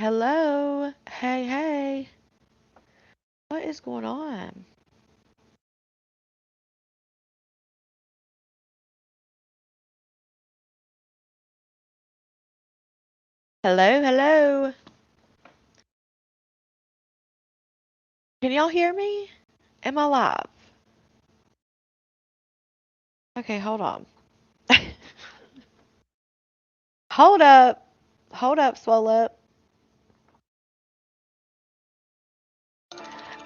Hello. Hey, hey. What is going on? Hello, hello. Can y'all hear me? Am I live? Okay, hold on. Hold up. Hold up, swell up.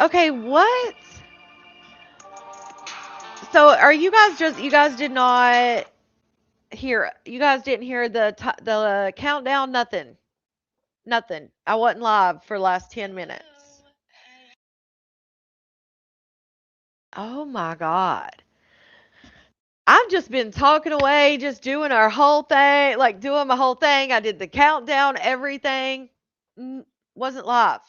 Okay, what? So are you guys you guys did not hear, you guys didn't hear the countdown? Nothing. Nothing. I wasn't live for the last 10 minutes. Oh my God. I've just been talking away, just doing our whole thing, like doing my whole thing. I did the countdown, everything. N- Wasn't live.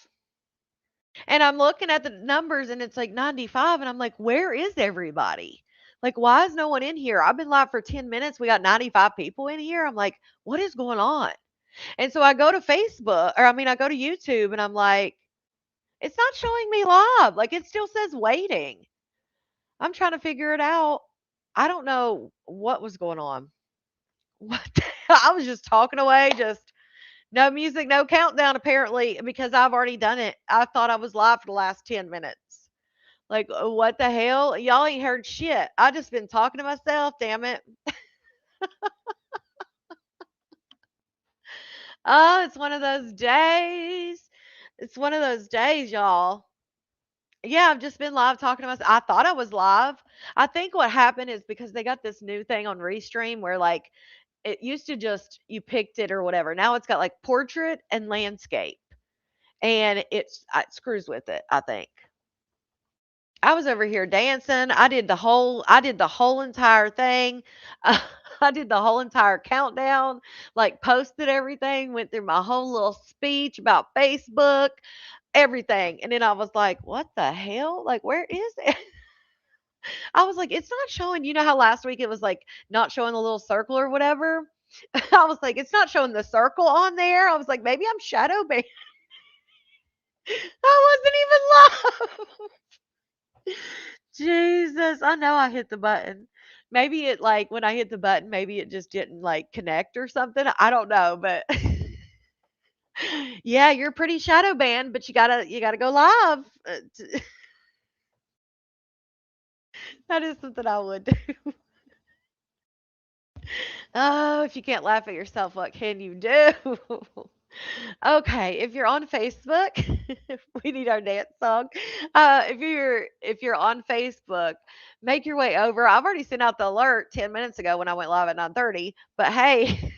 And I'm looking at the numbers and it's like 95. And I'm like, where is everybody? Like, why is no one in here? I've been live for 10 minutes. We got 95 people in here. I'm like, what is going on? And so I go to Facebook, or I mean, I go to YouTube and I'm like, it's not showing me live. Like, it still says waiting. I'm trying to figure it out. I don't know what was going on. What the I was just talking away, just no music, no countdown apparently because I've already done it. I thought I was live for the last 10 minutes. Like, what the hell? Y'all ain't heard shit. I just been talking to myself, damn it. Oh, it's one of those days. It's one of those days, y'all. Yeah, I've just been live talking to myself. I thought I was live. I think what happened is because they got this new thing on Restream where like it used to just you picked it or whatever. Now it's got like portrait and landscape. And it screws with it, I think. I was over here dancing. I did the whole entire thing. I did the whole entire countdown, like posted everything, went through my whole little speech about Facebook, everything. And then I was like, "What the hell? Like where is it?" I was like, "It's not showing, you know how last week it was like not showing the little circle or whatever?" I was like, "It's not showing the circle on there." I was like, "Maybe I'm shadow banned." I wasn't even live. Jesus, I know I hit the button. Maybe it like when I hit the button, maybe it just didn't like connect or something. I don't know, but yeah, you're pretty shadow banned, but you gotta go live. That is something I would do. Oh, if you can't laugh at yourself, what can you do? Okay, if you're on Facebook, we need our dance song. If you're on Facebook, make your way over. I've already sent out the alert 10 minutes ago when I went live at 9:30. But hey,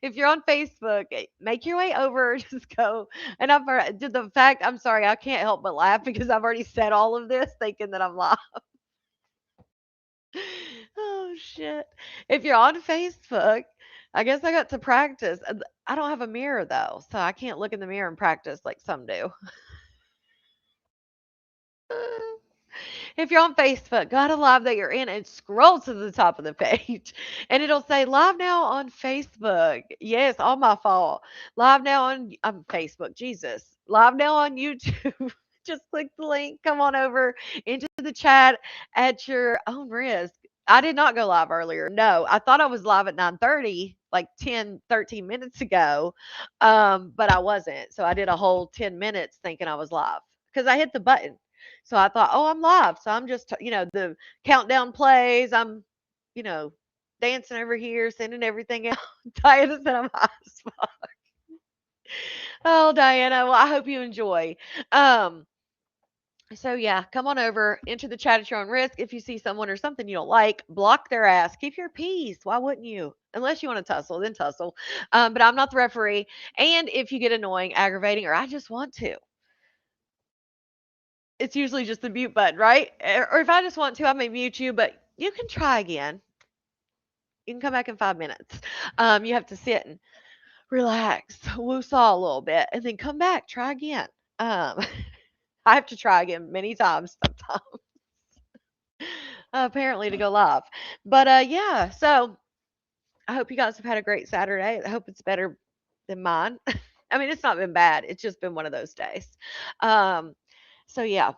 if you're on Facebook, make your way over. Just go. And did the fact. I'm sorry, I can't help but laugh because I've already said all of this thinking that I'm live. Oh shit. If you're on Facebook, I guess I got to practice. I don't have a mirror though, so I can't look in the mirror and practice like some do. If you're on Facebook, go to live that you're in and scroll to the top of the page and it'll say live now on Facebook. Yes, all my fault. Live now on Facebook. Jesus. Live now on YouTube. Just click the link, come on over into the chat at your own risk. I did not go live earlier. No, I thought I was live at 9:30, like 10, 13 minutes ago. But I wasn't. So I did a whole 10 minutes thinking I was live because I hit the button. So I thought, "Oh, I'm live." So I'm just, the countdown plays. I'm, you know, dancing over here, sending everything out. Diana said I'm high as fuck. Oh, Diana. Well, I hope you enjoy. Um, so yeah, come on over, enter the chat at your own risk. If you see someone or something you don't like, block their ass. Keep your peace. Why wouldn't you? Unless you want to tussle, then tussle. But I'm not the referee. And if you get annoying, aggravating, or I just want to, it's usually just the mute button, right? Or if I just want to, I may mute you, but you can try again. You can come back in 5 minutes. You have to sit and relax, woo-saw a little bit, and then come back, try again. Um, I have to try again many times sometimes, apparently, to go live. But yeah, so I hope you guys have had a great Saturday. I hope it's better than mine. I mean, it's not been bad. It's just been one of those days. Um, so yeah,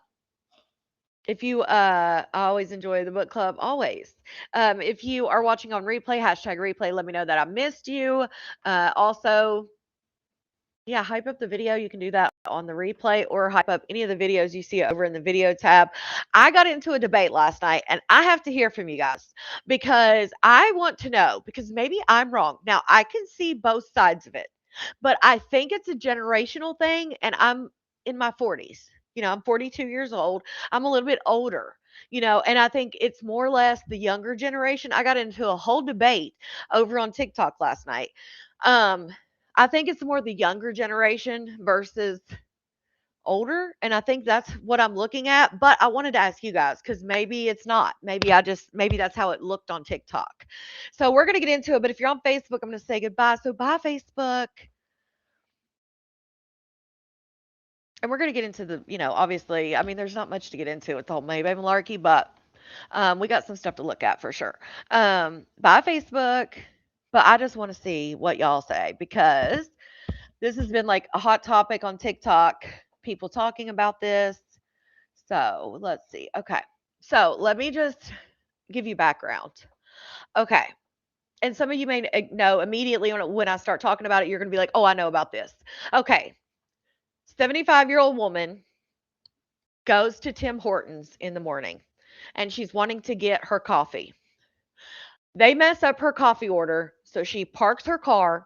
if you I always enjoy the book club, always. If you are watching on replay, hashtag replay, let me know that I missed you. Also, yeah, hype up the video. You can do that on the replay or hype up any of the videos you see over in the video tab. I got into a debate last night and I have to hear from you guys because I want to know because maybe I'm wrong. Now, I can see both sides of it, but I think it's a generational thing and I'm in my 40s. I'm 42 years old. I'm a little bit older. And I think it's more or less the younger generation. I got into a whole debate over on TikTok last night. Um, I think it's more the younger generation versus older, and I think that's what I'm looking at, but I wanted to ask you guys cuz maybe it's not. Maybe that's how it looked on TikTok. So we're going to get into it, but if you're on Facebook, I'm going to say goodbye. So bye Facebook. And we're going to get into obviously, I mean there's not much to get into with the whole Maybe malarkey, but we got some stuff to look at for sure. Bye Facebook. But I just want to see what y'all say because this has been like a hot topic on TikTok, people talking about this. So let's see. Okay. So let me just give you background. Okay. And some of you may know immediately when I start talking about it, you're going to be like, oh, I know about this. Okay. 75-year-old woman goes to Tim Hortons in the morning and she's wanting to get her coffee. They mess up her coffee order. So she parks her car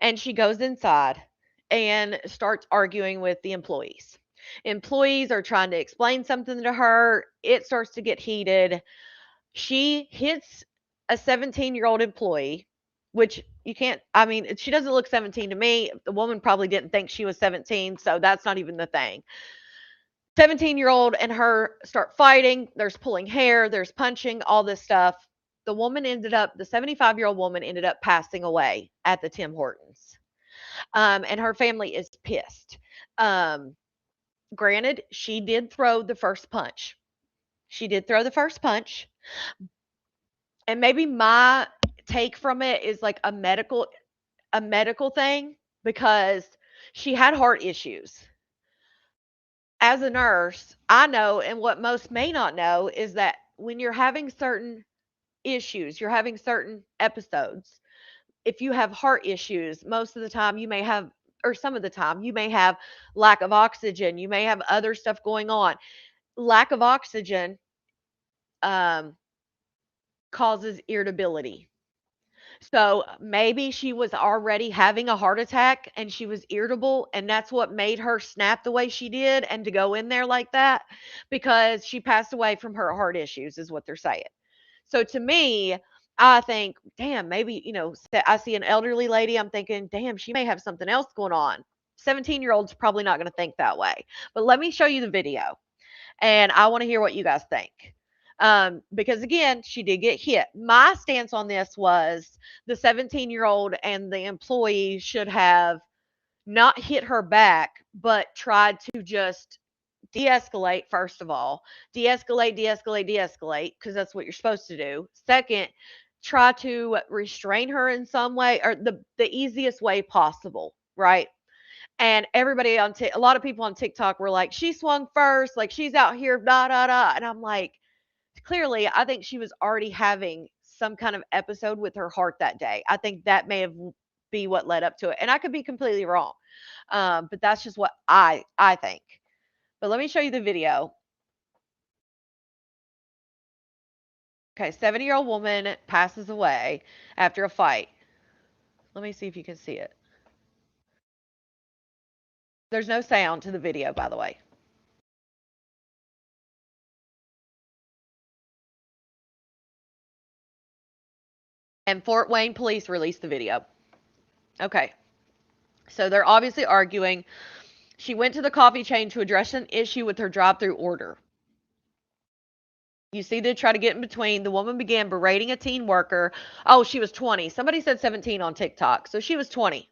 and she goes inside and starts arguing with the employees. Employees are trying to explain something to her. It starts to get heated. She hits a 17-year-old employee, which you can't, I mean, she doesn't look 17 to me. The woman probably didn't think she was 17, so that's not even the thing. 17-year-old and her start fighting. There's pulling hair, there's punching, all this stuff. The 75-year-old woman ended up passing away at the Tim Hortons. And her family is pissed. Um, Granted, she did throw the first punch. She did throw the first punch. And maybe my take from it is like a medical thing because she had heart issues. As a nurse, I know, and what most may not know is that when you're having certain issues, you're having certain episodes, if you have heart issues, most of the time you may have, or some of the time, you may have lack of oxygen. You may have other stuff going on. Lack of oxygen um, causes irritability. So maybe she was already having a heart attack and she was irritable, and that's what made her snap the way she did and to go in there like that because she passed away from her heart issues, is what they're saying. So to me, I think, damn, maybe, I see an elderly lady. I'm thinking, damn, she may have something else going on. 17-year-old's probably not going to think that way. But let me show you the video and I want to hear what you guys think. Because again, she did get hit. My stance on this was the 17-year-old and the employee should have not hit her back, but tried to just de escalate, first of all. De escalate, de escalate, de escalate, because that's what you're supposed to do. Second, try to restrain her in some way or the easiest way possible, right? And everybody a lot of people on TikTok were like, she swung first, like she's out here, da da da. And I'm like, clearly, I think she was already having some kind of episode with her heart that day. I think that may have be what led up to it, and I could be completely wrong. But that's just what I think. But let me show you the video. Okay, 70-year-old woman passes away after a fight. Let me see if you can see it. There's no sound to the video, by the way. And Fort Wayne police released the video. Okay. So they're obviously arguing. She went to the coffee chain to address an issue with her drive-through order. You see, they try to get in between. The woman began berating a teen worker. Oh, she was 20. Somebody said 17 on TikTok. So she was 20.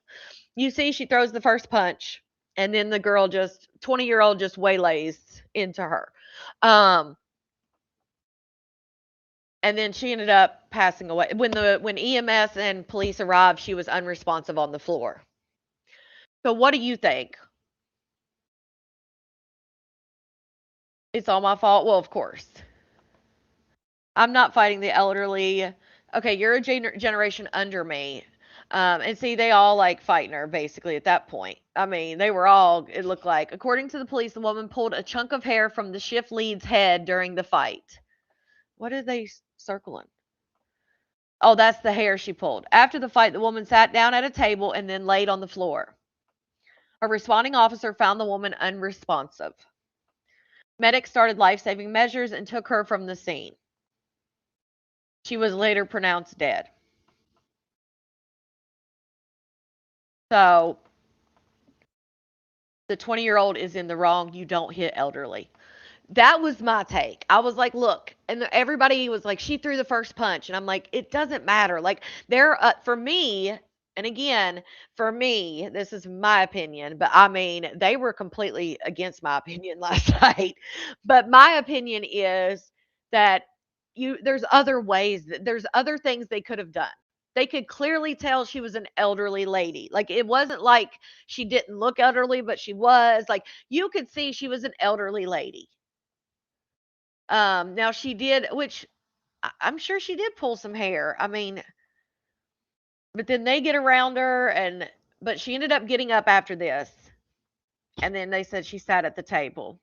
You see, she throws the first punch, and then the girl 20-year-old just waylays into her. And then she ended up passing away. When EMS and police arrived, she was unresponsive on the floor. So what do you think? It's all my fault? Well, of course. I'm not fighting the elderly. Okay, you're a generation under me. And see, they all like fighting her basically at that point. I mean, they were all, it looked like. According to the police, the woman pulled a chunk of hair from the shift lead's head during the fight. What are they circling? Oh, that's the hair she pulled. After the fight, the woman sat down at a table and then laid on the floor. A responding officer found the woman unresponsive. Medics started life saving measures and took her from the scene. She was later pronounced dead. So the 20-year-old is in the wrong. You don't hit elderly. That was my take. I was like, look, and everybody was like, she threw the first punch. And I'm like, it doesn't matter. Like, for me, and again, for me, this is my opinion, but I mean, they were completely against my opinion last night. But my opinion is that there's other ways, there's other things they could have done. They could clearly tell she was an elderly lady. Like, it wasn't like she didn't look elderly, but she was. Like, you could see she was an elderly lady. Now she did, which I'm sure she did pull some hair. I mean, but then they get around her but she ended up getting up after this. And then they said she sat at the table.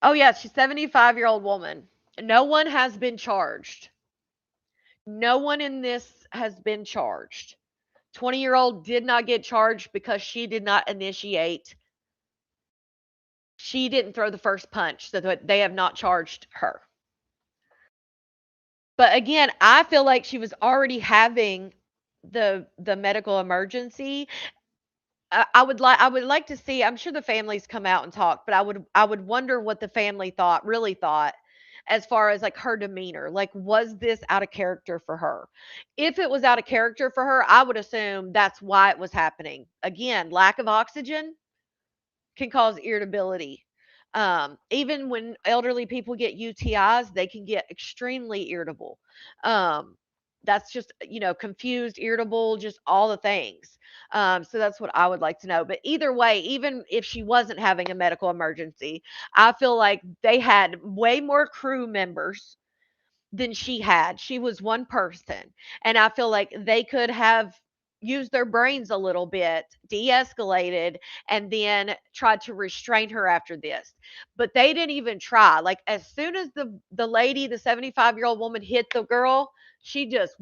Oh yeah, she's 75-year-old woman. No one has been charged. No one in this has been charged. 20-year-old did not get charged because she did not initiate. She didn't throw the first punch, so that they have not charged her. But again, I feel like she was already having the medical emergency. I would like to see, I'm sure the families come out and talk, but I would wonder what the family really thought as far as like her demeanor. Like, was this out of character for her? If it was out of character for her, I would assume that's why it was happening. Again, lack of oxygen can cause irritability. Even when elderly people get UTIs, they can get extremely irritable. Um, that's just, confused, irritable, just all the things. So that's what I would like to know. But either way, even if she wasn't having a medical emergency, I feel like they had way more crew members than she had. She was one person. And I feel like they could have used their brains a little bit, de-escalated, and then tried to restrain her after this. But they didn't even try. Like, as soon as the lady, the 75-year-old woman hit the girl, she just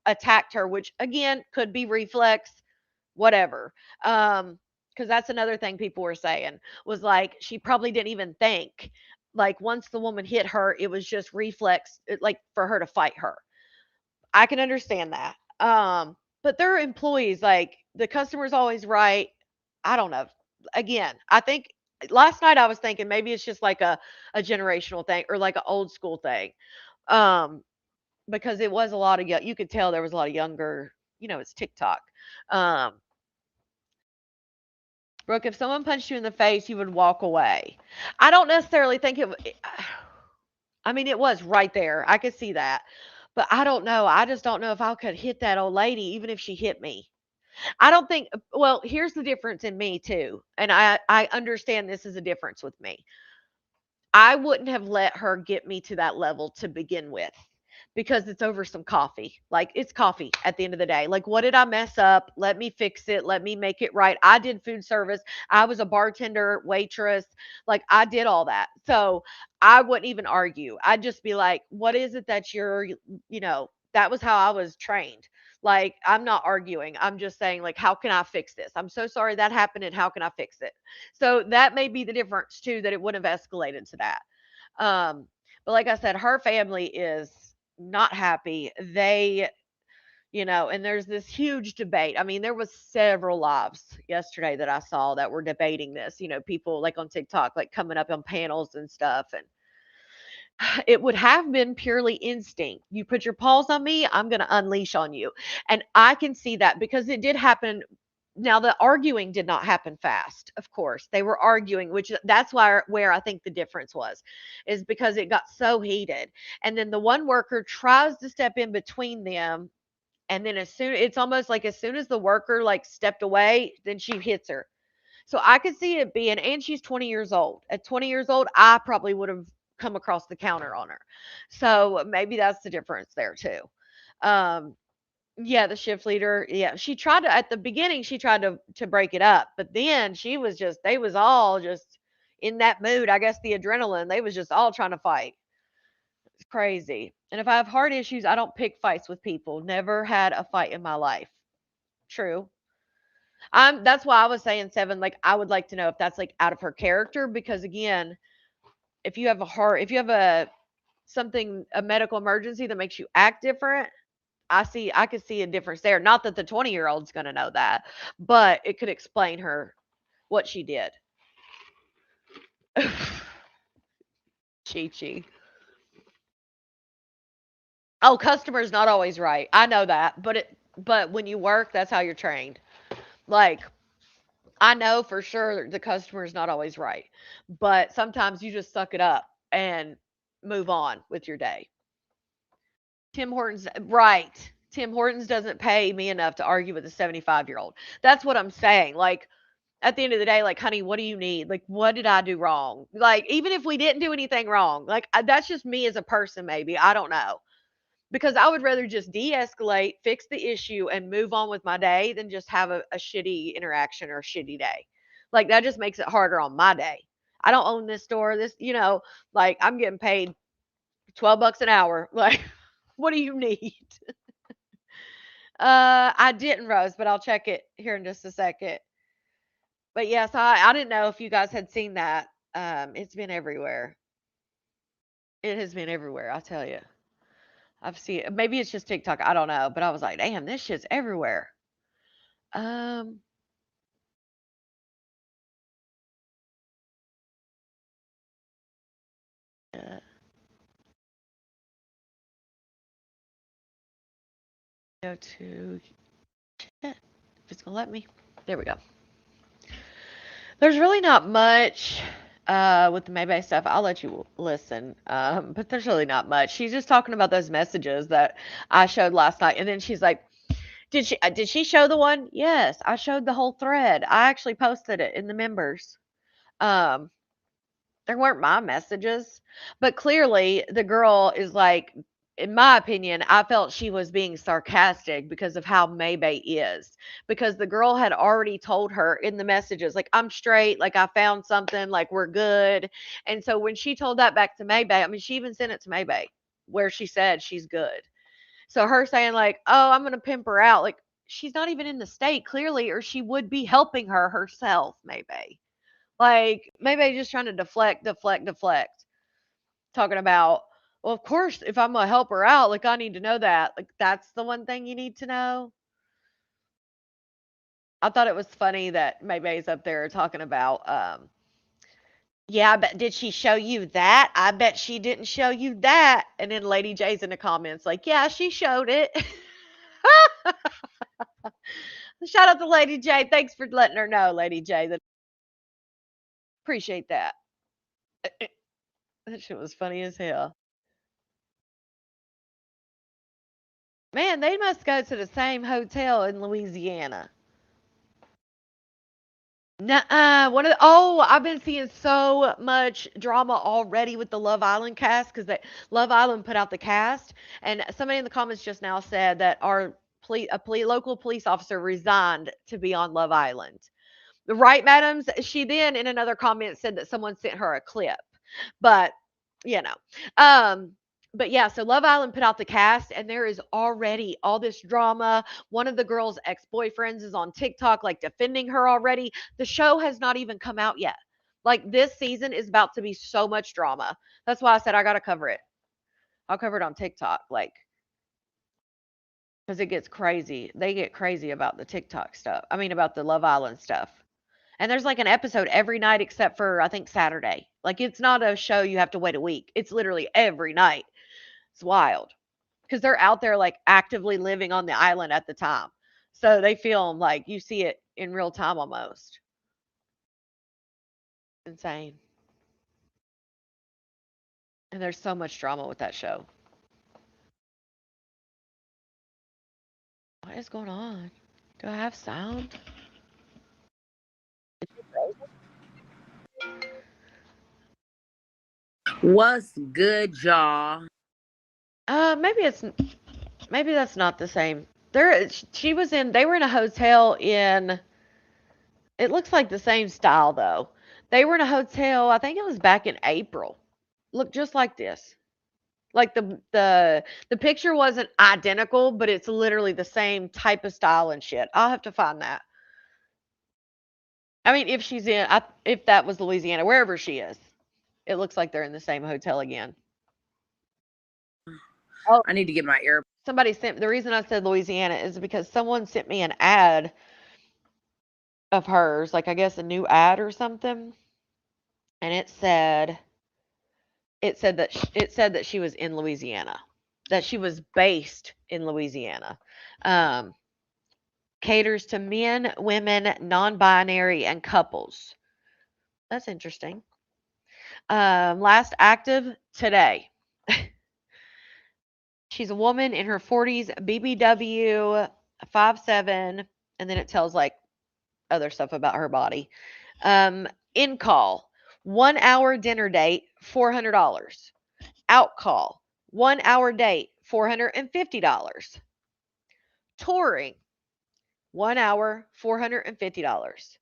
attacked her, which again could be reflex, whatever. Because that's another thing people were saying was like she probably didn't even think. Like, once the woman hit her, it was just reflex, like for her to fight her. I can understand that. But they're employees. Like, the customer's always right. I don't know. Again, I think last night I was thinking maybe it's just like a generational thing or like an old school thing. Um, because it was a lot of you could tell there was a lot of younger. It's TikTok. Um, Brooke, if someone punched you in the face, you would walk away. I don't necessarily think I mean, it was right there. I could see that. But I don't know. I just don't know if I could hit that old lady, even if she hit me. I don't think, well, here's the difference in me, too. And I understand this is a difference with me. I wouldn't have let her get me to that level to begin with because it's over some coffee. Like, it's coffee at the end of the day. Like, what did I mess up? Let me fix it. Let me make it right. I did food service. I was a bartender, waitress. Like, I did all that. So I wouldn't even argue. I'd just be like, what is it that that was how I was trained. Like, I'm not arguing. I'm just saying, like, how can I fix this? I'm so sorry that happened, and how can I fix it? So that may be the difference too, that it wouldn't have escalated to that. But like I said, her family is not happy. And there's this huge debate. I mean, there was several lives yesterday that I saw that were debating this. People like on TikTok, like coming up on panels and stuff. And it would have been purely instinct. You put your paws on me, I'm going to unleash on you. And I can see that because it did happen. Now, the arguing did not happen fast, of course. They were arguing, which that's where I think the difference is because it got so heated. And then the one worker tries to step in between them And then it's almost like as soon as the worker like stepped away, then she hits her. So I could see it being, and she's 20 years old. At 20 years old, I probably would have come across the counter on her. So maybe that's the difference there too. Um, yeah, the shift leader. Yeah, she tried to at the beginning. She tried to break it up, but then she was just they was all just in that mood. I guess the adrenaline. They was just all trying to fight. It's crazy. And if I have heart issues, I don't pick fights with people. Never had a fight in my life. True. That's why I was saying 7, like, I would like to know if that's, like, out of her character because, again, if you have a medical emergency that makes you act different, I could see a difference there. Not that the 20-year-old's gonna know that, but it could explain her what she did. Chi-Chi. Oh, customer's not always right. I know that, but when you work, that's how you're trained. Like, I know for sure the customer is not always right, but sometimes you just suck it up and move on with your day. Tim Hortons, right. Tim Hortons doesn't pay me enough to argue with a 75-year-old. That's what I'm saying. Like, at the end of the day, like, honey, what do you need? Like, what did I do wrong? Like, even if we didn't do anything wrong, like, that's just me as a person, maybe. I don't know. Because I would rather just de escalate, fix the issue, and move on with my day than just have a shitty interaction or a shitty day. Like, that just makes it harder on my day. I don't own this store. Like, I'm getting paid 12 bucks an hour. Like, what do you need? I didn't, Rose, but I'll check it here in just a second. But yes, I didn't know if you guys had seen that. It's been everywhere. It has been everywhere, I'll tell you. I've seen it. Maybe it's just TikTok. I don't know. But I was like, damn, this shit's everywhere. Um, uh, go to shit, if it's gonna let me. There we go. There's really not much with the Maybach stuff. I'll let you listen. But there's really not much. She's just talking about those messages that I showed last night, and then she's like, did she show the one? Yes, I showed the whole thread. I actually posted it in the members. Um, There weren't my messages, but clearly the girl is like, in my opinion, I felt she was being sarcastic because of how Maybay is. Because the girl had already told her in the messages, like, I'm straight, like, I found something, like, we're good. And so when she told that back to Maybay, I mean, she even sent it to Maybay where she said she's good. So her saying, like, oh, I'm going to pimp her out, like, she's not even in the state clearly, or she would be helping her herself, Maybay. Like, maybe just trying to deflect, deflect, deflect. Talking about, well, of course, if I'm gonna help her out, like I need to know that. Like that's the one thing you need to know. I thought it was funny that Maybay's up there talking about, yeah, but did she show you that? I bet she didn't show you that. And then Lady J's in the comments, like, yeah, she showed it. Shout out to Lady J. Thanks for letting her know, Lady J. That appreciate that. That shit was funny as hell. Man, they must go to the same hotel in Louisiana. Nuh-uh. I've been seeing so much drama already with the Love Island cast because Love Island put out the cast, and somebody in the comments just now said that local police officer resigned to be on Love Island. Right, madams? She then in another comment said that someone sent her a clip. But, you know. Um, but yeah, so Love Island put out the cast and there is already all this drama. One of the girls' ex-boyfriends is on TikTok like defending her already. The show has not even come out yet. Like this season is about to be so much drama. That's why I said I got to cover it. I'll cover it on TikTok like cuz it gets crazy. They get crazy about the TikTok stuff. I mean about the Love Island stuff. And there's like an episode every night except for I think Saturday. Like it's not a show you have to wait a week. It's literally every night. It's wild because they're out there like actively living on the island at the time. So they film like you see it in real time almost. Insane. And there's so much drama with that show. What is going on? Do I have sound? What's good, y'all? Maybe maybe that's not the same. She was in. They were in a hotel in. It looks like the same style though. They were in a hotel. I think it was back in April. Look just like this. Like the picture wasn't identical, but it's literally the same type of style and shit. I'll have to find that. I mean, if that was Louisiana, wherever she is, it looks like they're in the same hotel again. Oh, I need to get my air. somebody sent. The reason I said Louisiana is because someone sent me an ad of hers, like I guess a new ad or something, and it said that she was in Louisiana, that she was based in Louisiana. Um, Caters to men, women, non-binary, and couples. That's interesting. Last active today. She's a woman in her 40s, BBW, 5'7", and then it tells like other stuff about her body. In call, 1 hour dinner date, $400. Out call, 1 hour date, $450. Touring, 1 hour, $450.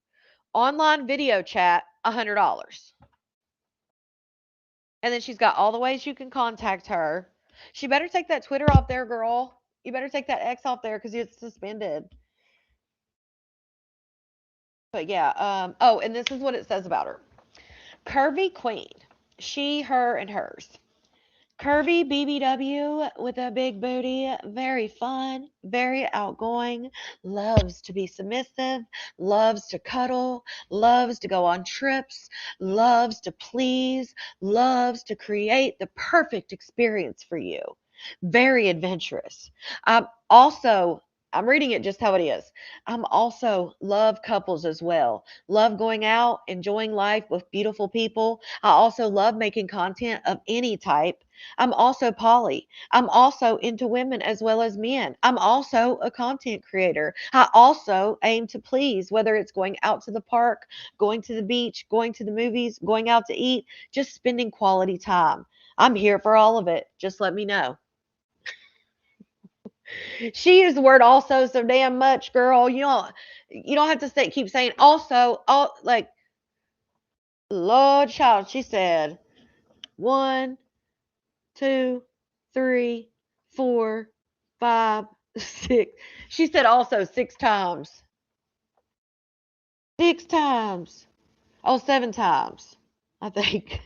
Online video chat, $100. And then she's got all the ways you can contact her. She better take that Twitter off there, girl. You better take that X off there because it's suspended. But yeah, oh, and this is what it says about her. Curvy queen. She, her, and hers. Curvy BBW with a big booty, very fun, very outgoing, loves to be submissive, loves to cuddle, loves to go on trips, loves to please, loves to create the perfect experience for you. Very adventurous. Also, I'm reading it just how it is. I'm also love couples as well. Love going out, enjoying life with beautiful people. I also love making content of any type. I'm also poly. I'm also into women as well as men. I'm also a content creator. I also aim to please, whether it's going out to the park, going to the beach, going to the movies, going out to eat, just spending quality time. I'm here for all of it. Just let me know. She used the word also so damn much, girl. You don't have to keep saying also. All like Lord child. She said one, two, three, four, five, six. She said also 6 times. 6 times. Oh, 7 times. I think.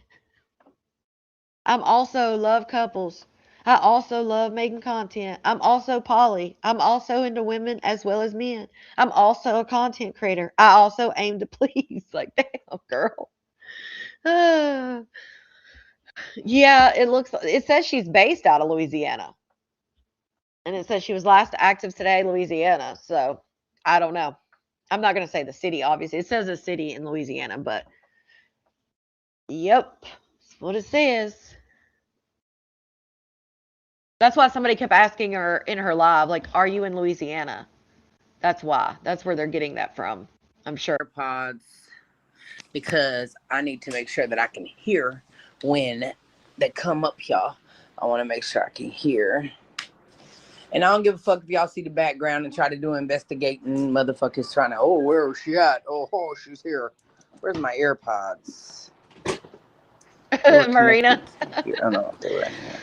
I'm also love couples. I also love making content. I'm also poly. I'm also into women as well as men. I'm also a content creator. I also aim to please. Like, damn, girl. Uh, yeah, it says she's based out of Louisiana. And it says she was last active today, Louisiana. So I don't know. I'm not going to say the city, obviously. It says a city in Louisiana, but yep, that's what it says. That's why somebody kept asking her in her live, like, are you in Louisiana? That's why. That's where they're getting that from. I'm sure. AirPods because I need to make sure that I can hear when they come up, y'all. I want to make sure I can hear. And I don't give a fuck if y'all see the background and try to do investigating motherfuckers trying to, oh, where is she at? Oh, she's here. Where's my AirPods? They were Marina. connected to here. Oh, no, they were in here.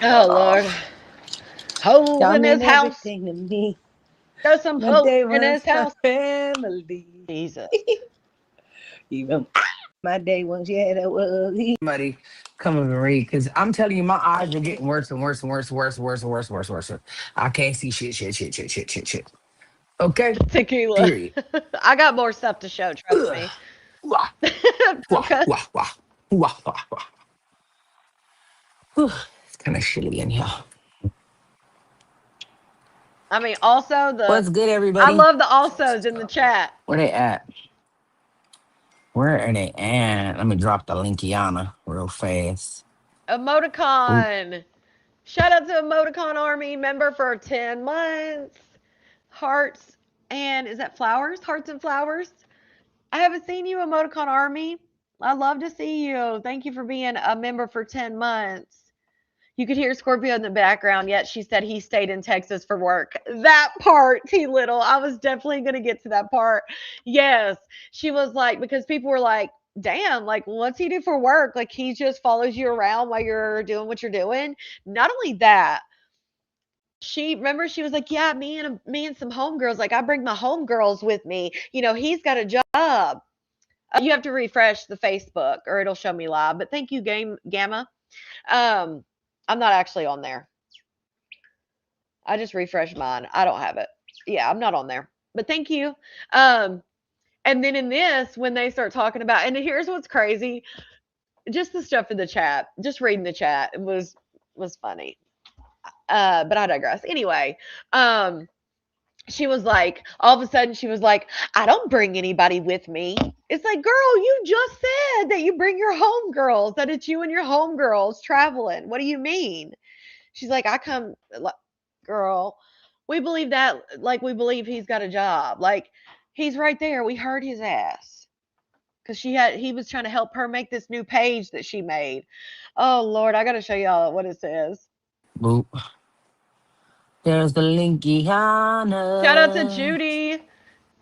Oh, Hold Lord. on. Holes Y'all in his mean house. everything to me. There's some My holes day in was his my house. family. Jesus. Even my day was, yeah, that was. Somebody come over and read because I'm telling you, my eyes are getting worse and worse and worse and worse and worse and worse and worse and worse. I can't see shit. Okay? Tequila. Period. I got more stuff to show, trust Ugh. me. Wah, wah, Okay. wah, wah, wah, wah, wah. Whew. It's kind of chilly in here. I mean, also What's good, I everybody? love the alsos in the chat. Where they at? Where are they at? Let me drop the linkiana real fast. Oop. Emoticon. Shout out to Emoticon Army member for 10 months. hearts and is that flowers? Hearts and flowers. I haven't seen you, Emoticon Army. I love to see you. Thank you for being a member for 10 months. You could hear Scorpio in the background, yet she said he stayed in Texas for work. That part, T Little. I was definitely going to get to that part. Yes. She was like, because people were like, damn, like, what's he do for work? Like, he just follows you around while you're doing what you're doing. Not only that, she was like, yeah, me and some homegirls, like, I bring my homegirls with me. He's got a job. You have to refresh the Facebook or it'll show me live. But thank you, Gamma. Um, I'm not actually on there. I just refreshed mine. I don't have it. Yeah, I'm not on there. But thank you. Um, and then in this, when they start talking about, and here's what's crazy, just the stuff in the chat, just reading the chat was funny. But I digress. Anyway, she was like, all of a sudden, she was like, I don't bring anybody with me. It's like, girl, you just said that you bring your homegirls, that it's you and your homegirls traveling. What do you mean? She's like, I come, girl, we believe that, like, we believe he's got a job. Like, he's right there. We heard his ass. Because he was trying to help her make this new page that she made. Oh, Lord, I got to show y'all what it says. Boop. There's the Shout out to Linkiana. Judy.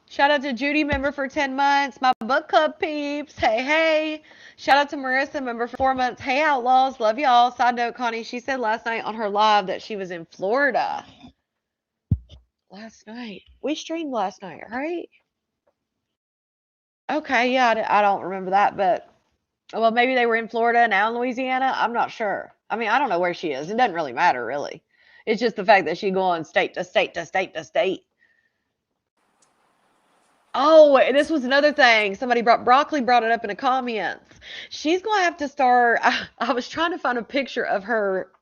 Shout out to Judy, member for 10 months. My book club peeps. Hey, hey. Shout out to Marissa, member for 4 months. Hey, Outlaws. Love y'all. Side note, Connie, she said last night on her live that she was in Florida. Last night. We streamed last night, right? Okay, yeah, I don't remember that, but well, maybe they were in Florida, now in Louisiana. I'm not sure. I mean, I don't know where she is. It doesn't really matter, really. It's just the fact that she going state to state to state to state. Oh, and this was another thing. Broccoli brought it up in the comments. She's gonna have to start. I was trying to find a picture of her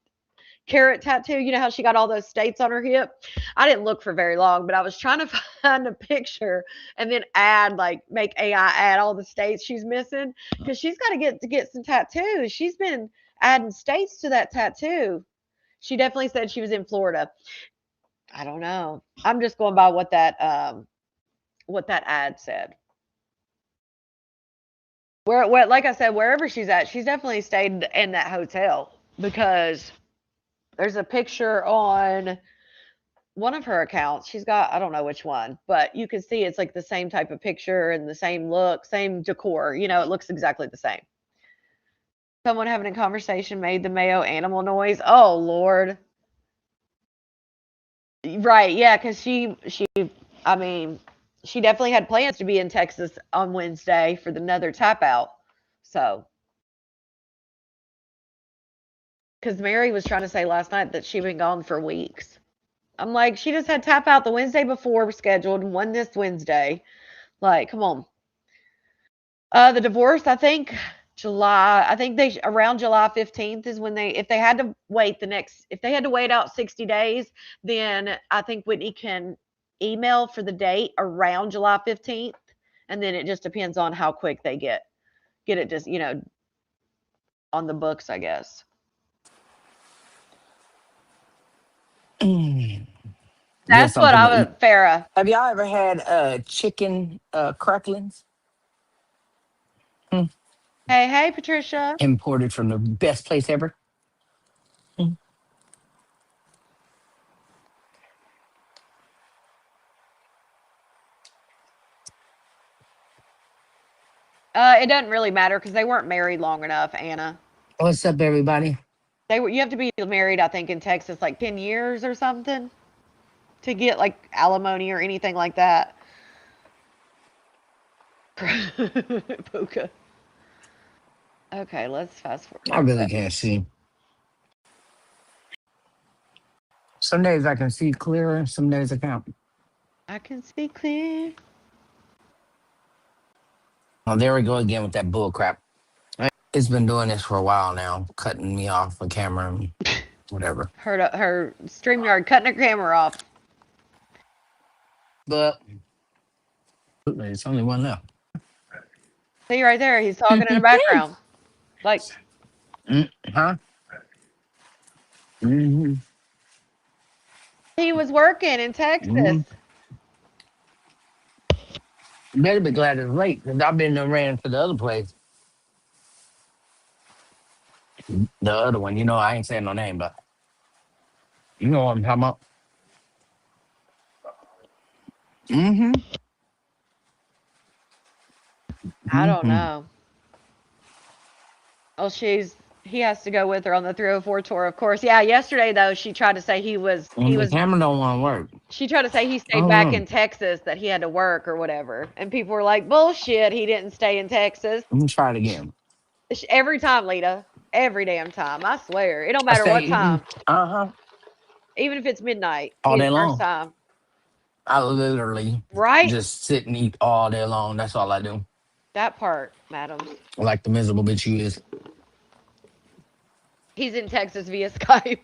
carrot tattoo. You know how she got all those states on her hip? I didn't look for very long, but I was trying to find a picture and then make AI add all the states she's missing because she's got to get some tattoos. She's been adding states to that tattoo. She definitely said she was in Florida. I don't know. I'm just going by what that ad said. Where like I said, wherever she's at, she's definitely stayed in that hotel because there's a picture on one of her accounts. She's got, I don't know which one, but you can see it's like the same type of picture and the same look, same decor. It looks exactly the same. Someone having a conversation made the Mayo animal noise. Oh Lord. Right, yeah, because I mean, she definitely had plans to be in Texas on Wednesday for another tap out. So, because Mary was trying to say last night that she'd been gone for weeks. I'm like, she just had tap out the Wednesday before scheduled, one this Wednesday. Like, come on. The divorce, I think July. I think they around July 15th is when if they had to wait out 60 days, then I think Whitney can email for the date around July 15th, and then it just depends on how quick they get it just on the books, I guess. Get That's what something I to eat. was, Farah. Have y'all ever had chicken cracklings? Mm. Hey, hey, Patricia. Imported from the best place ever. Mm. It doesn't really matter because they weren't married long enough, Anna. What's up, everybody? You have to be married, I think, in Texas like 10 years or something to get like alimony or anything like that. Puka. Okay, let's fast I forward to really that. can't see. Some days I can see clearer, some days I can't. I can see clear. Oh, there we go again with that bull crap. It's been doing this for a while now, cutting me off the camera and whatever. Her StreamYard cutting her camera off. But it's only one left. See right there, he's talking in the background. Like Huh? Hmm. he was working in Hmm. Texas. Better be glad it's late because I've been and ran to the other place, the other one. You know, I ain't saying no name, but you know what I'm talking about. Mm-hmm. I don't Mm-hmm. know. Oh, he has to go with her on the 304 tour, of course. Yeah, yesterday though, she tried to say he And the was camera don't want to work. she tried to say he I stayed don't back know. in Texas, that he had to work or whatever. And people were like, "Bullshit, he didn't stay in Texas." Let me try it again. Every time, Lita. Every damn time. I swear. It don't I matter stay what eating. time. Uh-huh. Even if it's midnight, All his day first long. time. I literally Right? just sit and eat all day long. That's all I do. That part, madams. Like the miserable bitch you is. He's in Texas via Skype.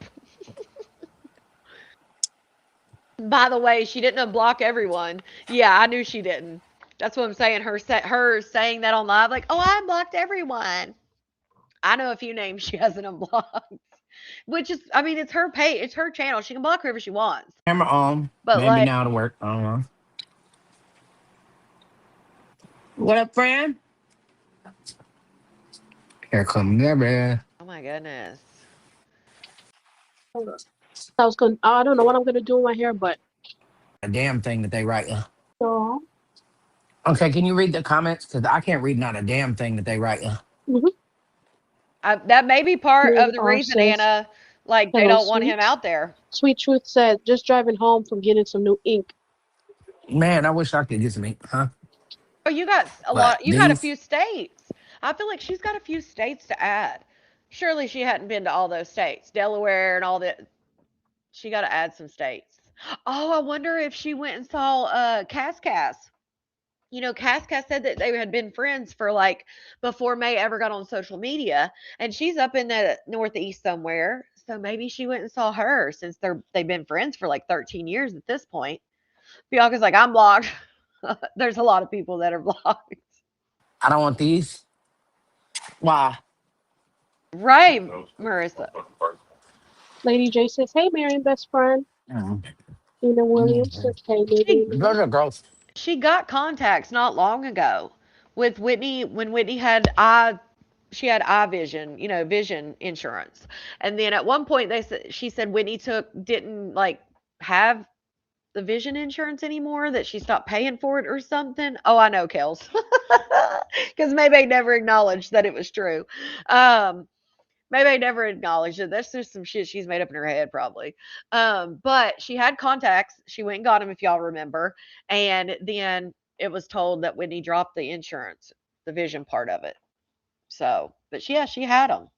By the way, she didn't unblock everyone. Yeah, I knew she didn't. That's what I'm saying. Her saying that on live, like, "Oh, I unblocked everyone." I know a few names she hasn't unblocked, which is, I mean, it's her pay, it's her channel. She can block whoever she wants. Camera on. But Maybe like, now to work. I don't know. What up, friend? Here come Gabby. oh my goodness, I was going. I don't know what I'm gonna do with my hair, but A damn thing that they write. so Okay, can you read the comments? Because I can't read not a damn thing that they write. mhm. that may be part of Mary the R reason, says, Anna. Like, they "Hello, don't want him sweet." out there. Sweet Truth said, "Just driving home from getting some new ink." Man, I wish I could get some ink, huh? Oh, you got a But lot. You got a these, few states. I feel like she's got a few states to add. Surely she hadn't been to all those states, Delaware and all that. She got to add some states. Oh, I wonder if she went and saw Cass Cass. You know, Cass Cass said that they had been friends for like before May ever got on social media, and she's up in the Northeast somewhere. So maybe she went and saw her since they've been friends for like 13 years at this point. Bianca's like, I'm blocked. There's a lot of people that are blocked. I don't want these. Why? Right, Marissa. Lady J says, "Hey, Mary, best friend." Mm. Nina Williams Mhm. says, "Hey, She baby." Those are gross. she got contacts not long ago with Whitney when Whitney had eye she had eye vision, you know, vision insurance. And then at one point she said Whitney took didn't like have the vision insurance anymore, that she stopped paying for it or something. Oh, I know, Kels. Because maybe never acknowledged that it was true. Um, Maybe never acknowledged it. That's just some shit she's made up in her head, probably. But she had contacts. She went and got them, if y'all remember. And then it was told that Whitney dropped the insurance, the vision part of it. So, but yeah, she had them,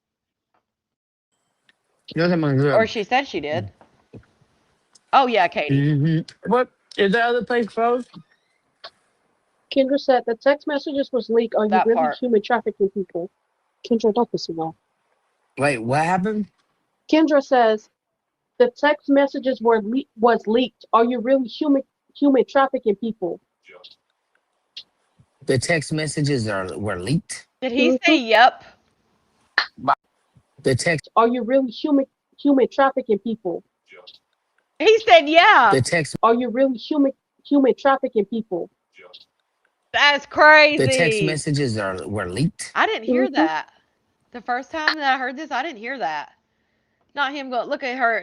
Those are my or good. she said she did. Oh yeah, Katie, What is the other place closed? Kendra said, "The text messages was leaked. Are you that really part. human trafficking people?" Kendra, don't piss me off. Wait, what happened? Kendra says, "The text messages was leaked. Are you really human trafficking people?" The text messages are were leaked. Did he say Hmm. yep? The text, Are you really human trafficking people? He said yeah. the text, Are you really human trafficking people? That's the text crazy. messages are were leaked. I didn't hear Hmm. that. The first time that I heard this, I didn't hear that. Not him going, look at her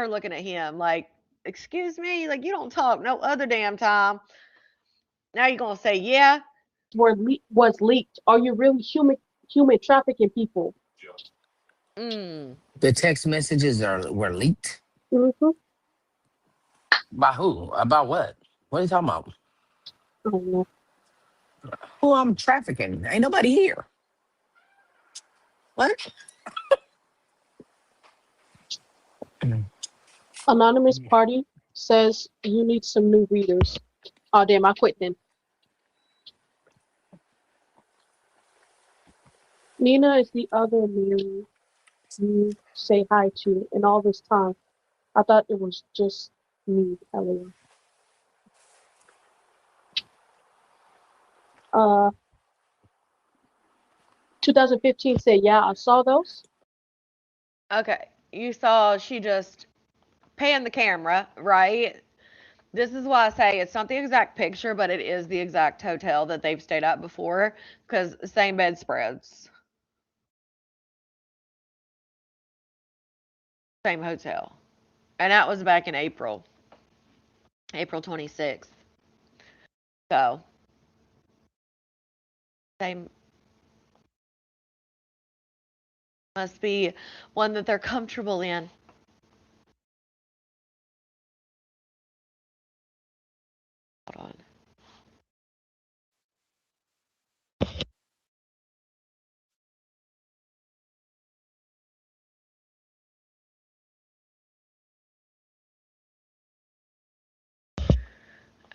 looking at him like, excuse me, like you don't talk no other damn time. Now you're gonna say yeah? Was leaked. Are you really human trafficking people? Mm. The text messages are were leaked. Hmm. By who? About what? What are you talking about? I don't know. Who I'm trafficking? Ain't nobody here. What? Anonymous party says you need some new readers. Oh damn, I quit then. Nina is the other Mary you say hi to, and all this time I thought it was just me, LOL. 2015 said, "Yeah, I saw those." Okay. You saw she just panned the camera, right? This is why I say it's not the exact picture, but it is the exact hotel that they've stayed at before because same bedspreads, same hotel. And that was back in April, April 26th. So, same must be one that they're comfortable in. Hold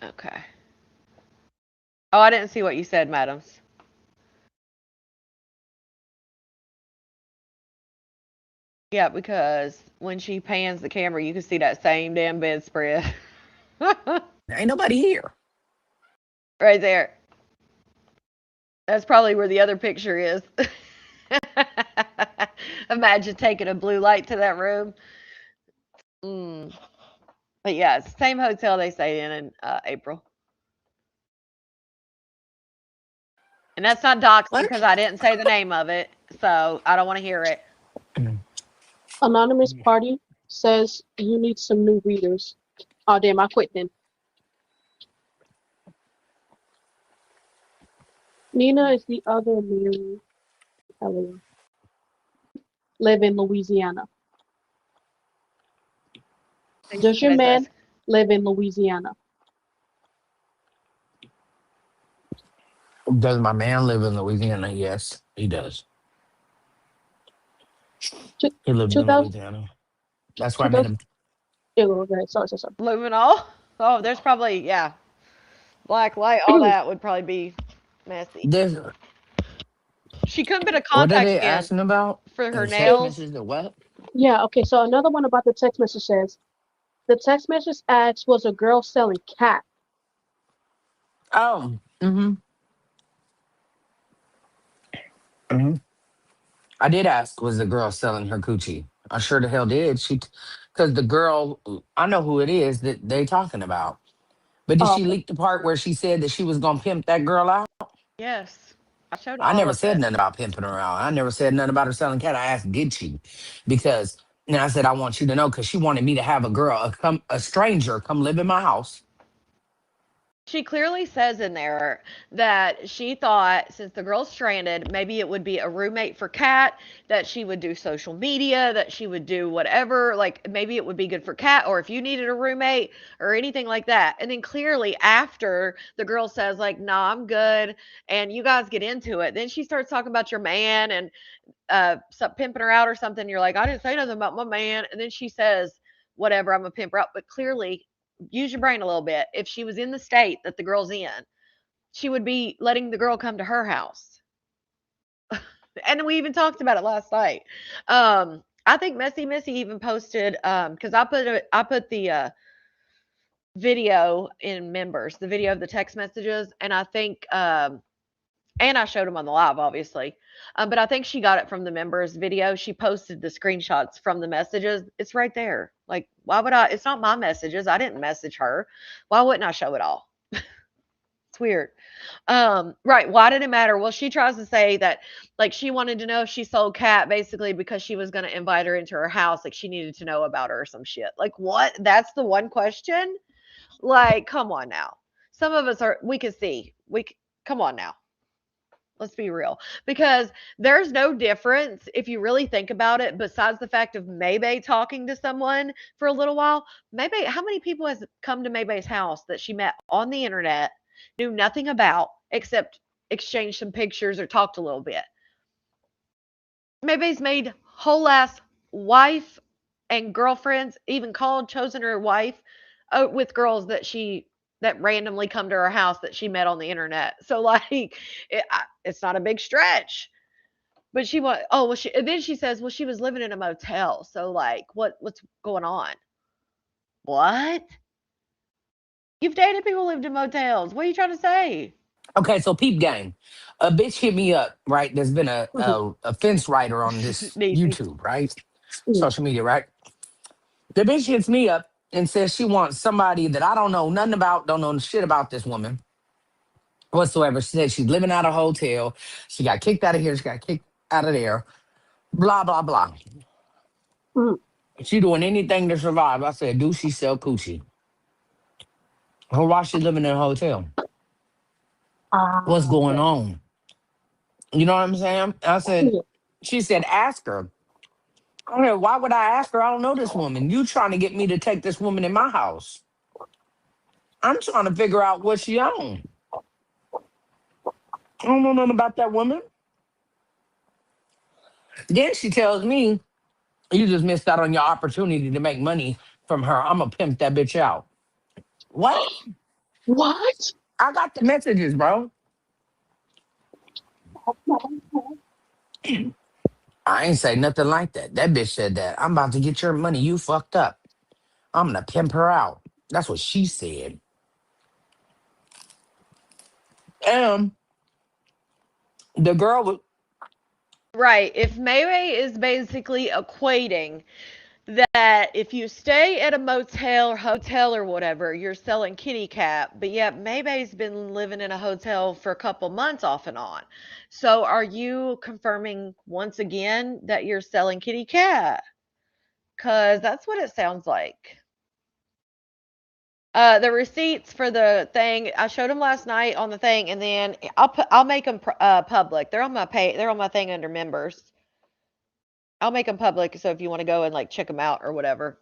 on. Okay. Oh, I didn't see what you said, madams. Yeah, because when she pans the camera, you can see that same damn bedspread. Ain't nobody here. Right there. That's probably where the other picture is. Imagine taking a blue light to that room. Mm. But yeah, it's the same hotel they stayed in April. And that's not doxing What? because I didn't say the name of it, so I don't want to hear it. Anonymous party says you need some new readers. Oh damn, I quit then. Nina is the other Mary Elliot. Live in Louisiana. Does your What it man says. live in Louisiana? Does my man live in Louisiana? Yes, he does. Two, He lives in 2000, Louisiana. That's where I met 2000, him. okay, sorry. Luminol? Oh, there's probably, yeah. Black light, all that would probably be messy. This, She couldn't put a what are contact they in asking about? for her Text It, nails. messages or what? yeah, okay, so another one about the text message says the text message asks was a girl selling cat. Oh, I did ask, was the girl selling her coochie? I sure the hell did. Because the girl, I know who it is that they talking about. But did Oh, she okay. leak the part where she said that she was gonna pimp that girl out? Yes. I showed I all never of said it. nothing about pimping her out. I never said nothing about her selling cat. I asked, did she? Because and I said I want you to know because she wanted me to have a stranger come live in my house. She clearly says in there that she thought since the girl's stranded, maybe it would be a roommate for Kat, that she would do social media, that she would do whatever, like maybe it would be good for Kat, or if you needed a roommate or anything like that. And then clearly after the girl says, like, nah, I'm good, and you guys get into it, then she starts talking about your man and pimping her out or something. You're like, I didn't say nothing about my man. And then she says, whatever, I'm a pimp her out. But clearly, use your brain a little bit. If she was in the state that the girl's in, she would be letting the girl come to her house. And we even talked about it last night. I think Messy Missy even posted because I put the video in members, the video of the text messages, and I think and I showed them on the live, obviously. But I think she got it from the members video. She posted the screenshots from the messages. It's right there. Like, why would I? It's not my messages. I didn't message her. Why wouldn't I show it all? It's weird. Right. Why did it matter? Well, she tries to say that, like, she wanted to know if she sold Cat basically because she was going to invite her into her house. Like, she needed to know about her or some shit. Like, what? That's the one question? Like, come on now. Some of us are, we can see. Come on now. Let's be real. Because there's no difference if you really think about it, besides the fact of Maybay talking to someone for a little while. Maybay, how many people has come to Maybay's house that she met on the internet, knew nothing about, except exchanged some pictures or talked a little bit? Maybay's made whole ass wife and girlfriends, even called, chosen her wife with girls that randomly come to her house that she met on the internet. So like, it's not a big stretch. But she was oh well she and then she says, well, she was living in a motel. So like, what's going on? What? You've dated people who lived in motels. What are you trying to say? Okay, so peep game. A bitch hit me up, right? There's been a fence writer on this Niecy. YouTube, right? Mm, Social media, right? The bitch hits me up and says she wants somebody that I don't know nothing about, don't know shit about this woman whatsoever. She said she's living out of a hotel. She got kicked out of here. She got kicked out of there. Blah, blah, blah. Mm. She doing anything to survive. I said, do she sell coochie? Or why she living in a hotel? What's going Okay. on? You know what I'm saying? I said, Yeah. she said, ask her. I said, why would I ask her? I don't know this woman. You trying to get me to take this woman in my house. I'm trying to figure out what she on. I don't know nothing about that woman. Then she tells me, you just missed out on your opportunity to make money from her. I'm going to pimp that bitch out. What? What? I got the messages, bro. I ain't say nothing like that. That bitch said that. I'm about to get your money. You fucked up. I'm going to pimp her out. That's what she said. And the girl was, Right. If Mayway is basically equating that if you stay at a motel or hotel or whatever, you're selling kitty cat, but yet Maybay's been living in a hotel for a couple months off and on. So are you confirming once again that you're selling kitty cat? Because that's what it sounds like. The receipts for the thing I showed them last night on the thing, and then I'll make them public. They're on my pay. They're on my thing under members. I'll make them public, so if you want to go and like check them out or whatever.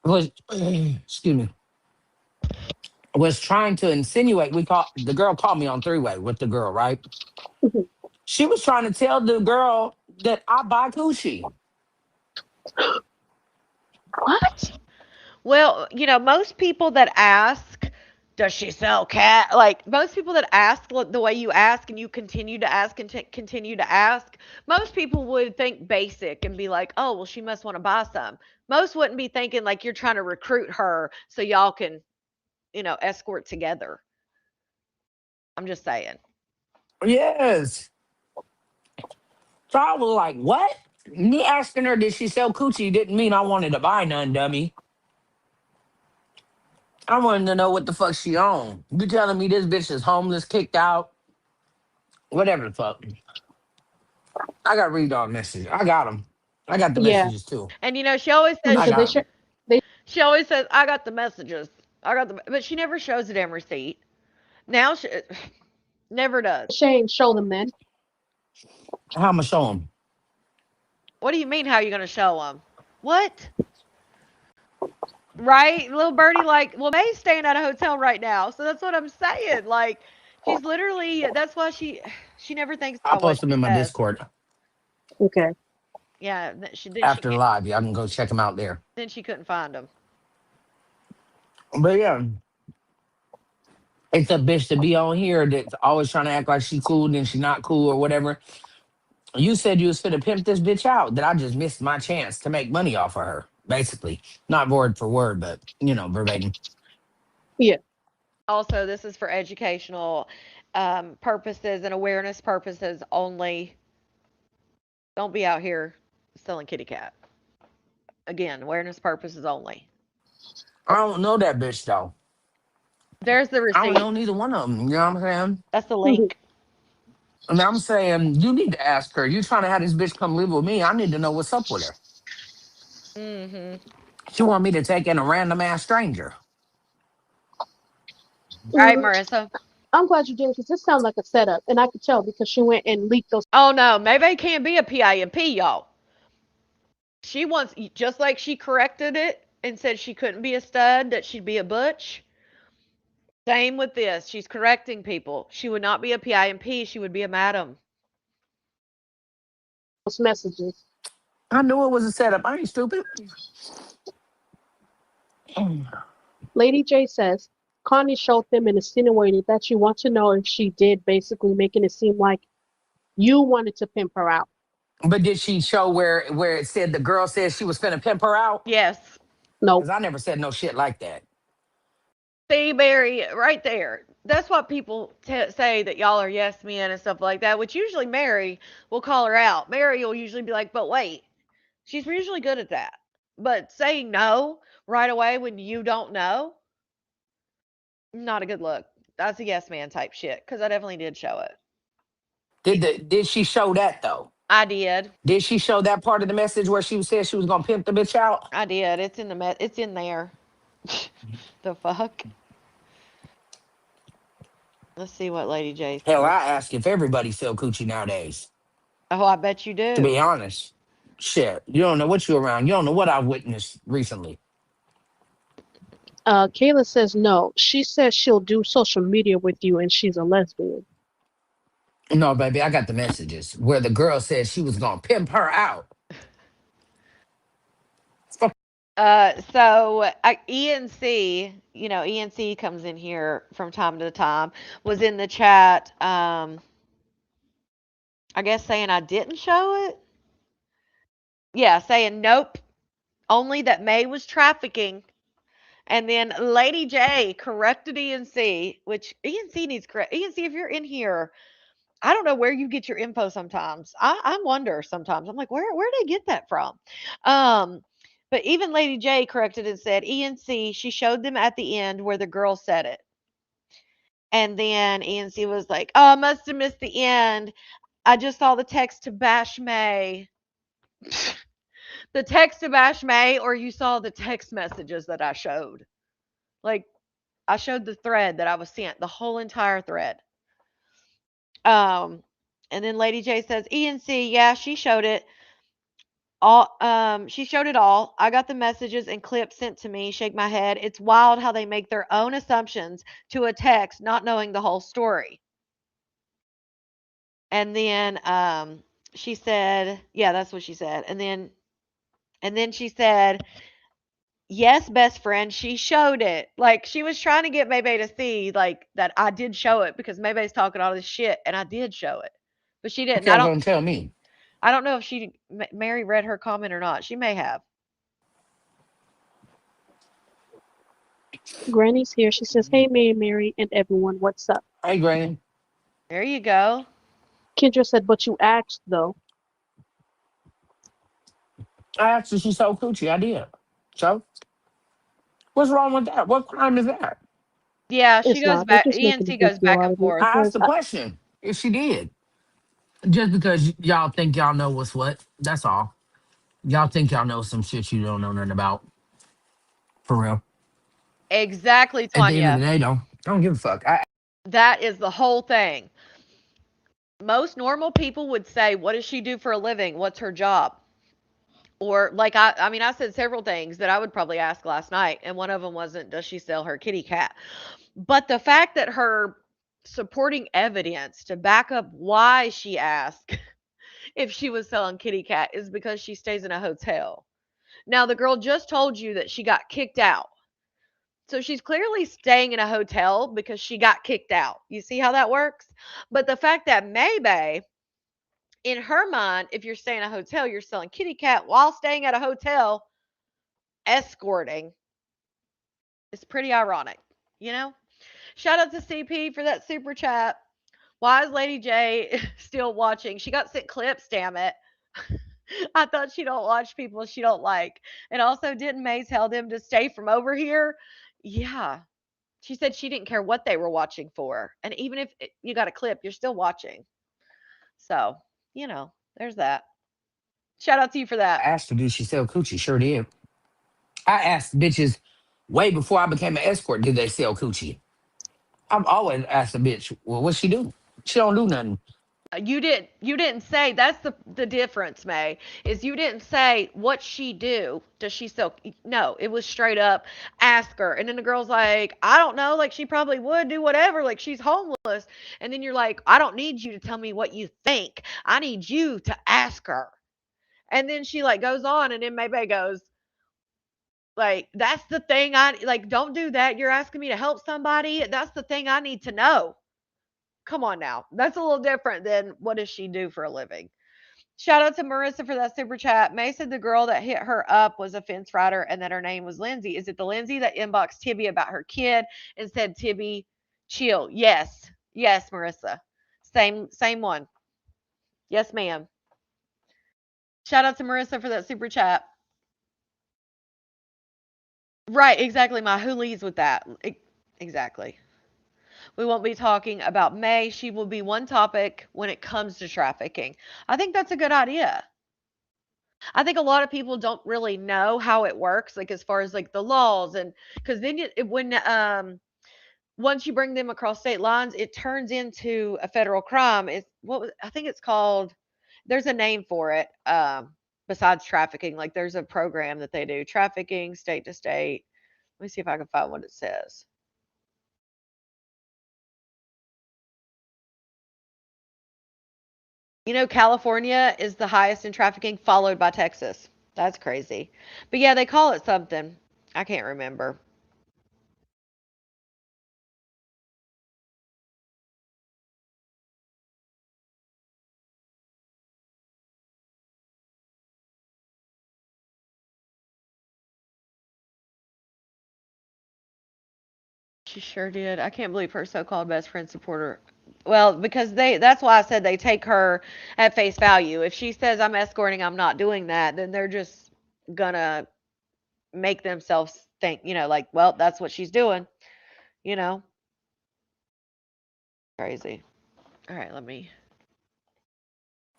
was excuse me, was trying to insinuate. The girl called me on three-way with the girl, right? She was trying to tell the girl that I buy coochie. What? Well, most people that ask, does she sell cat? Like most people that ask the way you ask and you continue to ask and continue to ask, most people would think basic and be like, oh, well, she must want to buy some. Most wouldn't be thinking like you're trying to recruit her so y'all can, escort together. I'm just saying. Yes. So I was like, what? Me asking her, did she sell coochie didn't mean I wanted to buy none, dummy. I wanted to know what the fuck she on. You telling me this bitch is homeless, kicked out, whatever the fuck. I got read all messages. I got them. I got the Yeah. messages too. And she always says I Because they got should. them. They she always says I got the messages. I got the but she never shows a damn receipt. Now she never does. Shane show them then. How I'ma show them? What do you mean? How are you going to show them? What? Right? Little birdie, like, well, May's staying at a hotel right now. So that's what I'm saying. Like, she's literally, that's why she never thinks I'll about what post them she in my says. Discord Okay. Yeah. Then she after the can't, live. Y'all can go check them out there. then she couldn't find them. But yeah, it's a bitch to be on here that's always trying to act like she cool, then she not cool or whatever. You said you was finna pimp this bitch out, that I just missed my chance to make money off of her, basically. Not word for word, but verbatim. Yeah. Also, this is for educational purposes and awareness purposes only. Don't be out here selling kitty cat. Again, awareness purposes only. I don't know that bitch though. There's the I don't receipt. know neither one of them. You know what I'm saying? That's the Mhm. link. And I'm saying you need to ask her. You trying to have this bitch come live with me? I need to know what's up with her. Mm-hmm. She want me to take in a random ass stranger. Right, Mhm. Marissa? I'm glad you did because this sounds like a setup, and I could tell because she went and leaked those. Oh no, maybe it can't be a PIMP, y'all. She wants, just like she corrected it and said she couldn't be a stud, that she'd be a butch. Same with this. She's correcting people. She would not be a PIMP, she would be a madam. Messages. I knew it was a setup. I ain't stupid. Lady J says Connie showed them and insinuated that you want to know if she did, basically making it seem like you wanted to pimp her out. But did she show where it said the girl said she was finna pimp her out? Yes. Because Nope. I never said no shit like that. See, Barry, right there. That's what people say that y'all are yes men and stuff like that, which usually Mary will call her out. Mary will usually be like, but wait, she's usually good at that. But saying no right away when you don't know, not a good look. That's a yes man type shit because I definitely did show it. Did she show that though? I did. Did she show that part of the message where she said she was gonna pimp the bitch out? I did. It's in the it's in there. The fuck? Let's see what Lady J Hell, was. I ask if everybody sell coochie nowadays. Oh, I bet you To do. be honest, shit, you don't know what you around. You don't know what I witnessed recently. Kayla says no. She says she'll do social media with you and she's a lesbian. No, baby, I got the messages where the girl said she was gonna pimp her out. Fuck. So ENC, ENC comes in here from time to time, was in the chat, I guess saying I didn't show it. Yeah, saying nope, only that May was trafficking. And then Lady J corrected ENC, which ENC needs correct. ENC, if you're in here, I don't know where you get your info sometimes. I wonder sometimes. I'm like, where did they get that from? Um, but even Lady J corrected and said, ENC, she showed them at the end where the girl said it. And then ENC was like, oh, I must have missed the end. I just saw the text to Bash May. The text to Bash May, or you saw the text messages that I showed. Like, I showed the thread that I was sent, the whole entire thread. Um, and then Lady J says, ENC, yeah, she showed it. She showed it all. I got the messages and clips sent to me. Shake my head. It's wild how they make their own assumptions to a text, not knowing the whole story. And then she said, yeah, that's what she said. And then she said, yes, best friend, she showed it. Like she was trying to get Maybay to see like that I did show it because Maybay's talking all this shit and I did show it. But she What didn't. y'all gonna tell me? I don't know if Mary read her comment or not. She may have. Granny's here. She says, hey, Mary, and everyone, what's up? Hey, Granny. There you go. Kendra said, but you asked, though. I asked her she sold coochie. I did. So what's wrong with that? What crime is that? Yeah, she It's goes not. They're back. just making a ENT big goes deal back out and of it forth. I asked because the question if she did. Just because y'all think y'all know what's what. That's all. Y'all think y'all know some shit you don't know nothing about. For real. Exactly, At the end of the Tanya. day, though, I don't give a fuck. That is the whole thing. Most normal people would say, "What does she do for a living? What's her job?" Or like I mean, I said several things that I would probably ask last night, and one of them wasn't, "Does she sell her kitty cat?" But the fact that her supporting evidence to back up why she asked if she was selling kitty cat is because she stays in a hotel. Now, the girl just told you that she got kicked out. So she's clearly staying in a hotel because she got kicked out. You see how that works? But the fact that maybe in her mind, if you're staying in a hotel, you're selling kitty cat while staying at a hotel, escorting, is pretty ironic, you know? Shout out to CP for that super chat. Why is Lady J still watching? She got sent clips, damn it. I thought she don't watch people she don't like. And also, didn't May tell them to stay from over here? Yeah. She said she didn't care what they were watching for. And even if you got a clip, you're still watching. So, there's that. Shout out to you for that. asked her, did she sell coochie? Sure did. I asked bitches way before I became an escort, did they sell coochie? I've always asked a bitch, well, what she do? She don't do nothing. You didn't say that's the difference, May, is you didn't say what she do. Does she still no, it was straight up ask her. And then the girl's like, I don't know, like she probably would do whatever, like she's homeless. And then you're like, I don't need you to tell me what you think. I need you to ask her. And then she like goes on and then May goes, like, that's the thing I like, don't do that. You're asking me to help somebody. That's the thing I need to know. Come on now. That's a little different than what does she do for a living? Shout out to Marissa for that super chat. May said the girl that hit her up was a fence rider and that her name was Lindsay. Is it the Lindsay that inboxed Tibby about her kid and said, Tibby, chill? Yes. Yes, Marissa. Same one. Yes, ma'am. Shout out to Marissa for that super chat. Right, exactly. My who leads with that. Exactly. We won't be talking about May. She will be one topic when it comes to trafficking. I think that's a good idea. I think a lot of people don't really know how it works, like as far as like the laws, and because then when once you bring them across state lines, it turns into a federal crime. It's I think it's called. There's a name for it. Besides trafficking, like there's a program that they do trafficking state to state. Let me see if I can find what it says. You know, California is the highest in trafficking, followed by Texas. That's crazy. But yeah, they call it something. I can't remember. She sure did. I can't believe her so-called best friend supporter. Well, because that's why I said they take her at face value. If she says I'm escorting, I'm not doing that, then they're just gonna make themselves think, like, well, that's what she's doing, you know. Crazy. All right, let me.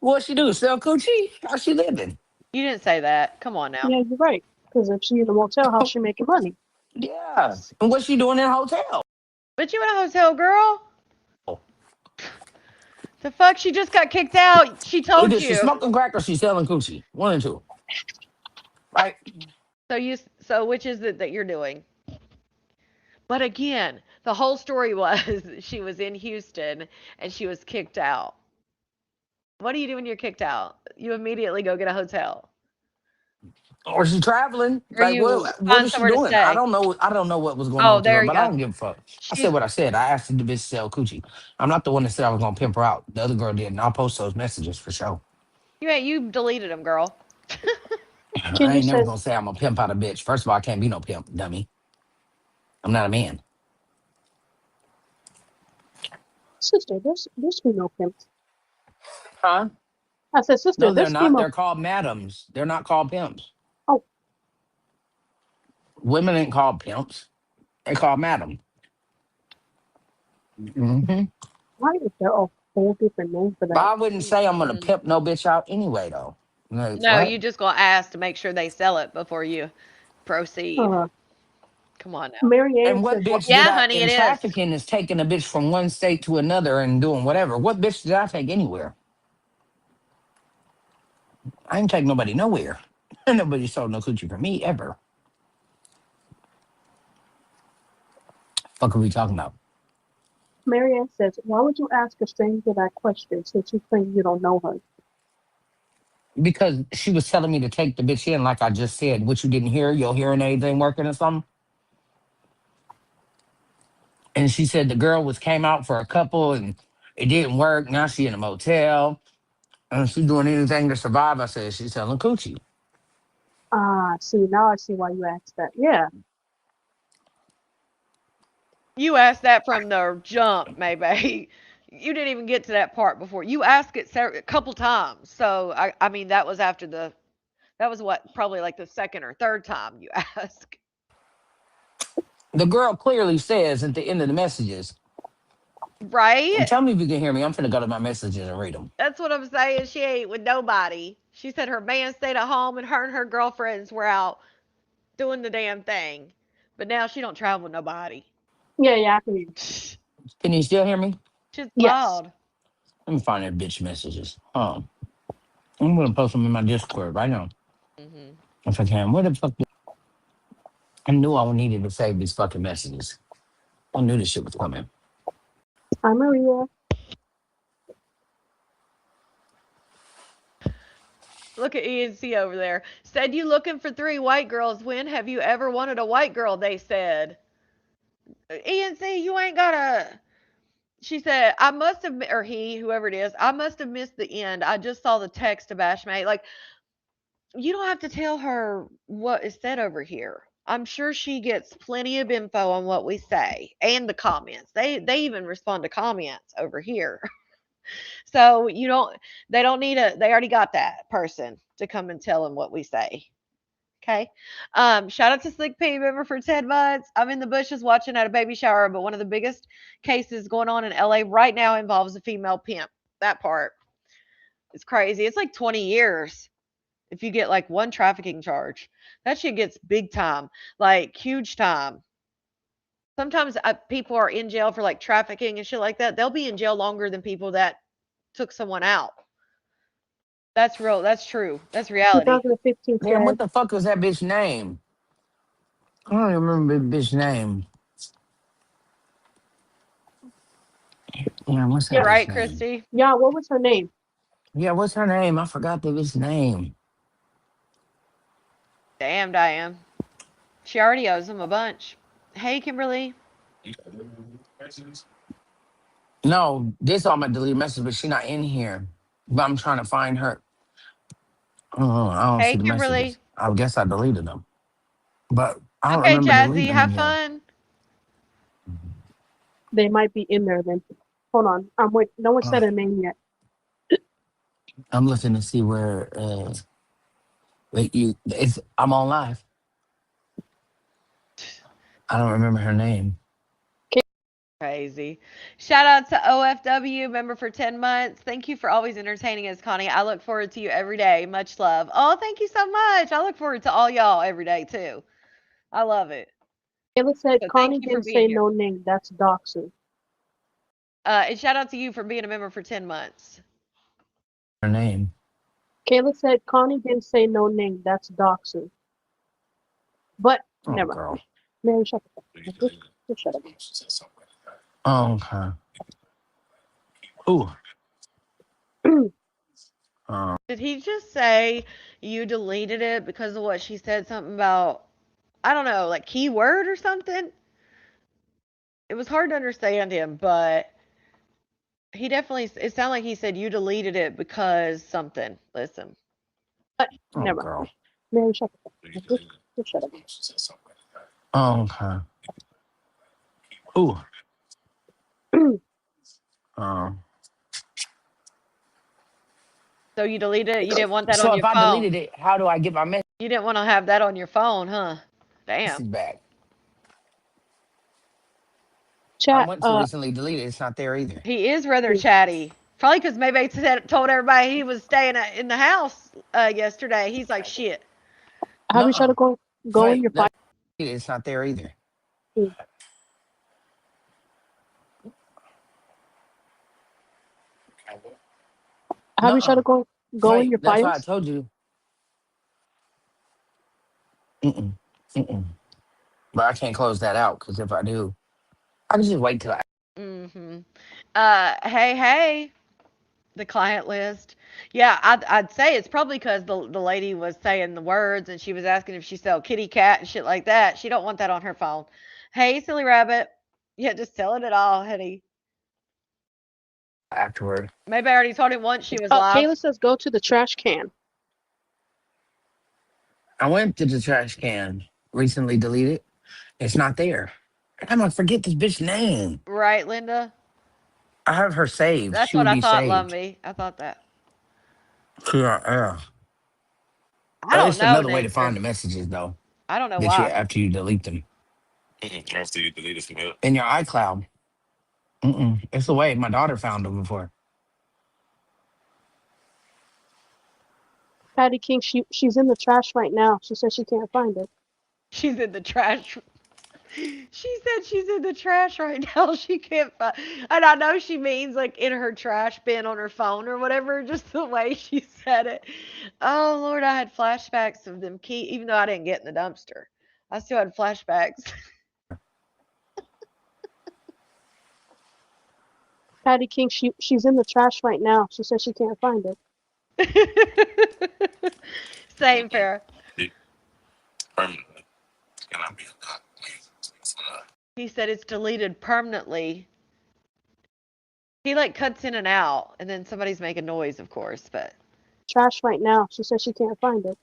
What she do? Sell coochie? How she living? You didn't say that. Come on now. Yeah, you're right. Because if she in a motel, how's she making money? Yeah. And what she doing in a hotel? But you in a hotel, girl? The fuck? She just got kicked out. She told Either she you. smoking crack or she selling coochie. One and two. Right? So which is it that you're doing? But again, the whole story was she was in Houston and she was kicked out. What do you do when you're kicked out? You immediately go get a hotel. Or she traveling. Or Like you what find was she somewhere to doing? I stay. don't know. I don't know what was going on Oh, with the girl, there you but I go. don't give a fuck. I said She's what I said. I asked the bitch to sell coochie. I'm not the one that said I was gonna pimp her out. The other girl did, and I'll post those messages for sure. you deleted them, girl. I Kenny ain't never says, gonna say I'm gonna pimp out a bitch. First of all, I can't be no pimp, dummy. I'm not a man. sister, this be no pimps. Huh? I said, sister, No, they're this not. female. They're called madams. They're not called pimps. Oh, Women ain't called pimps. They called madam. Hmm. why is there a whole different name for But that? I wouldn't say I'm gonna Mm-mm. pimp no bitch out anyway, though. Like, No, what? you just gonna ask to make sure they sell it before you proceed. Uh, Come on now. Marianne And what says, well, bitch did Yeah, I honey, in it is. trafficking is taking a bitch from one state to another and doing whatever? What bitch did I take anywhere? I ain't take nobody nowhere. Nobody sold no coochie for me ever. Fuck are we talking about? Marianne says, why would you ask a stranger that question since you claim you don't know her? Because she was telling me to take the bitch in, like I just said. What you didn't hear, your hearing aid ain't working or something. And she said the girl was came out for a couple and it didn't work. Now she in a motel and she doing anything to survive. I said she's selling coochie. Ah, see, now I see why you asked that. Yeah, You asked that from the jump, maybe. You didn't even get to that part before. You asked it a couple times. So I mean, that was what probably like the second or third time you asked. The girl clearly says at the end of the messages, and Right? tell me if you can hear me. I'm finna go to my messages and read them. That's what I'm saying. She ain't with nobody. She said her man stayed at home and her girlfriends were out doing the damn thing. But now she don't travel with nobody. yeah, yeah, I can hear you. She's Can you still hear me? Yes. loud. Let me find that bitch messages. I'm gonna post them in my Discord right now Hmm. if I can. Where the fuck? I knew I needed to save these fucking messages. I knew this shit was coming. Hi, Maria. Look at ENC over there. Said you looking for three white girls. When have you ever wanted a white girl? They said. ENC, you ain't got to. She said, I must have, or he, whoever it is, I must have missed the end. I just saw the text to Bashmate. Like, you don't have to tell her what is said over here. I'm sure she gets plenty of info on what we say and the comments. They even respond to comments over here. So you don't they don't need a they already got that person to come and tell them what we say. Okay. Shout out to Slick P, member for 10 months. I'm in the bushes watching at a baby shower, but one of the biggest cases going on in LA right now involves a female pimp. That part is crazy. It's like 20 years if you get like one trafficking charge. That shit gets big time, like huge time. Sometimes people are in jail for like trafficking and shit like that. They'll be in jail longer than people that took someone out. That's real. That's true. That's reality. 2015 Damn, said, what the fuck was that bitch name? I don't even remember the bitch name. Yeah, what's that yeah, bitch Right, name? Christy? yeah, what was her name? Yeah, what's her name? I forgot the bitch name. Damn, Diane. She already owes him a bunch. Hey, Kimberly. No, this on my deleted message, but she not in here. But I'm trying to find her. I don't see Hey, the Kimberly. messages. I guess I deleted them, but I don't Okay, remember deleting Jazzy, them in have here. fun. They might be in there then. Hold on. I'm wait. No one Uh, said a name yet. I'm looking to see where. Wait, you. It's. I'm on live. I don't remember her name. Crazy. Shout out to OFW, member for 10 months. Thank you for always entertaining us, Connie. I look forward to you every day. Much love. Oh, thank you so much. I look forward to all y'all every day, too. I love it. Kayla said So thank Connie you for didn't being say here. no name. That's doxing. And shout out to you for being a member for 10 months. Her name. Kayla said Connie didn't say no name. That's doxing. But Oh, never girl. mind. Mary, shut up. Just shut up. Oh, okay. Ooh. Did he just say you deleted it because of what she said? Something about, I don't know, like keyword or something? It was hard to understand him, but he definitely, it sounded like he said you deleted it because something. Listen. But Oh, never girl. mind. Mary, shut up. Just shut up. Oh, okay. Ooh. Um. So you deleted it? You didn't want that on So if your I phone? deleted it, how do I get my You didn't want to have that on your phone, huh? Damn. message back? I Chat. went to recently delete it. It's not there either. He is rather chatty. Probably because maybe he told everybody he was staying in the house yesterday. He's like, shit. Have you tried to Nuh-uh. go in Wait, your file? it's not there either. Have you tried Nuh-uh. to go in Wait, your that's why I files? told you. Mm-mm. Mm-mm. But I can't close that out because if I do, I can just wait till I. Mm-hmm. Hey, the client list. Yeah, I'd say it's probably because the lady was saying the words and she was asking if she sell kitty cat and shit like that. She don't want that on her phone. Hey, silly rabbit. Yeah, just telling it all, honey. Afterward. Maybe I already told him once she was live. Kayla says go to the trash can. I went to the trash can, recently deleted. It's not there. I'm gonna forget this bitch name. Right, Linda? I have her saved. That's She what would I be thought, saved. Lumbie. I thought that. Yeah, yeah. I don't It's know, another way to Nectar. find the messages though. I don't know That you why. after you delete them in your iCloud. It's the way my daughter found them before. Patty King, she's in the trash right now. She says she can't find it. She's in the trash. She said she's in the trash right now. She can't find. And I know she means like in her trash bin on her phone or whatever, just the way she said it. Oh, Lord, I had flashbacks of them even though I didn't get in the dumpster. I still had flashbacks. Patty King, she's in the trash right now. She says she can't find it. Same, Farrah. He said it's deleted permanently. He like cuts in and out, and then somebody's making noise, of course, but Trash right now. She says she can't find it.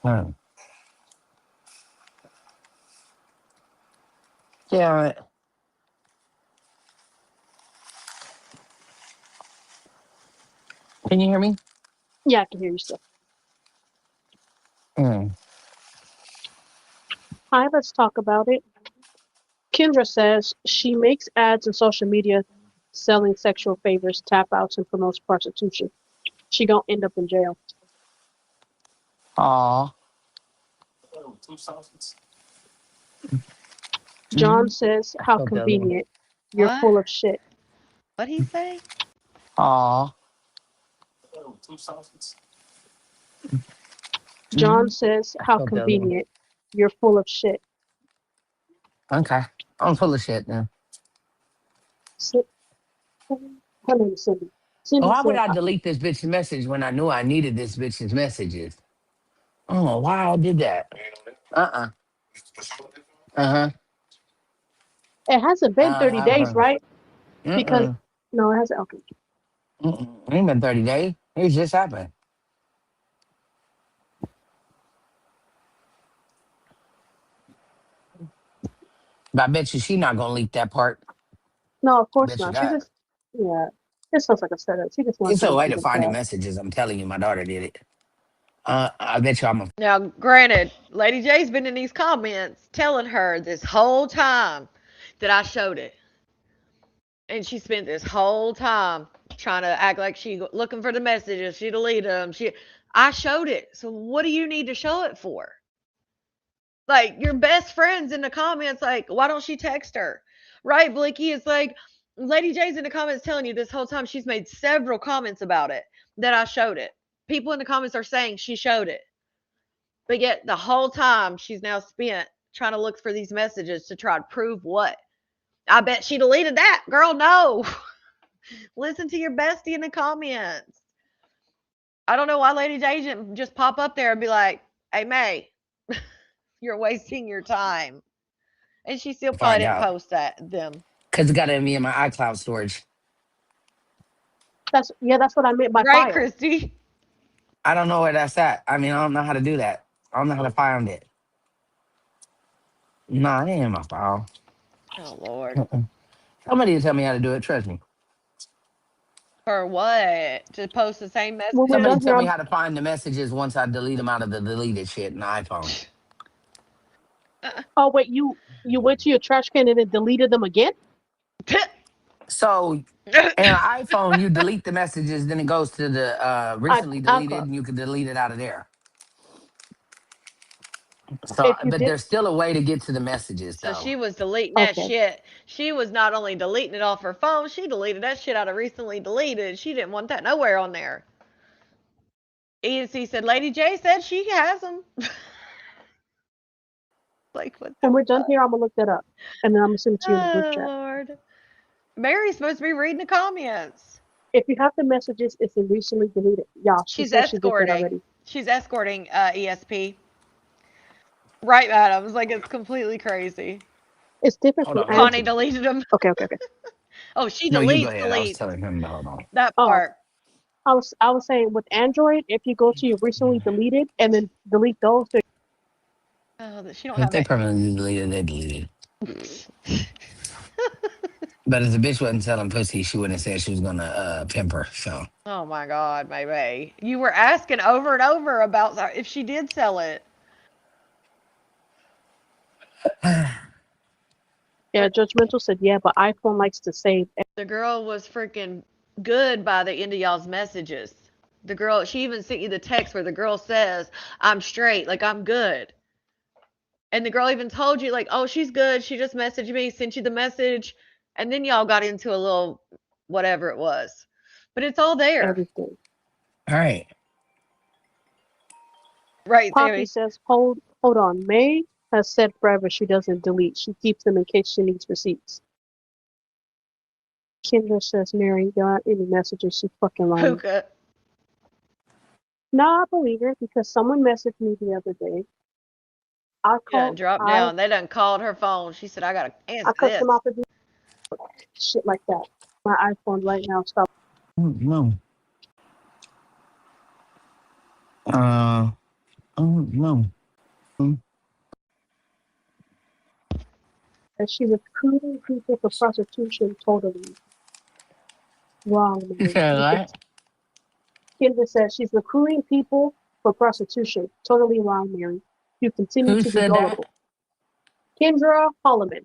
Hmm. Yeah, Can you hear me? Yeah, I can hear you still. Mm. Hi, let's talk about it. Kendra says she makes ads on social media selling sexual favors, tap outs, and promotes prostitution. She gonna end up in jail. Aw. John Mm-hmm. says, I how felt the other one. convenient. You're What? full of shit. What'd he say? Aw. Mm-hmm. John says, I how felt the other one. convenient. You're full of shit. Okay. I'm full of shit now. Si- Her name is Cindy. Oh, Cindy why would said, I delete this bitch's message when I knew I needed this bitch's messages? Oh, why I did that? Uh-uh. Uh-huh. it hasn't been 30 days, Uh-huh. right? Because, Uh-uh. no, it hasn't. Okay. Mm-mm. It ain't been 30 days. It just happened. But I bet you she not gonna leak that part. No, of course Bet you not. She that. just, yeah, it sounds like a setup. She just wants It's you a to way think to it's find the bad. messages. I'm telling you, my daughter did it. I bet you I'm a Now, granted, Lady J's been in these comments telling her this whole time that I showed it. And she spent this whole time trying to act like she looking for the messages. She deleted them. I showed it. So what do you need to show it for? Like your best friends in the comments, like, why don't she text her? Right, Blicky? It's like Lady J's in the comments telling you this whole time she's made several comments about it that I showed it. People in the comments are saying she showed it. But yet the whole time she's now spent trying to look for these messages to try to prove what? I bet she deleted that. Girl, no. Listen to your bestie in the comments. I don't know why Lady J didn't just pop up there and be like, hey, May, you're wasting your time. And she still probably find didn't out. post that them. Because it got to be in my iCloud storage. That's what I meant by Right, file. Christy? I don't know where that's at. I mean, I don't know how to do that. I don't know how to find it. Nah, it ain't in my file. Oh Lord. Mm-mm. Somebody tell me how to do it. Trust me. For what? To post the same When we're Somebody done messages? here, tell me how to find the messages once I delete them out of the deleted shit in the iPhone. oh wait, you went to your trash can and then deleted them again? So in an iPhone, you delete the messages, then it goes to the recently deleted, iCloud. and you can delete it out of there. So, If you but did, there's still a way to get to the messages, So though. she was deleting that okay. shit. She was not only deleting it off her phone, she deleted that shit out of recently deleted. She didn't want that nowhere on there. ENC said Lady J said she has them. Like what When the we're done fuck? here, I'm gonna look that up, and then I'm gonna send it to you in the group Oh chat. Lord. Mary's supposed to be reading the comments. If you have the messages, it's in recently deleted. Yeah, she She's said she did that escorting. already. She's escorting ESP. Right, Adams. Like it's completely crazy. It's different Hold from on, let me Connie Android. see. deleted them. Okay, okay, okay. Oh, she No, you go deletes, ahead. I was deletes. telling him to hold on. That Oh, part. I was saying with Android, if you go to your recently deleted and then delete those, Oh, that she don't If have they it. permanently deleted, they deleted. But if the bitch wasn't selling pussy, she wouldn't have said she was gonna pimp her. So Oh my God, maybe. You were asking over and over about if she did sell it. yeah, Judgmental said yeah, but iPhone likes to save. The girl was freaking good by the end of y'all's messages. The girl, she even sent you the text where the girl says, I'm straight, like I'm good. And the girl even told you, like, oh, she's good. She just messaged me, sent you the message. And then y'all got into a little whatever it was. But it's all there. Everything. all right. Right, Poppy Sammy? says, hold on. May has said forever she doesn't delete. She keeps them in case she needs receipts. Kendra says, Mary got any messages. She's fucking lying. Puka. No, I believe her because someone messaged me the other day. I She done called, dropped down. They done called her phone. She said, I got to I answer cussed them this. out for doing shit like that. My iPhone right now stopped. No. Oh no. And she recruiting people for prostitution totally wrong, You man. said You could, what? Kendra says she's recruiting people for prostitution. Totally wrong, Mary. You continue Who to be said that? gullible. Kendra Holloman.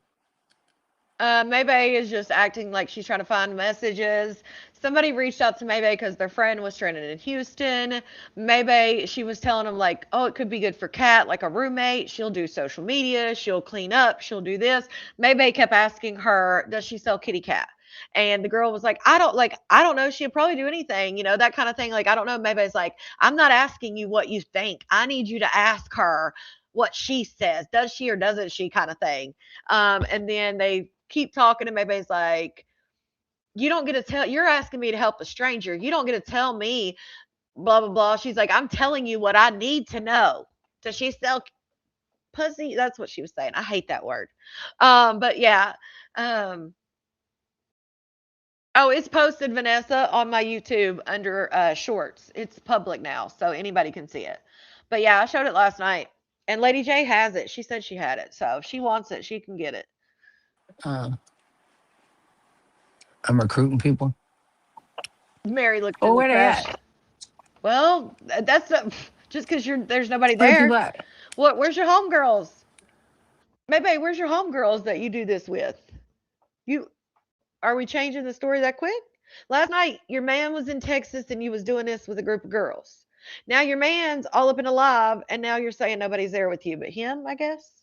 Maybay is just acting like she's trying to find messages. Somebody reached out to Maybay because their friend was stranded in Houston. Maybay, she was telling them like, oh, it could be good for Kat, like a roommate. She'll do social media. She'll clean up. She'll do this. Maybay kept asking her, does she sell kitty cat? And the girl was like, I don't know. She'd probably do anything, that kind of thing. Like, I don't know. Maybay's like, I'm not asking you what you think. I need you to ask her what she says. Does she or doesn't she kind of thing. And then they keep talking, and maybe it's like, you don't get to tell, you're asking me to help a stranger. You don't get to tell me, blah, blah, blah. She's like, I'm telling you what I need to know. Does she sell pussy? That's what she was saying. I hate that word. But yeah. Um, oh, it's posted, Vanessa, on my YouTube under shorts. It's public now, so anybody can see it. But yeah, I showed it last night. And Lady J has it. She said she had it. So if she wants it, she can get it. Uh, I'm recruiting people. Mary looked Oh, in the where they chat. at? Well, that's just because there's nobody Where the there. people at? Where's your homegirls? Maybe where's your homegirls that you do this with? You Are we changing the story that quick? Last night your man was in Texas and you was doing this with a group of girls. Now your man's all up and alive, and now you're saying nobody's there with you but him, I guess.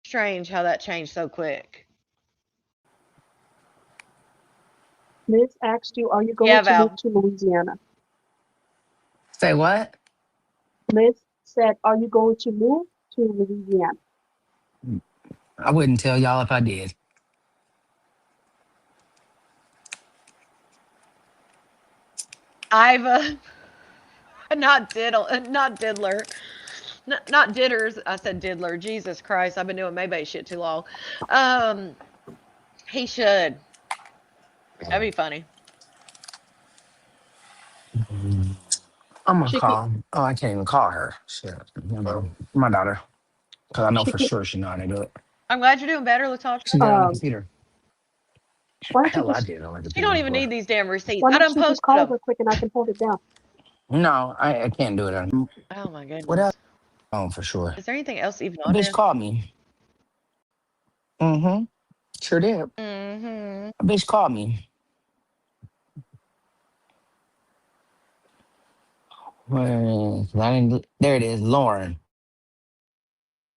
Strange how that changed so quick. Liz asked you, are you going Yeah, to move Val. to Louisiana? Say what? Liz said, are you going to move to Louisiana? I wouldn't tell y'all if I did. I've not diddler. Not didders. I said diddler. Jesus Christ, I've been doing Maybay shit too long. Um, he should. That'd be funny. I'm gonna She can, call. Oh, I can't even call her. Shit, my daughter, because I know she for can, sure she know how to do it. I'm glad you're doing better, Latasha. She did it on the um, computer. why don't you Hell, I just, did it on the She don't computer even need before. these damn receipts. why I don't done you just posted call them. her quick and I can hold it down? No, I can't do it on. Oh my What else? goodness. Oh, for sure. Is there anything else even A on bitch here? called me. Mm-hmm. Sure did. Mm-hmm. A bitch called me. There it is, Lauren.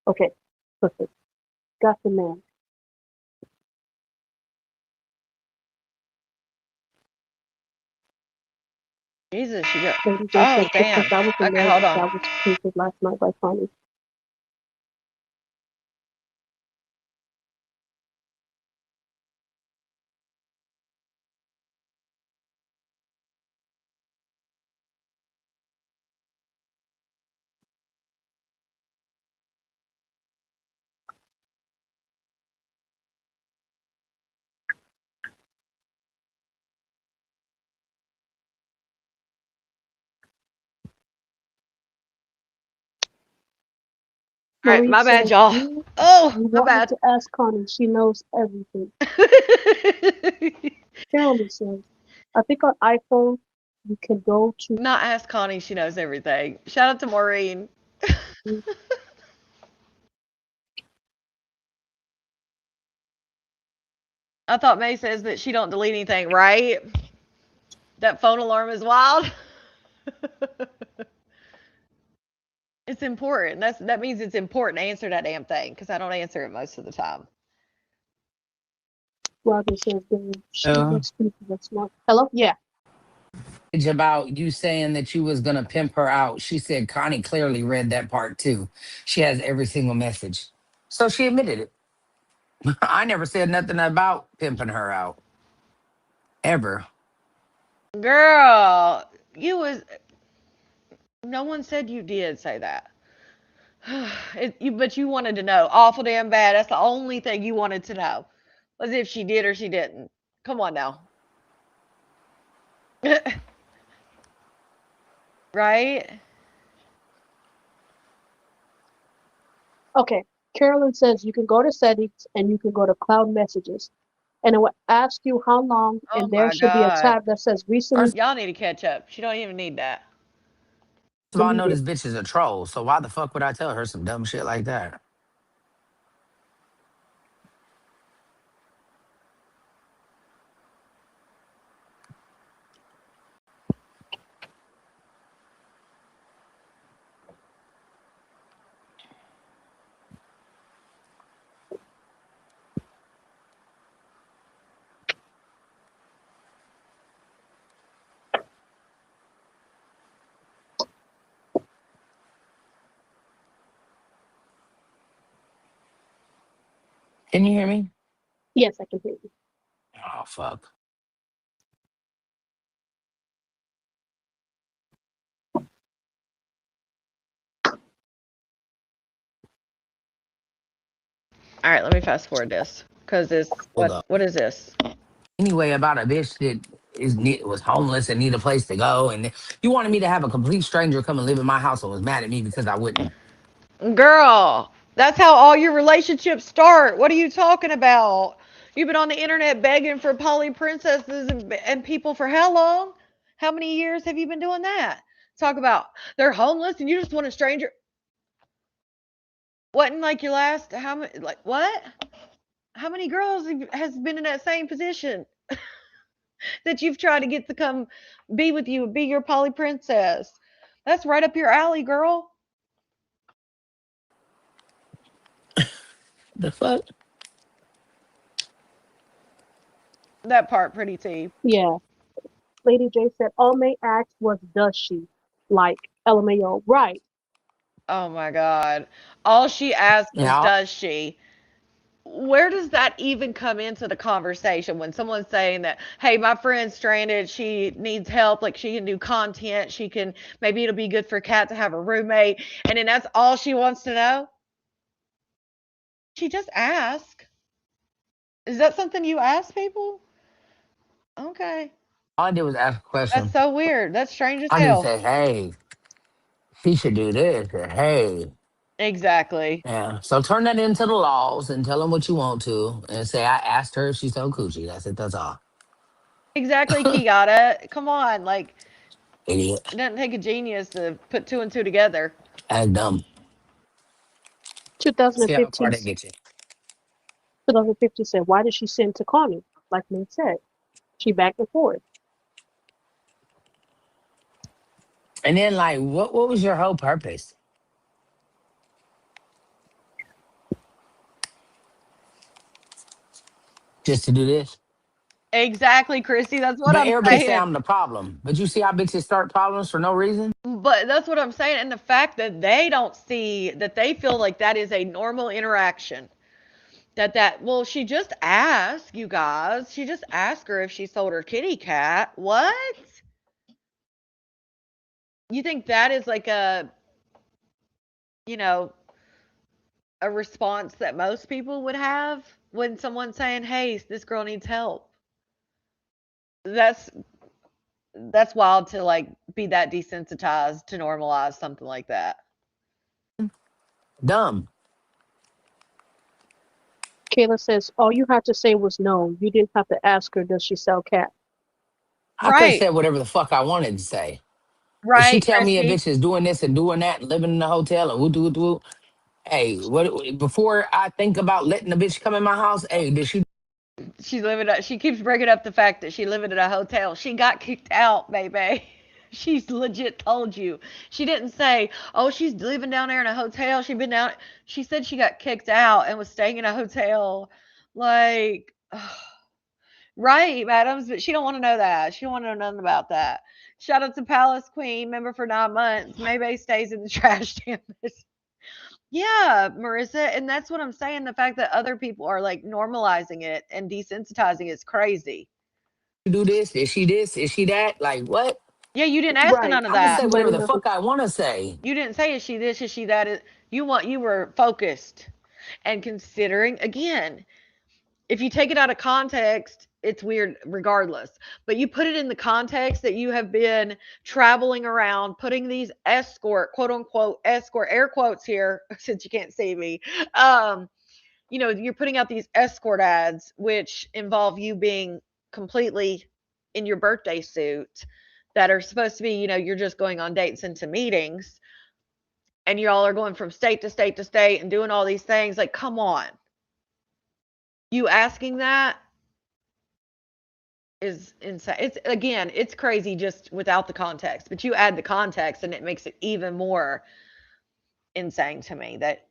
Okay, perfect. Got the man. Jesus, she got. Lady J Oh said, damn. that was the Okay, man hold on. that was painted last night by Connie. All right, Marie my bad, says, y'all. Oh, you my want me bad. to ask Connie. She knows everything. Carolyn says, I think on iPhone, you can go to, Not ask Connie. She knows everything. Shout out to Maureen. I thought May says that she don't delete anything, right? That phone alarm is wild. It's important. That means it's important to answer that damn thing because I don't answer it most of the time. Roger says, she Uh, thinks people are smart. Hello? Yeah. about you saying that you was gonna pimp her out. She said Connie clearly read that part too. She has every single message. So she admitted it. I never said nothing about pimping her out. Ever. Girl, you was no one said you did say that. But you wanted to know awful damn bad. That's the only thing you wanted to know was if she did or she didn't. Come on now, right? Okay. Carolyn says, you can go to settings and you can go to cloud messages. and it will ask you how long, Oh and there my should be a god. tab that says recently First Y'all need to catch up. She don't even need that. of all, I know deleted. this bitch is a troll, so why the fuck would I tell her some dumb shit like that? Can you hear me? Yes, I can hear you. Oh fuck. All right, let me fast forward this because this Hold up. what is this? Anyway, about a bitch that was homeless and need a place to go, and you wanted me to have a complete stranger come and live in my house and was mad at me because I wouldn't. Girl, that's how all your relationships start. What are you talking about? You've been on the internet begging for poly princesses and people for how long? How many years have you been doing that? Talk about they're homeless and you just want a stranger. Wasn't like your last how many like what? How many girls has been in that same position that you've tried to get to come be with you, be your poly princess? That's right up your alley, girl. The fuck? That part pretty T. Yeah. Lady J said, all May asked was, does she? Like, LMAO. Right. Oh my god. All she asked was Yeah. does she? Where does that even come into the conversation when someone's saying that, hey, my friend's stranded, she needs help, like she can do content, she can maybe it'll be good for Kat to have a roommate, and then that's all she wants to know? She just asked. Is that something you ask people? Okay. All I did was ask a That's question. so weird. That's strange as I didn't hell. say, hey, she should do this, or hey. Exactly. Yeah. So turn that into the laws and tell them what you want to and say, I asked her if she sold coochie. That's it. That's all. Exactly, Kiata. Come on. Like, Idiot. it doesn't take a genius to put two and two together. Act dumb. See how 2015, far they get you. 2015 said, why did she send to Connie? Like May said, she back and forth. And then, like, what was your whole purpose? Just to do this? Exactly, Chrissy. That's what But I'm everybody say saying. I'm the problem. But you see how bitches start problems for no reason? But that's what I'm saying. And the fact that they don't see that they feel like that is a normal interaction. Well, she just asked you guys. She just asked her if she sold her kitty cat. What? You think that is like you know, a response that most people would have when someone's saying, "Hey, this girl needs help." That's that's wild to like be that desensitized to normalize something like that. Dumb. Kayla says, all you had to say was no. You didn't have to ask her, does she sell cat? I could have Right. said whatever the fuck I wanted to say. If she Right, tell me a Chrissy. bitch is doing this and doing that and living in a hotel and woo doo doo, hey, what before I think about letting the bitch come in my house, hey, did she She keeps bringing up the fact that she living in a hotel. She got kicked out, baby. She's legit told you. She didn't say, "Oh, she's living down there in a hotel. She been down." She said she got kicked out and was staying in a hotel. Like, right, madams, but she don't want to know that. She don't want to know nothing about that. Shout out to Palace Queen, member for 9 months. Maybe stays in the trash can. Yeah, Marissa, and that's what I'm saying. The fact that other people are like normalizing it and desensitizing it's crazy. do this? Is she this? Is she that? Like what? Yeah, you didn't ask her Right. none of I can that. say whatever Letting the them, fuck I want to say. You didn't say is she this, is she that. You were focused and considering again. If you take it out of context, it's weird regardless. But you put it in the context that you have been traveling around, putting these escort, quote unquote, escort, air quotes here, since you can't see me, um, you're putting out these escort ads, which involve you being completely in your birthday suit, that are supposed to be, you're just going on dates and to meetings, and y'all are going from state to state to state and doing all these things. Like, come on. You asking that is insane. It's, again, it's crazy just without the context, but you add the context and it makes it even more insane to me. That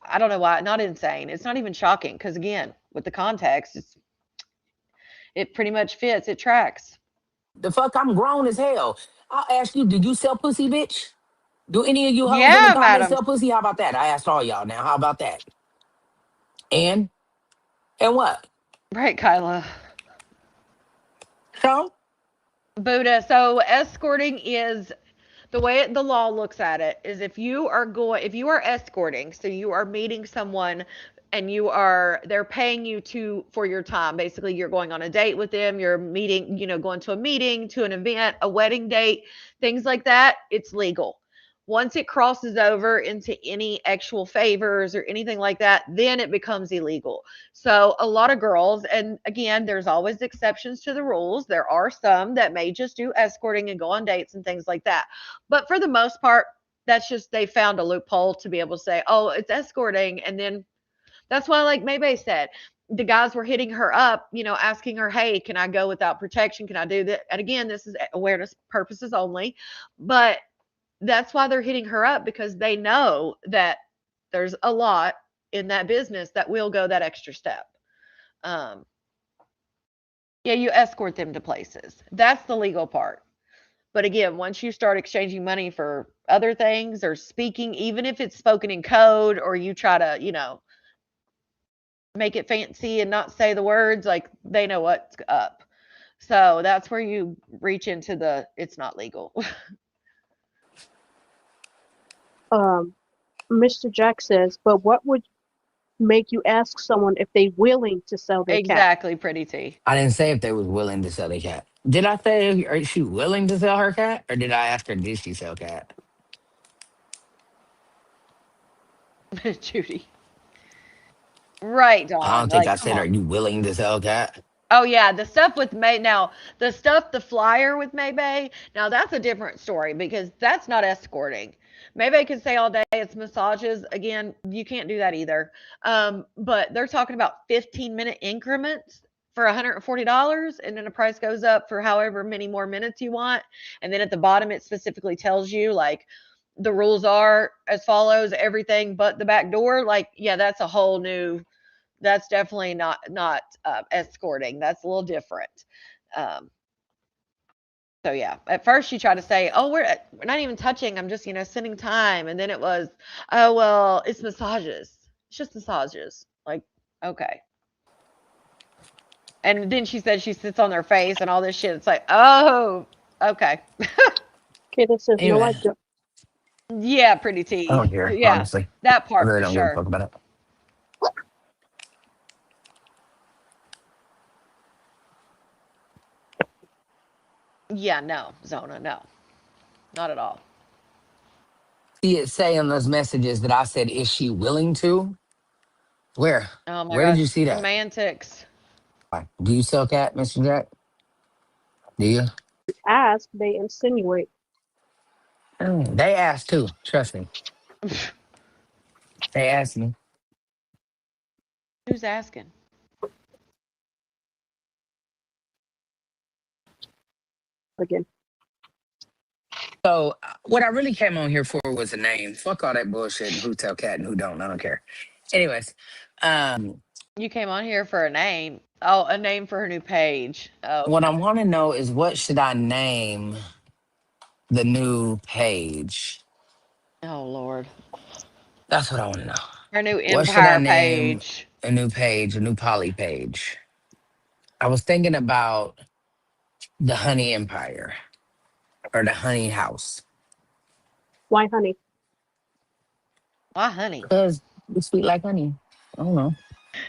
I don't know why. Not insane. It's not even shocking because, again, with the context, it pretty much fits. It tracks. The fuck, I'm grown as hell. I'll ask you, do you sell pussy, bitch? Do any of you hoes in the Yeah, comments madam. sell pussy? How about that? I asked all y'all now. How about that? And and what? Right, Kyla. So Buddha. So escorting is the way the law looks at it is, if you are escorting, so you are meeting someone and they're paying you for your time. Basically, you're going on a date with them, you're meeting, going to a meeting, to an event, a wedding date, things like that, it's legal. Once it crosses over into any actual favors or anything like that, then it becomes illegal. So a lot of girls, and again, there's always exceptions to the rules. There are some that may just do escorting and go on dates and things like that. But for the most part, that's just they found a loophole to be able to say, oh, it's escorting. And then that's why, like Maybay said, the guys were hitting her up, asking her, hey, can I go without protection? Can I do that? And again, this is awareness purposes only. But that's why they're hitting her up, because they know that there's a lot in that business that will go that extra step. Um, yeah, you escort them to places. That's the legal part. But again, once you start exchanging money for other things or speaking, even if it's spoken in code, or you try to, make it fancy and not say the words, like they know what's up. So that's where you reach into it's not legal. Um, Mr. Jack says, but what would make you ask someone if they willing to sell their cat? Exactly, pretty T. I didn't say if they was willing to sell their cat. Did I say is she willing to sell her cat, or did I ask her did she sell cat? Judy. Right, I Dawn. don't think Like, I come said are on. you willing to sell cat. Oh yeah, the stuff with May now, the flyer with Maybay, now that's a different story because that's not escorting. Maybay can say all day it's massages. Again, you can't do that either. But they're talking about 15-minute increments for $140, and then the price goes up for however many more minutes you want. And then at the bottom it specifically tells you, like, the rules are as follows, everything but the back door. Like, yeah, that's a whole new, that's definitely not escorting. That's a little different. Um, so yeah, at first she tried to say, "Oh, we're not even touching. I'm just spending time," and then it was, "Oh well, it's massages. It's just massages." Like, okay. And then she said she sits on their face and all this shit. It's like, oh, okay. Kayla says, no, I Anyway, don't. I Yeah, don't pretty care. T. Honestly, Yeah, I that really part don't for give a fuck sure. about it. Yeah, no, Zona, no, not at all. See it say in those messages that I said, is she willing to? Where? Oh my Where did gosh, you see that? semantics. Why? Do you sell cat, Mr. Jack? Do you? Ask, they insinuate. They asked too. Trust me. They asked me. Who's asking? Again, So what I really came on here for was a name. Fuck all that bullshit and who tell cat and who don't. I don't care. Anyways, You came on here for a name. Oh, a name for her new page. Oh, what I okay. want to know is what should I name the new page? Oh Lord. That's what I want to know. Her new What should I Empire name page. a new page, a new poly page? I was thinking about the Honey Empire or the Honey House why, honey? Why, honey? because we sweet like honey. I don't know.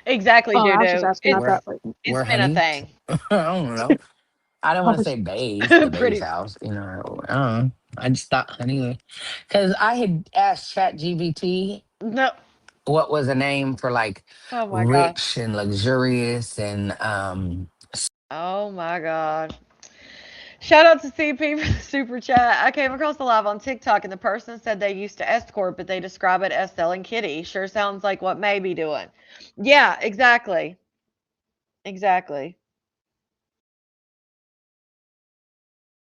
Exactly, Oh, I was just Dudu. asking out We're that way. It's we're been a honey. thing. I don't know. I don't I want to was, say beige, the beige Pretty. house. I don't know. I just thought honey because I had asked Chat GBT No. what was a name for like Oh my god. rich and luxurious and Oh my god. Shout out to CP for the super chat. I came across a live on TikTok and the person said they used to escort, but they describe it as selling kitty. Sure sounds like what May be doing. Yeah, exactly. Exactly.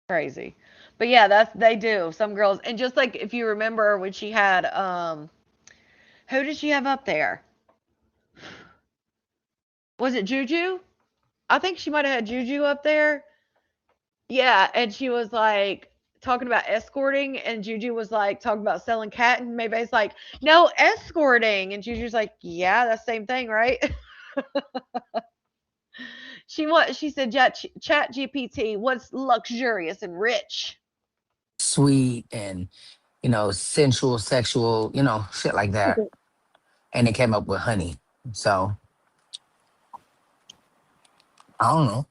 Crazy. But yeah, that's they do. Some girls and just like if you remember when she had who did she have up there? Was it Juju? I think she might have had Juju up there. Yeah, and she was like talking about escorting, and Juju was like talking about selling cat, and Maybay's like, no escorting, and Juju's like, yeah, that's the same thing, right? She said chat GPT, what's luxurious and rich? sweet and sensual, sexual, shit like that. And it came up with honey. So I don't know.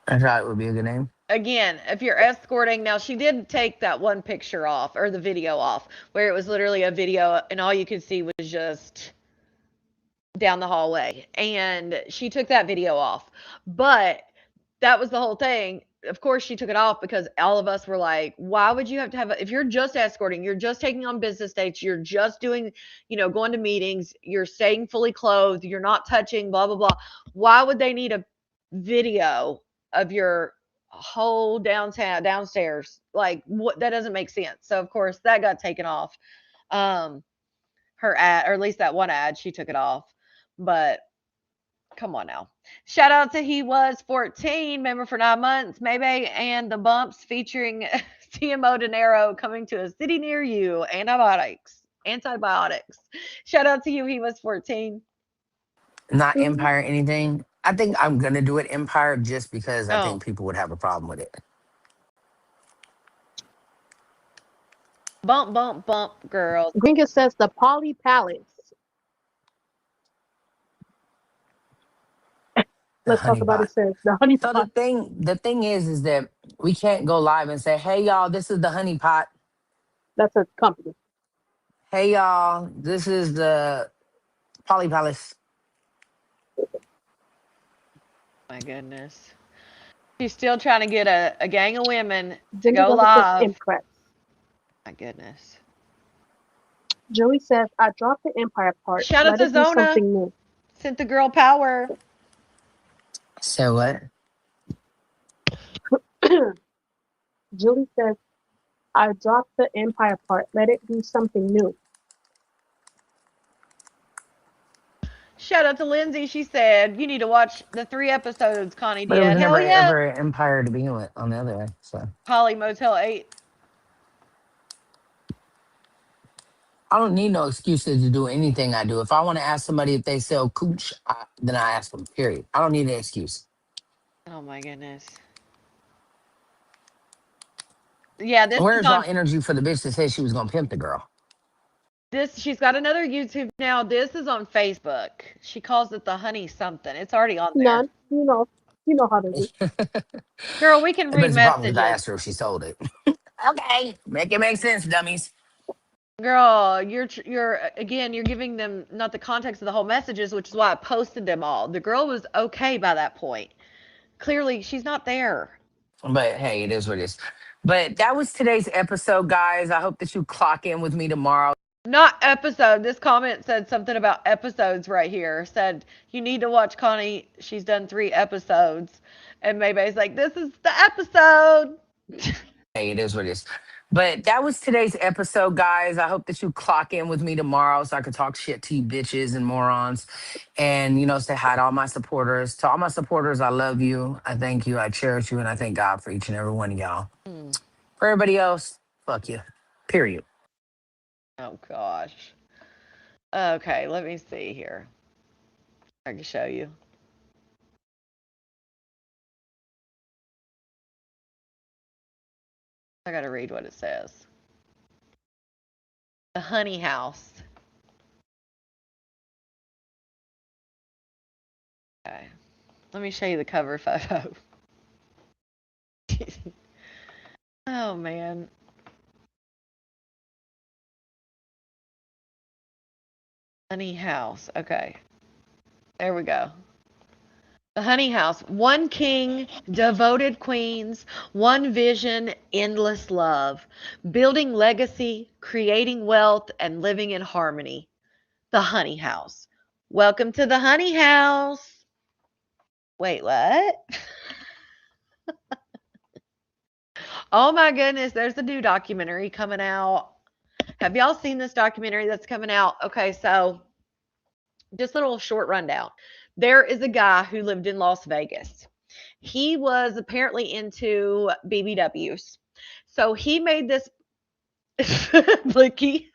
I thought it would be a good name. Again, if you're escorting, now she did take that one picture off or the video off where it was literally a video and all you could see was just down the hallway. And she took that video off. But that was the whole thing. Of course, she took it off because all of us were like, why would you have to have if you're just escorting, you're just taking on business dates, you're just doing, going to meetings, you're staying fully clothed, you're not touching, blah, blah, blah. Why would they need a video of your whole downstairs? Like, what? That doesn't make sense. So, of course, that got taken off. Um, her ad, or at least that one ad, she took it off. But come on now. Shout out to He Was 14, member for 9 months, maybe, and the bumps featuring CMO Dinero coming to a city near you. Antibiotics. Antibiotics. Shout out to you, He Was 14. Not Empire anything. I think I'm gonna do it Empire just because I Oh, think people would have a problem with it. bump, bump, bump, girls. Gringa says the Poly Palace. The Let's talk honey about it. pot. Says the honey So pot. the thing is that we can't go live and say, "Hey y'all, this is the honey pot. That's a company. Hey y'all, this is the Poly Palace." My goodness. She's still trying to get a gang of women to Ginger go Brother says live. Impress. My goodness. Joey says I dropped the Empire part. Shout out Let to it be Zona. something new. Sent the girl power. So what? Julie says I dropped the Empire part. Let it be something new. Shout out to Lindsay. She said, you need to watch the 3 episodes Connie But it was did. never Hell yeah. ever Empire to begin with on the other way. So Polly Motel 8. I don't need no excuses to do anything I do. If I want to ask somebody if they sell cooch, then I ask them. Period. I don't need an excuse. Oh my goodness. Yeah, this is Where's y'all on energy for the bitch that said she was gonna pimp the girl? this. She's got another YouTube now. This is on Facebook. She calls it the honey something. It's already on there. None. You know how to do. Girl, we can But read it's a problem because I messages. asked her if she sold it. Okay, make it make sense, dummies. Girl, you're again, you're giving them not the context of the whole messages, which is why I posted them all. The girl was okay by that point. Clearly, she's not there. But hey, it is what it is. But that was today's episode, guys. I hope that you clock in with me tomorrow. Not episode. This comment said something about episodes right here. Said you need to watch Connie. She's done 3 episodes, and Maybay's like, "This is the episode." Hey, it is what it is. But that was today's episode, guys. I hope that you clock in with me tomorrow so I can talk shit to you bitches and morons and, say hi to all my supporters. To all my supporters, I love you. I thank you. I cherish you. And I thank God for each and every one of y'all. Hmm. For everybody else, fuck you. Period. Oh gosh. Okay, let me see here. I can show you. I gotta read what it says. The honey house. Okay. Let me show you the cover photo. Oh man. Honey house. Okay. There we go. The honey house. One king, devoted queens, one vision, endless love. Building legacy, creating wealth, and living in harmony. The honey house. Welcome to the honey house. Wait, what? Oh my goodness, there's a new documentary coming out. Have y'all seen this documentary that's coming out? Okay, so just a little short rundown. There is a guy who lived in Las Vegas. He was apparently into BBWs. So he made this Blicky.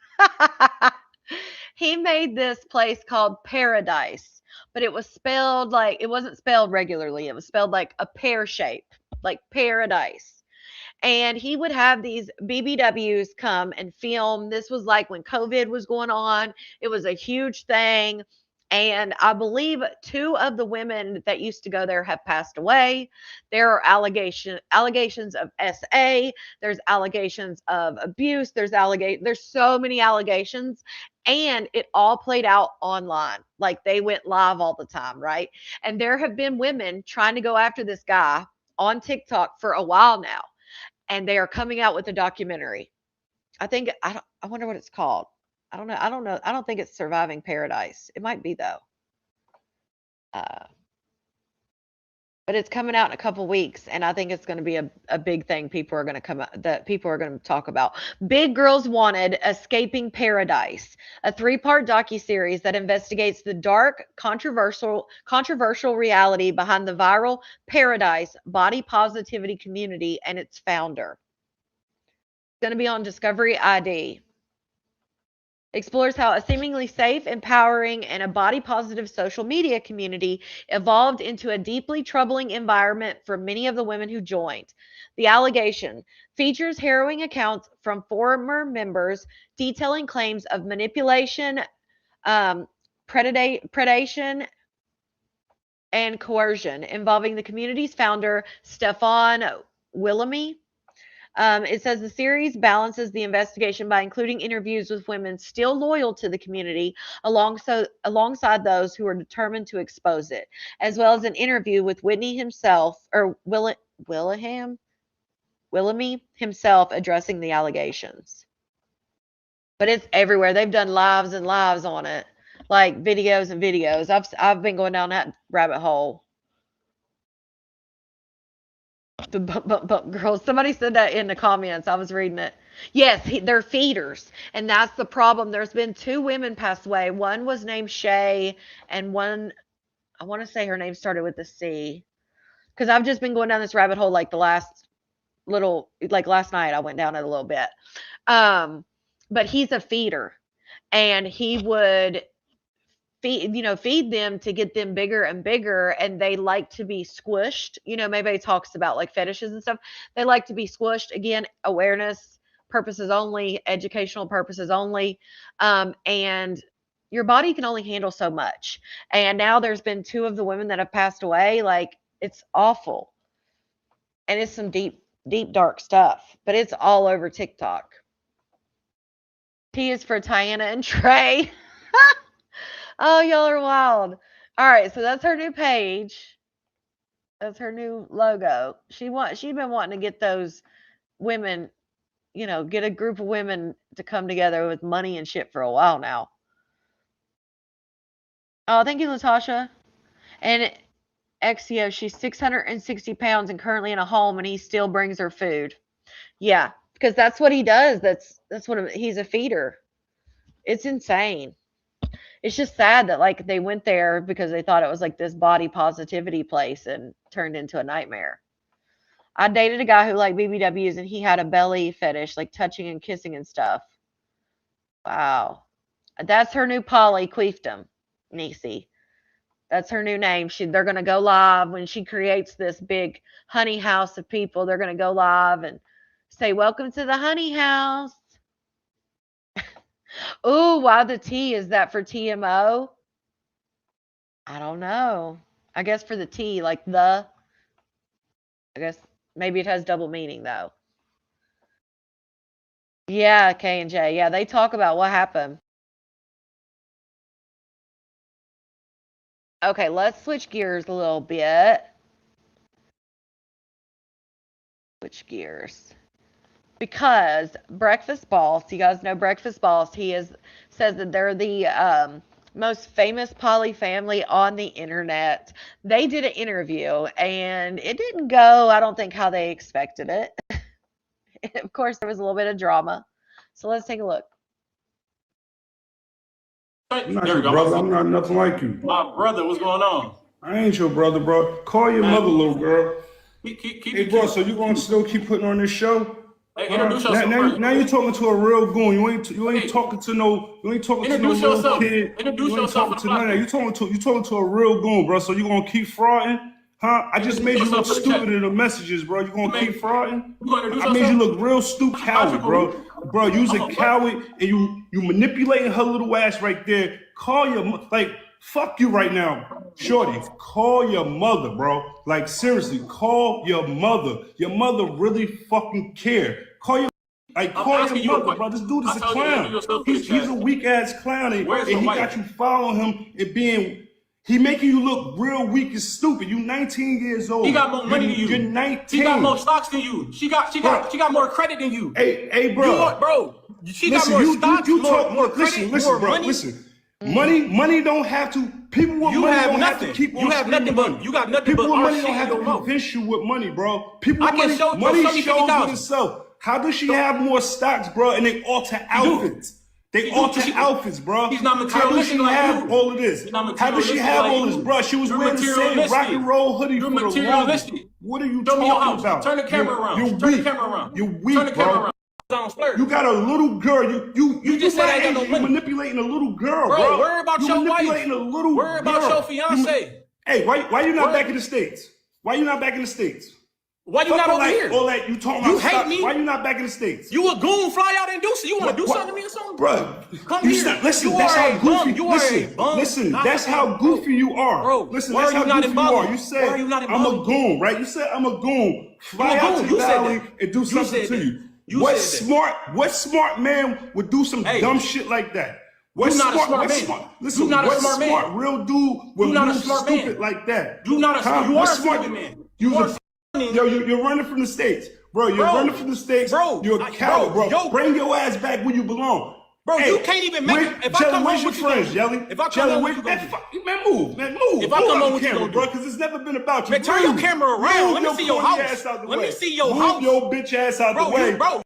He made this place called Paradise, but it was spelled like it wasn't spelled regularly. It was spelled like a pear shape, like paradise. And he would have these BBWs come and film. This was like when COVID was going on. It was a huge thing. And I believe two of the women that used to go there have passed away. There are allegations of SA. There's allegations of abuse. There's so many allegations. And it all played out online. Like they went live all the time, right? And there have been women trying to go after this guy on TikTok for a while now, and they are coming out with a documentary. I wonder what it's called. I don't know. I don't know. I don't think it's Surviving Paradise. It might be though. Uh, but it's coming out in a couple weeks, and I think it's going to be a big thing. People are going to come out that people are going to talk about. Big Girls Wanted: Escaping Paradise, a three-part docu-series that investigates the dark, controversial reality behind the viral Paradise body positivity community and its founder. Going to be on Discovery ID. Explores how a seemingly safe, empowering, and a body positive social media community evolved into a deeply troubling environment for many of the women who joined. The allegation features harrowing accounts from former members detailing claims of manipulation, um, predation, and coercion involving the community's founder, Stefan Willamy. It says the series balances the investigation by including interviews with women still loyal to the community, alongside those who are determined to expose it, as well as an interview with Whitney himself, or Willaham, Willamy himself, addressing the allegations. But it's everywhere. They've done lives and lives on it, like videos and videos. I've been going down that rabbit hole. The bump girls. Somebody said that in the comments. I was reading it. Yes, they're feeders, and that's the problem. There's been two women pass away. One was named Shay, and one, I want to say her name started with a C. Because I've just been going down this rabbit hole like the last like last night I went down it a little bit. Um, but he's a feeder, and he would feed them to get them bigger and bigger, and they like to be squished. Maybe he talks about like fetishes and stuff. They like to be squished. Again, awareness purposes only, educational purposes only. And your body can only handle so much. And now there's been two of the women that have passed away. Like, it's awful. And it's some deep dark stuff, but it's all over TikTok. T is for Tiana and Trey. Oh, y'all are wild. All right, so that's her new page. That's her new logo. She'd been wanting to get those women, get a group of women to come together with money and shit for a while now. Oh, thank you, Latasha. And Exio, she's 660 pounds and currently in a home, and he still brings her food. Yeah, because that's what he does. That's what he's a feeder. It's insane. It's just sad that like they went there because they thought it was like this body positivity place and turned into a nightmare. I dated a guy who liked BBWs, and he had a belly fetish, like touching and kissing and stuff. Wow. That's her new Polly Queefdom, Nisi. That's her new name. They're gonna go live when she creates this big honey house of people. They're gonna go live and say, "Welcome to the honey house." Ooh, why the T? Is that for TMO? I don't know. I guess for the T, like the. I guess maybe it has double meaning though. Yeah, K and J. Yeah, they talk about what happened. Okay, let's switch gears a little bit. Switch gears. Because Breakfast Boss, you guys know Breakfast Boss, says that they're the most famous poly family on the internet. They did an interview and it didn't go, I don't think, how they expected it. Of course, there was a little bit of drama. So let's take a look. I'm not your brother. I'm not nothing like you. My brother, what's going on? I ain't your brother, bro. Call your mother, little girl. Keep Hey, bro, so you gonna still keep putting on this show? Hey, introduce yourself Now you're talking to a real goon. You ain't talking to no little kid. Introduce You ain't yourself talking to none of that. You talking to a real goon, bro. So you gonna keep frauding? Huh? I just made you look stupid in the messages, bro. You gonna keep frauding? I made you look real stupid, coward, bro. Bro, you's a coward and you manipulating her little ass right there. Call your fuck you right now, shorty. Call your mother, bro. Like seriously, call your mother. Your mother really fucking care. Call your mother, bro. This dude is a clown. He's a weak ass clown, and he got you following him and he making you look real weak and stupid. You 19 years old. He got more money than you. You're 19. She got more stocks than you. She got more credit than you. Hey, bro. She got more stocks, more credit, more money. Listen. Money don't have to. People with money don't have to keep on. You have nothing but people with money don't have to to convince you with money, bro. People with money, show money me shows 50,000. itself. How does she have more stocks, bro? And they alter outfits. They alter outfits, bro. She's not How does materialistic she like have you. all of this? She's not How does she have all this, bro? She was You're wearing the same materialistic. rock and roll hoodie You're for the materialistic. longest. What are you Show me your talking house. about? Turn the camera around. You're Turn the weak. camera around. You're weak, Turn the camera bro. around. You got a little girl. You just said I ain't got no you money. manipulating a little girl, Bro, bro. worry about you your manipulating wife. a little Worry about girl. your fiance. Hey, why you not back in the States? Why you not back in the States? Why you not over here? All that you talking You about hate stop. me? Why you not back in the States? You a goon, fly out and do something. You want to do What- something to me or something? Bro, Come you here. stop. Listen, You that's are how a goofy. bum. You are a bum. Listen, Not that's a how bum. goofy you are. Bro, Listen, why that's are how you not goofy in you are. Bali? You Why said are you not in I'm a Bali? goon, right? You said I'm a goon. Fly You a out goon. to You the said valley that. and do You something said to that. you. You What said that. smart man would do some Hey. dumb shit like that? You not a smart man. Listen, You not a what smart man. real dude would You not a move smart stupid man. like that? You not a Huh? you What are a stupid man. You You are was Yo, you're running from the States. Bro, you're Bro. running from the States. Bro. You're a coward, bro. Yo. Bring your ass back where you belong. Bro, Hey, you can't even make it. If I Jelly, come where's home, your what you gonna friends, do? Jelly? If I come Jelly, home, where, what you gonna do? man, move. If I come home, what you camera, gonna bro, do? because it's never been about you. Man, turn your Move. camera around. Move Let me see your corny house. ass out the Let me way. see your Move house. your bitch ass out the way. Bro,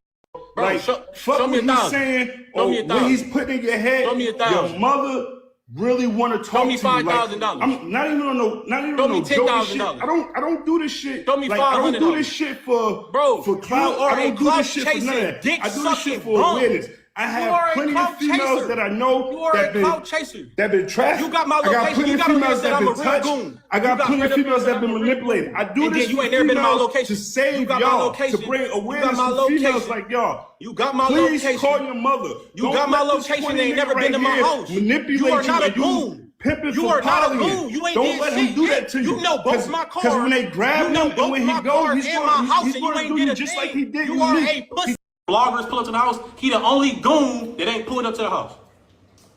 Like, fuck fuck me what he's 1,000. saying Show or me what 1,000. he's putting in your head. Show me 1,000. Your mother really want to talk me to you. Like, $5,000. I'm not even on no Show me joke shit. $10,000. I don't do this shit. Show me like, I don't do $500. this shit for Bro, clout. you are I don't a do clout this shit for none of chasing, that. dick I do this shit sucking for bum. awareness. I You have are a plenty clout of females chaser. that I know You are that a been clout chaser. that been trafficked. You got my I got location. plenty You of got on there females said that I'm a been real touched. goon. I got You got plenty of straight up females there that been said I'm a real manipulated. goon. I do And this then you for ain't never been to my females location. to save You got my y'all, location. to bring You got awareness my to females location. like y'all. You got my Please location. call your mother. You Don't got my let this location. 20 They ain't never nigga been to my here house. manipulate You are not a and you goon. pimping You for are not a polying. goon. You ain't Don't did let shit him do yet. that to you. You know both my cars. Because when they grab You know him and both when my he goes, cars he's and going my house, he's and you going to ain't do did you a just thing. like he did You you. are a pussy. Bloggers pull up to the house. He the only goon that ain't pulled up to the house.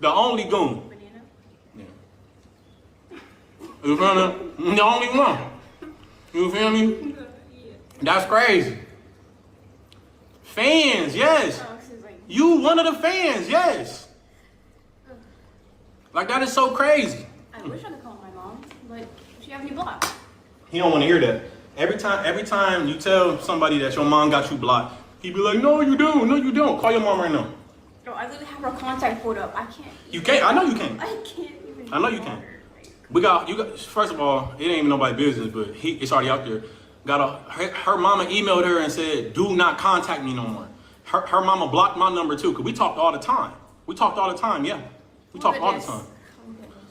The only goon. Yeah. You feel me? The only one. You feel me? That's crazy. Fans, yes. You one of the fans, yes. Like that is so crazy. I wish I could call my mom, but she have me blocked. He don't want to hear that. Every time you tell somebody that your mom got you blocked, he be like, no, you don't. No, you don't. Call your mom right now. Bro, I literally have her contact pulled up. I can't. You can't. I know you can't. I can't even. I know you can't. We got you got. First of all, it ain't even nobody's business, but it's already out there. Her mama emailed her and said, do not contact me no more. Her mama blocked my number too, cause we talked all the time. We talked all the time, yeah. We talked all the time.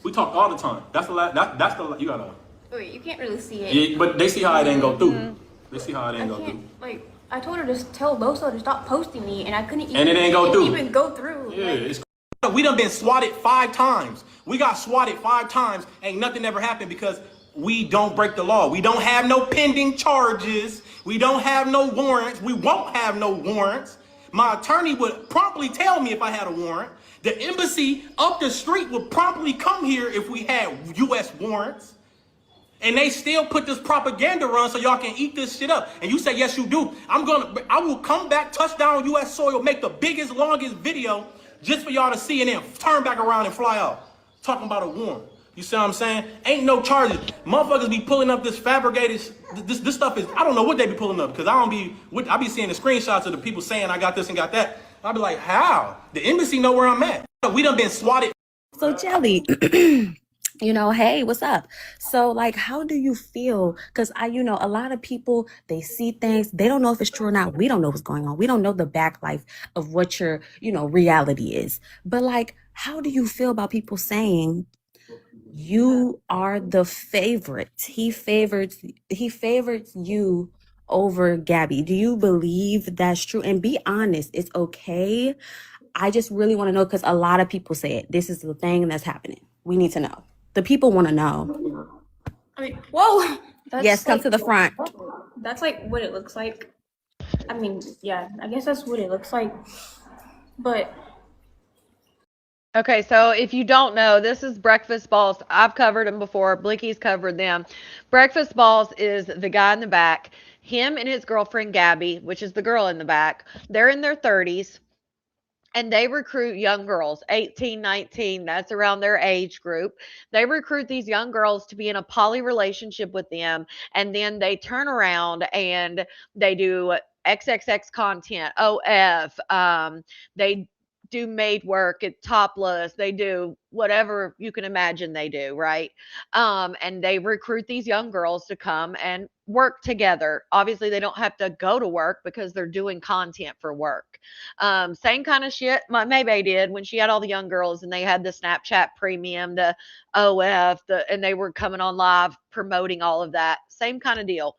We talked all the time. That's the last. That's the you gotta. Wait, you can't really see it. Yeah, but they see how it didn't go through. They see how it didn't go through. Like, I told her to tell Loso to stop posting me, and I couldn't even. And it ain't go through. Even go through. Yeah, Like, it's. We done been swatted 5 times. We got swatted 5 times. Ain't nothing ever happened because we don't break the law. We don't have no pending charges. We don't have no warrants. We won't have no warrants. My attorney would promptly tell me if I had a warrant. The embassy up the street would promptly come here if we had U.S. warrants. And they still put this propaganda run so y'all can eat this shit up. And you say, yes, you do. I will come back, touch down on U.S. soil, make the biggest, longest video just for y'all to see and then turn back around and fly out. Talking about a warrant. You see what I'm saying? Ain't no charges. Motherfuckers be pulling up this fabricated, this stuff is, I don't know what they be pulling up because I be seeing the screenshots of the people saying I got this and got that. I be like, how? The embassy know where I'm at. We done been swatted. So Jelly, hey, what's up? So like, how do you feel? Because a lot of people, they see things, they don't know if it's true or not. We don't know what's going on. We don't know the back life of what your, reality is. But like, how do you feel about people saying you are the favorite? He favorites you over Gabby. Do you believe that's true? And be honest, it's okay. I just really want to know because a lot of people say it. This is the thing that's happening. We need to know. The people want to know. I mean, whoa. Yes, come to the front. That's like what it looks like. I mean, yeah, I guess that's what it looks like. But Okay, so if you don't know, this is breakfast balls. I've covered them before. Blicky's covered them. Breakfast balls is the guy in the back. Him and his girlfriend, Gabby, which is the girl in the back. They're in their 30s. And they recruit young girls, 18, 19, that's around their age group. They recruit these young girls to be in a poly relationship with them. And then they turn around and they do XXX content, OF. They do maid work at topless. They do whatever you can imagine they do, right? And they recruit these young girls to come and work together. Obviously, they don't have to go to work because they're doing content for work. Same kind of shit my Maybay did when she had all the young girls and they had the Snapchat premium, the OF, and they were coming on live promoting all of that. Same kind of deal.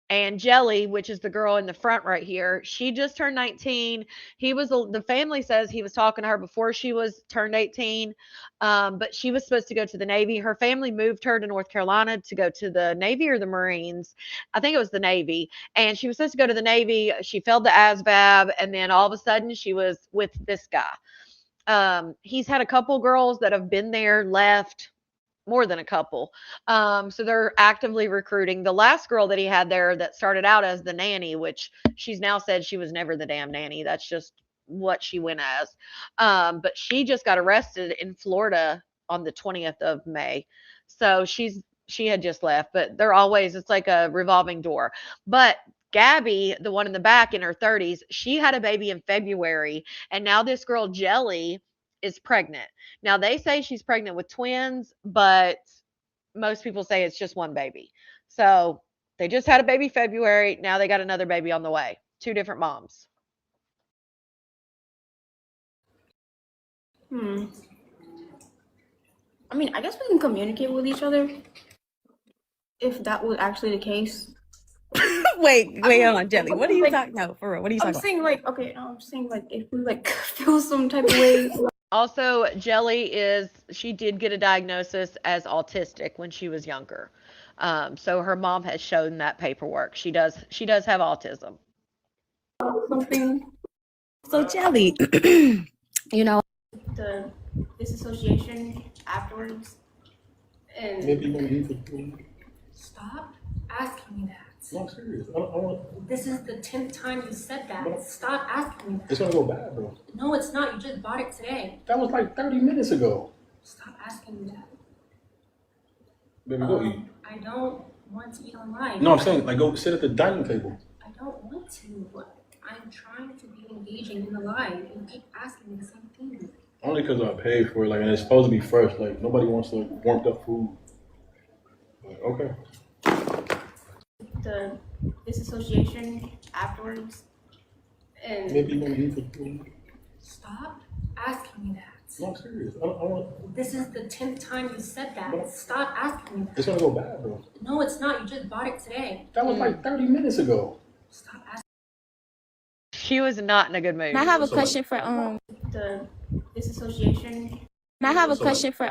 And Jelly, which is the girl in the front right here, she just turned 19. The family says he was talking to her before she was turned 18, but she was supposed to go to the Navy. Her family moved her to North Carolina to go to the Navy or the Marines. I think it was the Navy. And she was supposed to go to the Navy. She failed the ASVAB, and then all of a sudden she was with this guy. He's had a couple girls that have been there, left. More than a couple. So they're actively recruiting. The last girl that he had there that started out as the nanny, which she's now said she was never the damn nanny. That's just what she went as. But she just got arrested in Florida on the 20th of May. So she had just left, but it's like a revolving door. But Gabby, the one in the back in her 30s, she had a baby in February. And now this girl, Jelly, is pregnant. Now they say she's pregnant with twins, but most people say it's just one baby. So they just had a baby February. Now they got another baby on the way. Two different moms. I mean, I guess we can communicate with each other if that was actually the case. wait, hold on, Jelly. What are you talking about? For real, what are you talking about? I'm saying if we feel some type of way. Also, Jelly she did get a diagnosis as autistic when she was younger. So her mom has shown that paperwork. She does have autism. Something. So Jelly, The disassociation afterwards. And Maybe you want to leave. stop asking me that. No, I'm serious. I don't. This is the 10th time you said that. Stop asking me that. It's gonna go bad, bro. No, it's not. You just bought it today. That was like 30 minutes ago. Stop asking me that. Baby, go eat. I don't want to eat online. No, I'm saying go sit at the dining table. I don't want to. I'm trying to be engaging in the live. You keep asking me the same thing. Only because I paid for it, and it's supposed to be fresh. Nobody wants warmed up food. Okay. The disassociation afterwards. And Maybe you want to leave. stop asking me that. No, I'm serious. I don't. This is the 10th time you said that. Stop asking me that. It's gonna go bad, bro. No, it's not. You just bought it today. That was like 30 minutes ago. Stop asking. She was not in a good mood. I have a question for The disassociation. I have a question for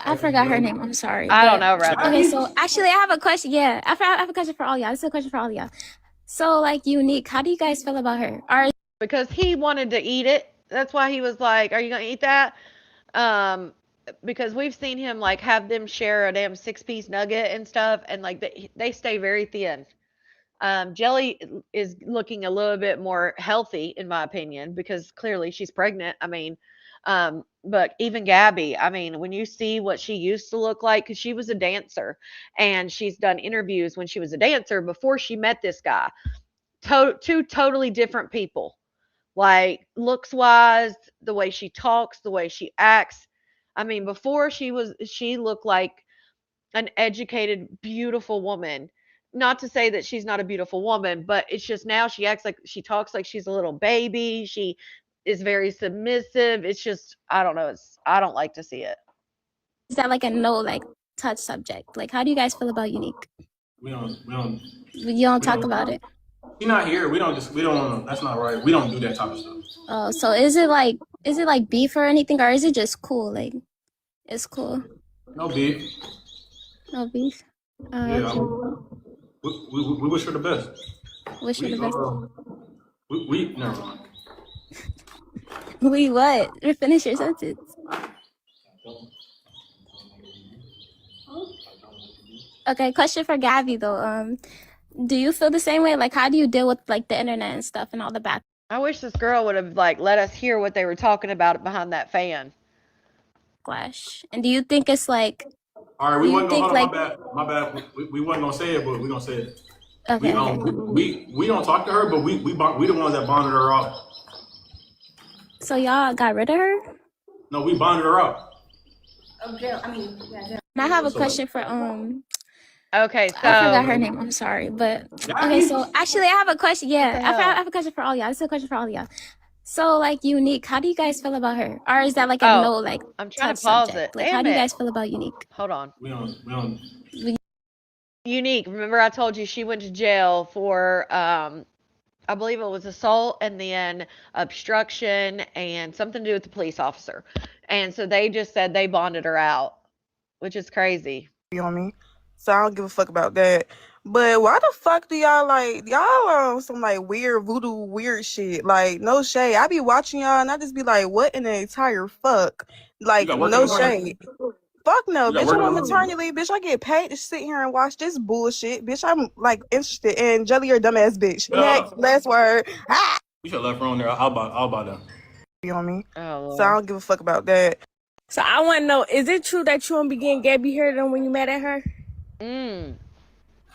I forgot her name. I'm sorry. I don't know, Rep. Okay, so actually I have a question. Yeah, I have a question for all y'all. This is a question for all y'all. So like Unique, how do you guys feel about her? Because he wanted to eat it. That's why he was like, "Are you gonna eat that?" Um, because we've seen him like have them share a damn 6-piece nugget and stuff, and like they stay very thin. Jelly is looking a little bit more healthy, in my opinion, because clearly she's pregnant. I mean, but even Gabby, I mean, when you see what she used to look like, because she was a dancer and she's done interviews when she was a dancer before she met this guy, two totally different people, like looks wise, the way she talks, the way she acts. I mean, before she looked like an educated, beautiful woman. Not to say that she's not a beautiful woman, but it's just now she acts like she talks like she's a little baby. She is very submissive. It's just I don't know. I don't like to see it. Is that like a no like touch subject? Like how do you guys feel about Unique? We don't. We don't. You don't We talk don't. about it. She's not here. We don't. Just. We don't. That's not right. We don't do that type of stuff. Oh, so is it like beef or anything, or is it just cool? Like it's cool. No beef. No beef. Yeah. Okay. We wish her the best. Wish you We the best. we never mind. We what? Finish your sentence. Okay, question for Gabby though. Do you feel the same way? Like, how do you deal with like the internet and stuff and all the I wish this girl would have like let us hear what they were talking about behind that fan. backlash? And do you think it's like? All right, Do we you wasn't gonna think hold on. like? My bad. My bad. We wasn't gonna say it, but we gonna say it. Okay, okay. We don't talk to her, but we the ones that bonded her out. So y'all got rid of her? No, we bonded her out. Oh, jail. I mean, yeah, jail. And I have a So question for Okay, I forgot her so name. I'm sorry, but okay. Gabby? So actually, I have a question. Yeah, the I hell? have a question for all y'all. This is a question for all y'all. So like Unique, how do you guys feel about her? Or is that like a Oh, no like I'm trying touch to pause subject? it. Like how Damn do you it. guys feel about Unique? Hold on. We don't. Unique. Remember I told you she went to jail for I believe it was assault and then obstruction and something to do with the police officer. And so they just said they bonded her out, which is crazy. On me. So I don't give a fuck about that. But why the fuck do y'all like y'all on some like weird voodoo weird shit? Like no shade. I be watching y'all and I just be like, what in the entire fuck? You Like got work in no the morning. shade. Fuck no, You got bitch. work I'm in the on morning. maternity leave, bitch. I get paid to sit here and watch this bullshit. Bitch, I'm like interested in Jelly, your dumbass bitch. Next, last word. Ah! We should have left her on there. I'll buy them. On me. Oh So I Lord. don't give a fuck about that. So I want to know, is it true that you don't be getting Gabby hair done when you mad at her? Mm.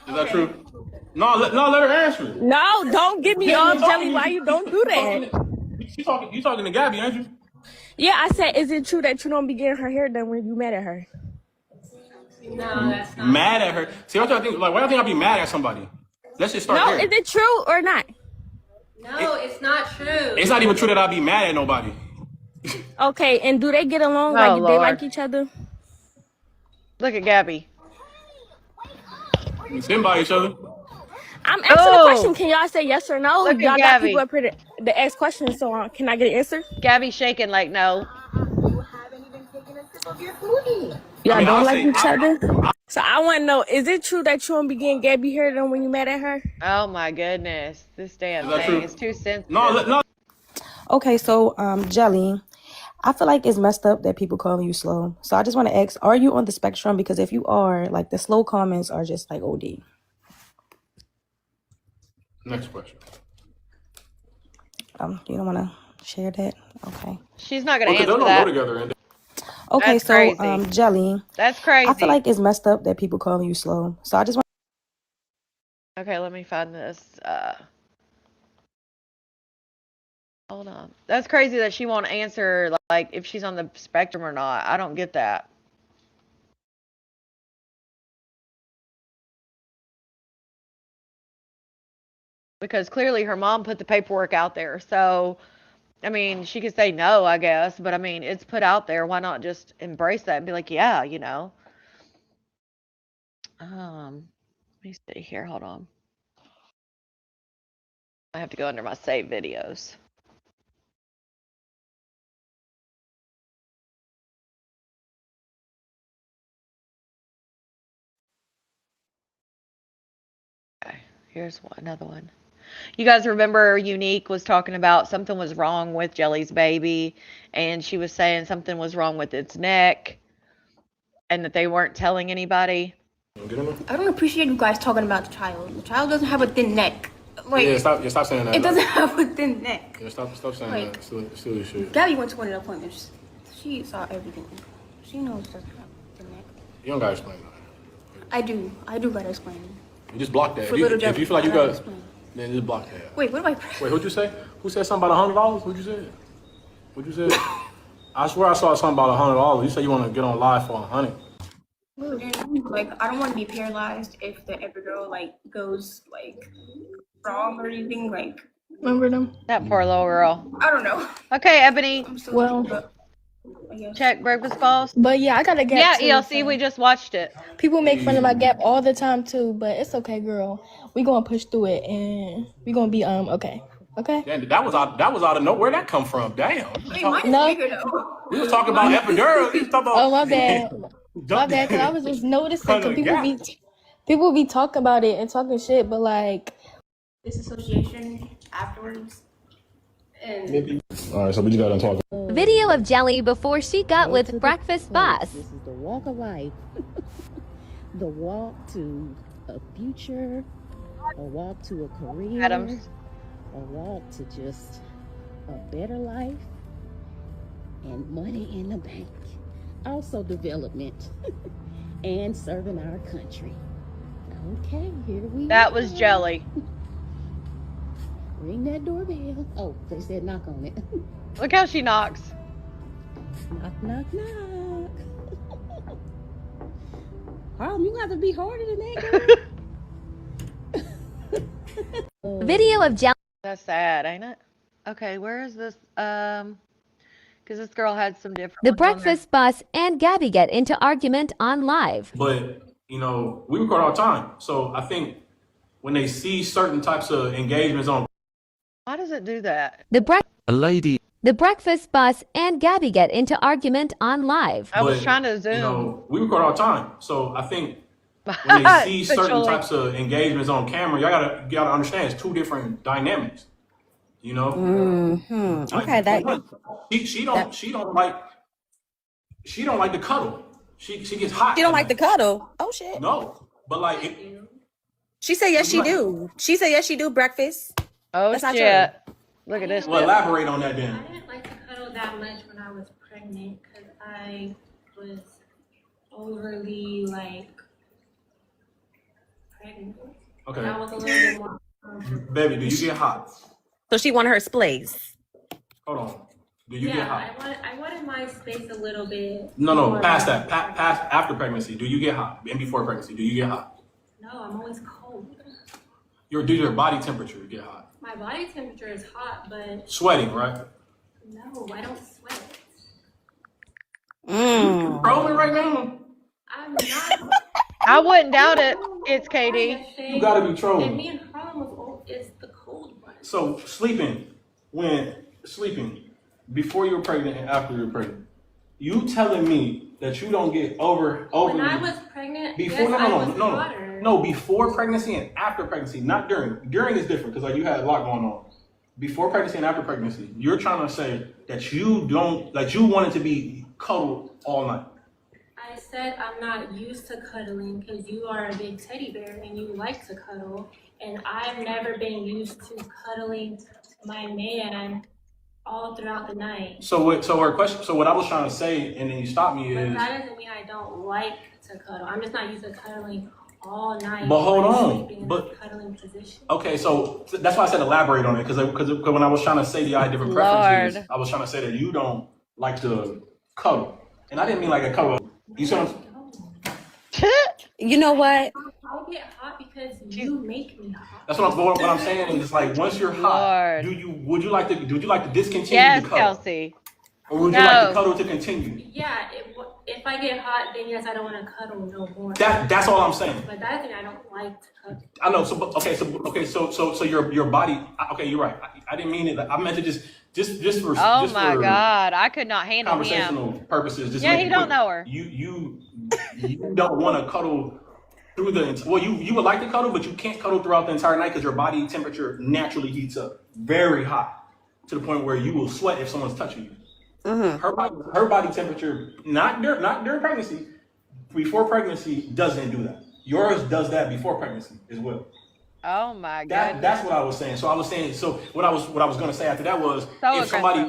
Is that true? No, let her answer. No, don't get me off, Jelly. Why you don't do that? You talking to Gabby, ain't you? Yeah, I said, is it true that you don't be getting her hair done when you mad at her? No, that's not. Mad at her. See, what y'all think? Like, why y'all think I be mad at somebody? Let's just start No, there. is it true or not? No, it's not true. It's not even true that I be mad at nobody. Okay, and do they get along? Oh Like, they Lord. like each other? Look at Gabby. We sitting by each other. I'm asking a question. Oh, Can y'all say yes or no? look at Y'all got people Gabby. up here to ask questions, so can I get an answer? Gabby shaking like no. Y'all I'll don't like say, each other? So I want to know, is it true that you don't be getting Gabby hair done when you mad at her? Oh my goodness. This damn is that thing true? is too sensitive. No. Okay, so Jelly, I feel like it's messed up that people calling you slow. So I just want to ask, are you on the spectrum? Because if you are, like the slow comments are just like OD. Next question. You don't want to share that? Okay. She's not gonna Because they answer don't go that. together. And Okay, That's so crazy. Jelly, That's I crazy. feel like it's messed up that people calling you slow. So I just want. Okay, let me find this. Hold on. That's crazy that she won't answer like if she's on the spectrum or not. I don't get that. Because clearly her mom put the paperwork out there. So, I mean, she could say no, I guess, but I mean, it's put out there. Why not just embrace that and be like, yeah, you know? Let me see here. Hold on. I have to go under my save videos. Okay, here's one, another one. You guys remember Unique was talking about something was wrong with Jelly's baby, and she was saying something was wrong with its neck, and that they weren't telling anybody. I don't appreciate you guys talking about the child. The child doesn't have a thin neck. Like, Yeah, stop saying that. it doesn't have a thin neck. Yeah, stop saying Like, that. Silly shit. Gabby went to one of the appointments. She saw everything. She knows it doesn't have a thin neck. You don't gotta explain that. I do gotta explain. You just block that. For If little you Jelly, feel like you I gotta got, explain. then just block that. Wait, what do I? Wait, what'd you say? Who said something about $100? What'd you say? What'd you say? I swear I saw something about $100. You said you want to get on live for $100. Like, I don't want to be paralyzed if the epidural like goes like wrong or anything. Like, remember them? That poor little girl. I don't know. Okay, Ebony, Well, I guess. check Breakfast Boss. but yeah, I got a gap. Yeah, too, ELC, so- we just watched it. People make fun of my gap all the time too, but it's okay, girl. We gonna push through it, and we gonna be okay. Okay. Damn, that was out of nowhere. Where'd that come from? Damn. Wait, mine is No. bigger though. We was talking about epidural. We was talking about. Oh, my bad. My bad, because I was just noticing because people be talking about it and talking shit, but like Disassociation afterwards. And All right, so we just got to talk. Video of Jelly before she got with Breakfast Boss. This is the walk of life. The walk to a future, a walk to a career, Adams. a walk to just a better life and money in the bank. Also development and serving our country. Okay, here we That go. was Jelly. Ring that doorbell. Oh, they said knock on it. Look how she knocks. Knock, knock, knock. Harlem, you got to be harder than that, girl. Video of Jelly. That's sad, ain't it? Okay, where is this? Because this girl had some different. The ones on there. Breakfast Boss and Gabby get into argument on live. But, we record all the time. So I think when they see certain types of engagements on. Why does it do that? A lady. The Breakfast Boss and Gabby get into argument on live. I was trying to zoom. We record all the time. So I think when they see certain Officially. types of engagements on camera, y'all gotta understand it's two different dynamics. Mm-hmm. Okay, that She don't like the cuddle. She gets hot. she don't like the cuddle. Oh shit. No, but like She said yes, she do. She said yes, she do breakfast. Oh That's not shit! Look at this. well, elaborate on that then. I didn't like to cuddle that much when I was pregnant because I was overly like pregnant. Okay, And I was a little bit more comfortable. baby, do you get hot? So she wanted her splays. Hold on. Do you get Yeah, hot? I wanted my space a little bit. No, more. past that. Past after pregnancy. Do you get hot? And before pregnancy, do you get hot? No, I'm always cold. Do your body temperature get hot? My body temperature is hot, but Sweating, right? no, I don't sweat. Rolling right now. I'm not. I wouldn't doubt it. It's Katie. You gotta be And trolling. me and Harlem is the cold one. So sleeping before you were pregnant and after you were pregnant, you telling me that you don't get over When I was pregnant, before yes, I was hotter. no, before pregnancy and after pregnancy, not during. During is different because like you had a lot going on. Before pregnancy and after pregnancy, you're trying to say that you don't like you wanted to be cuddled all night. I said I'm not used to cuddling because you are a big teddy bear and you like to cuddle, and I've never been used to cuddling my man all throughout the night. So what I was trying to say, and then you stopped me But is. that doesn't mean I don't like to cuddle. I'm just not used to cuddling all night. But hold or on, sleeping in but- a cuddling position. Okay, so that's why I said elaborate on it because when I was trying to say the I had different preferences, I was trying to say that you don't like to cuddle, and I didn't mean like a cuddle. You see what I'm You know what? I get hot because you make me hot. That's what I'm saying is like once you're hot, would you like to discontinue Yes, the cuddle, Kelsey. or would you like the cuddle to continue? Yeah, if I get hot, then yes, I don't want to cuddle no more. That's all I'm saying. But that thing I don't like to cuddle. I know. So your body. Okay, you're right. I didn't mean it. I meant to just for Oh just my for God, I could not handle conversational him. purposes. Just Yeah, make he it don't quick. know her. You don't want to cuddle Through the well, you would like to cuddle, but you can't cuddle throughout the entire night because your body temperature naturally heats up very hot to the point where you will sweat if someone's touching you. Mm-hmm. Her body temperature, not during pregnancy, before pregnancy doesn't do that. Yours does that before pregnancy as well. Oh my god. That's what I was saying. So what I was gonna say after that was So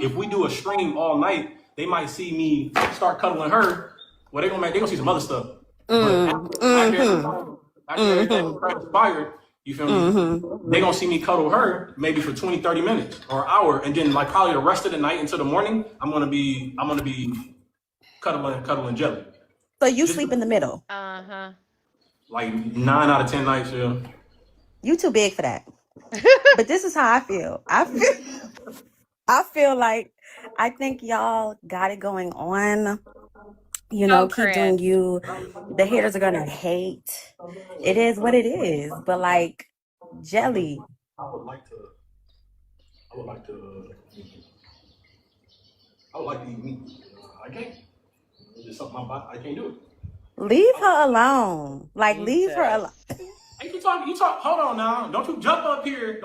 if we do a stream all night, they might see me start cuddling her. Well, they gonna see some other stuff. After everything transpired, you feel me? They gonna see me cuddle her maybe for 20, 30 minutes or an hour, and then like probably the rest of the night until the morning, I'm gonna be cuddling Jelly. So you sleep in the middle. Uh-huh. Like 9 out of 10 nights, yeah. You too big for that. But this is how I feel. I feel like I think y'all got it going on. You know, keep doing you. The haters are gonna hate. It is what it is. But like, Jelly. I would like to eat meat. I can't. It's just something I can't do it. Leave her alone. Like, leave her alone. Hey, you talk. Hold on now. Don't you jump up here.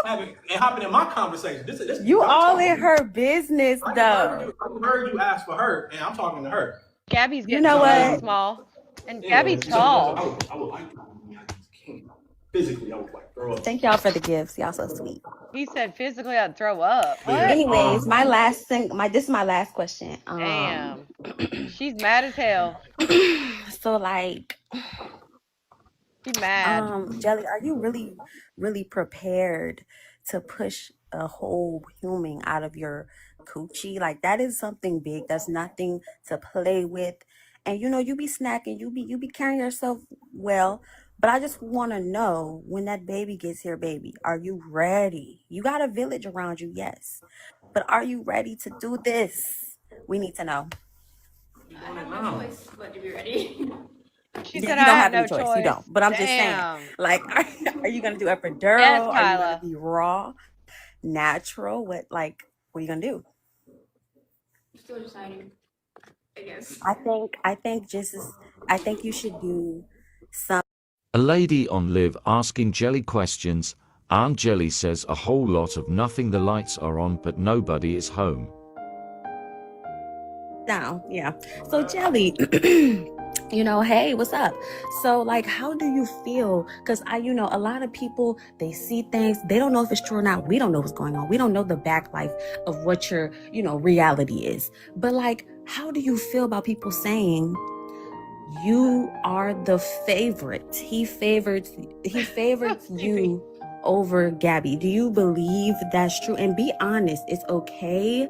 And hopping in my conversation. This You all in her business, though. I heard you ask for her, and I'm talking to her. Gabby's getting small. And Yeah, Gabby's tall. I would like to. I just can't. Physically, I would like to throw up. Thank y'all for the gifts. Y'all so sweet. He said physically I'd throw up. What? Anyways, this is my last question. Damn. She's mad as hell. So like, she's mad. Jelly, are you really, really prepared to push a whole human out of your coochie? Like, that is something big. That's nothing to play with. And you know, you be snacking, you be carrying yourself well. But I just want to know, when that baby gets here, baby, are you ready? You got a village around you, yes. But are you ready to do this? We need to know. I have no choice but to be ready. She You said don't I have have any no choice. choice. You don't. But I'm just Damn. saying, like, are you gonna do epidural? Yes, Are you Kyla. gonna be raw, natural? What are you gonna do? I'm still deciding, I guess. I think you should do some. A lady on Live asking Jelly questions. Aunt Jelly says a whole lot of nothing. The lights are on, but nobody is home. Down, yeah. So Jelly, you know, hey, what's up? So like, how do you feel? Because a lot of people, they see things, they don't know if it's true or not. We don't know what's going on. We don't know the back life of what your, reality is. But like, how do you feel about people saying you are the favorite? He favorites you over Gabby. Do you believe that's true? And be honest, it's okay.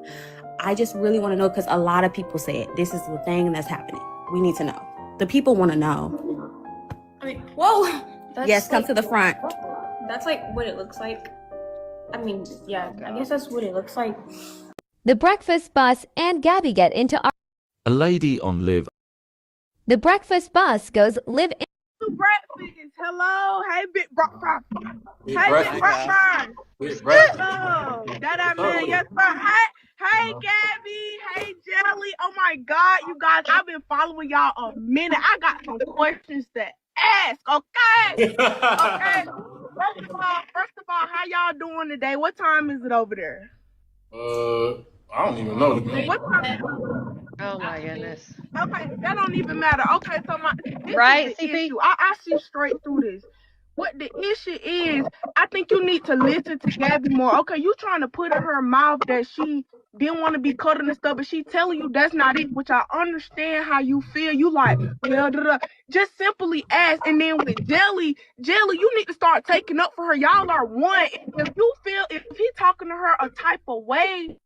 I just really want to know, because a lot of people say it. This is the thing that's happening. We need to know. The people want to know. I mean, whoa. Yes, come to the front. That's like what it looks like. I mean, yeah, I guess that's what it looks like. The Breakfast Bus and Gabby get into A lady on Live. The Breakfast Bus goes live in. Breakfast. Hello. Hey, big breakfast. Big Hey, breakfast. big breakfast. Big breakfast. Oh, that man. Yes, sir. Hey, Gabby. Hey, Jelly. Oh my God, you guys, I've been following y'all a minute. I got some questions to ask. Okay. Okay. First of all, how y'all doing today? What time is it over there? I don't even know. What time? Oh my goodness. Okay, that don't even matter. Okay, so this Right, is the CP? issue. I see straight through this. What the issue is, I think you need to listen to Gabby more. Okay, you trying to put in her mouth that she didn't want to be cuddling and stuff, but she telling you that's not it, which I understand how you feel. You like, just simply ask. And then with Jelly, you need to start taking up for her. Y'all are one. If he talking to her a type of way,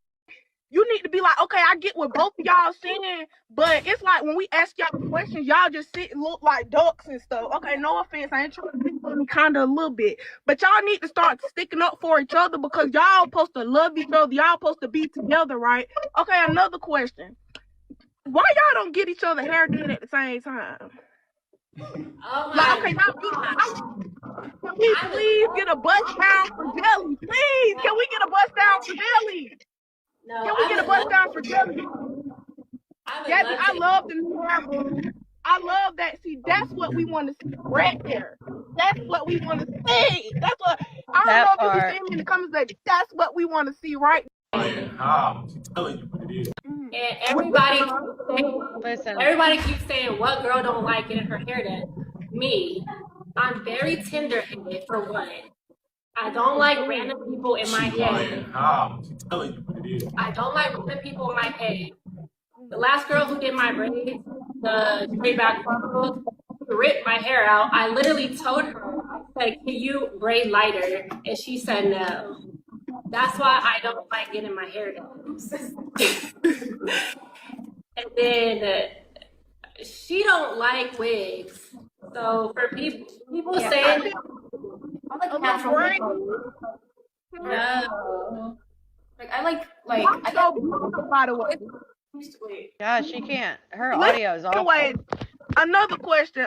you need to be like, okay, I get what both of y'all saying, but it's like when we ask y'all questions, y'all just sit and look like ducks and stuff. Okay, no offense, I ain't trying to pick on me kind of a little bit, but y'all need to start sticking up for each other, because y'all supposed to love each other. Y'all supposed to be together, right? Okay, another question. Why y'all don't get each other hair done at the same time? Oh Like, okay, can we please get a bust down for Jelly? Please, can we get a bust down for Jelly? No, Can we get a bust down for Jelly? Gabby, I love the new album. I love that. See, that's what we want to see right there. That's what we want to see. That's what I don't know if you can see me in the comments, but that's what we want to see right How? I'm telling you what it is. And everybody keeps saying, what girl don't like getting her hair done? Me. I'm very tender-headed, for one. I don't like random people in my head. How? I'm telling you what it is. I don't like random people in my head. The last girl who did my braids, the straight back frontals, ripped my hair out. I literally told her, I said, can you braid lighter? And she said no. That's why I don't like getting my hair done. And then she don't like wigs. So for people saying, I like natural hair. no. Like I got by the way. Yeah, she can't. Her audio is awful. Anyway, another question.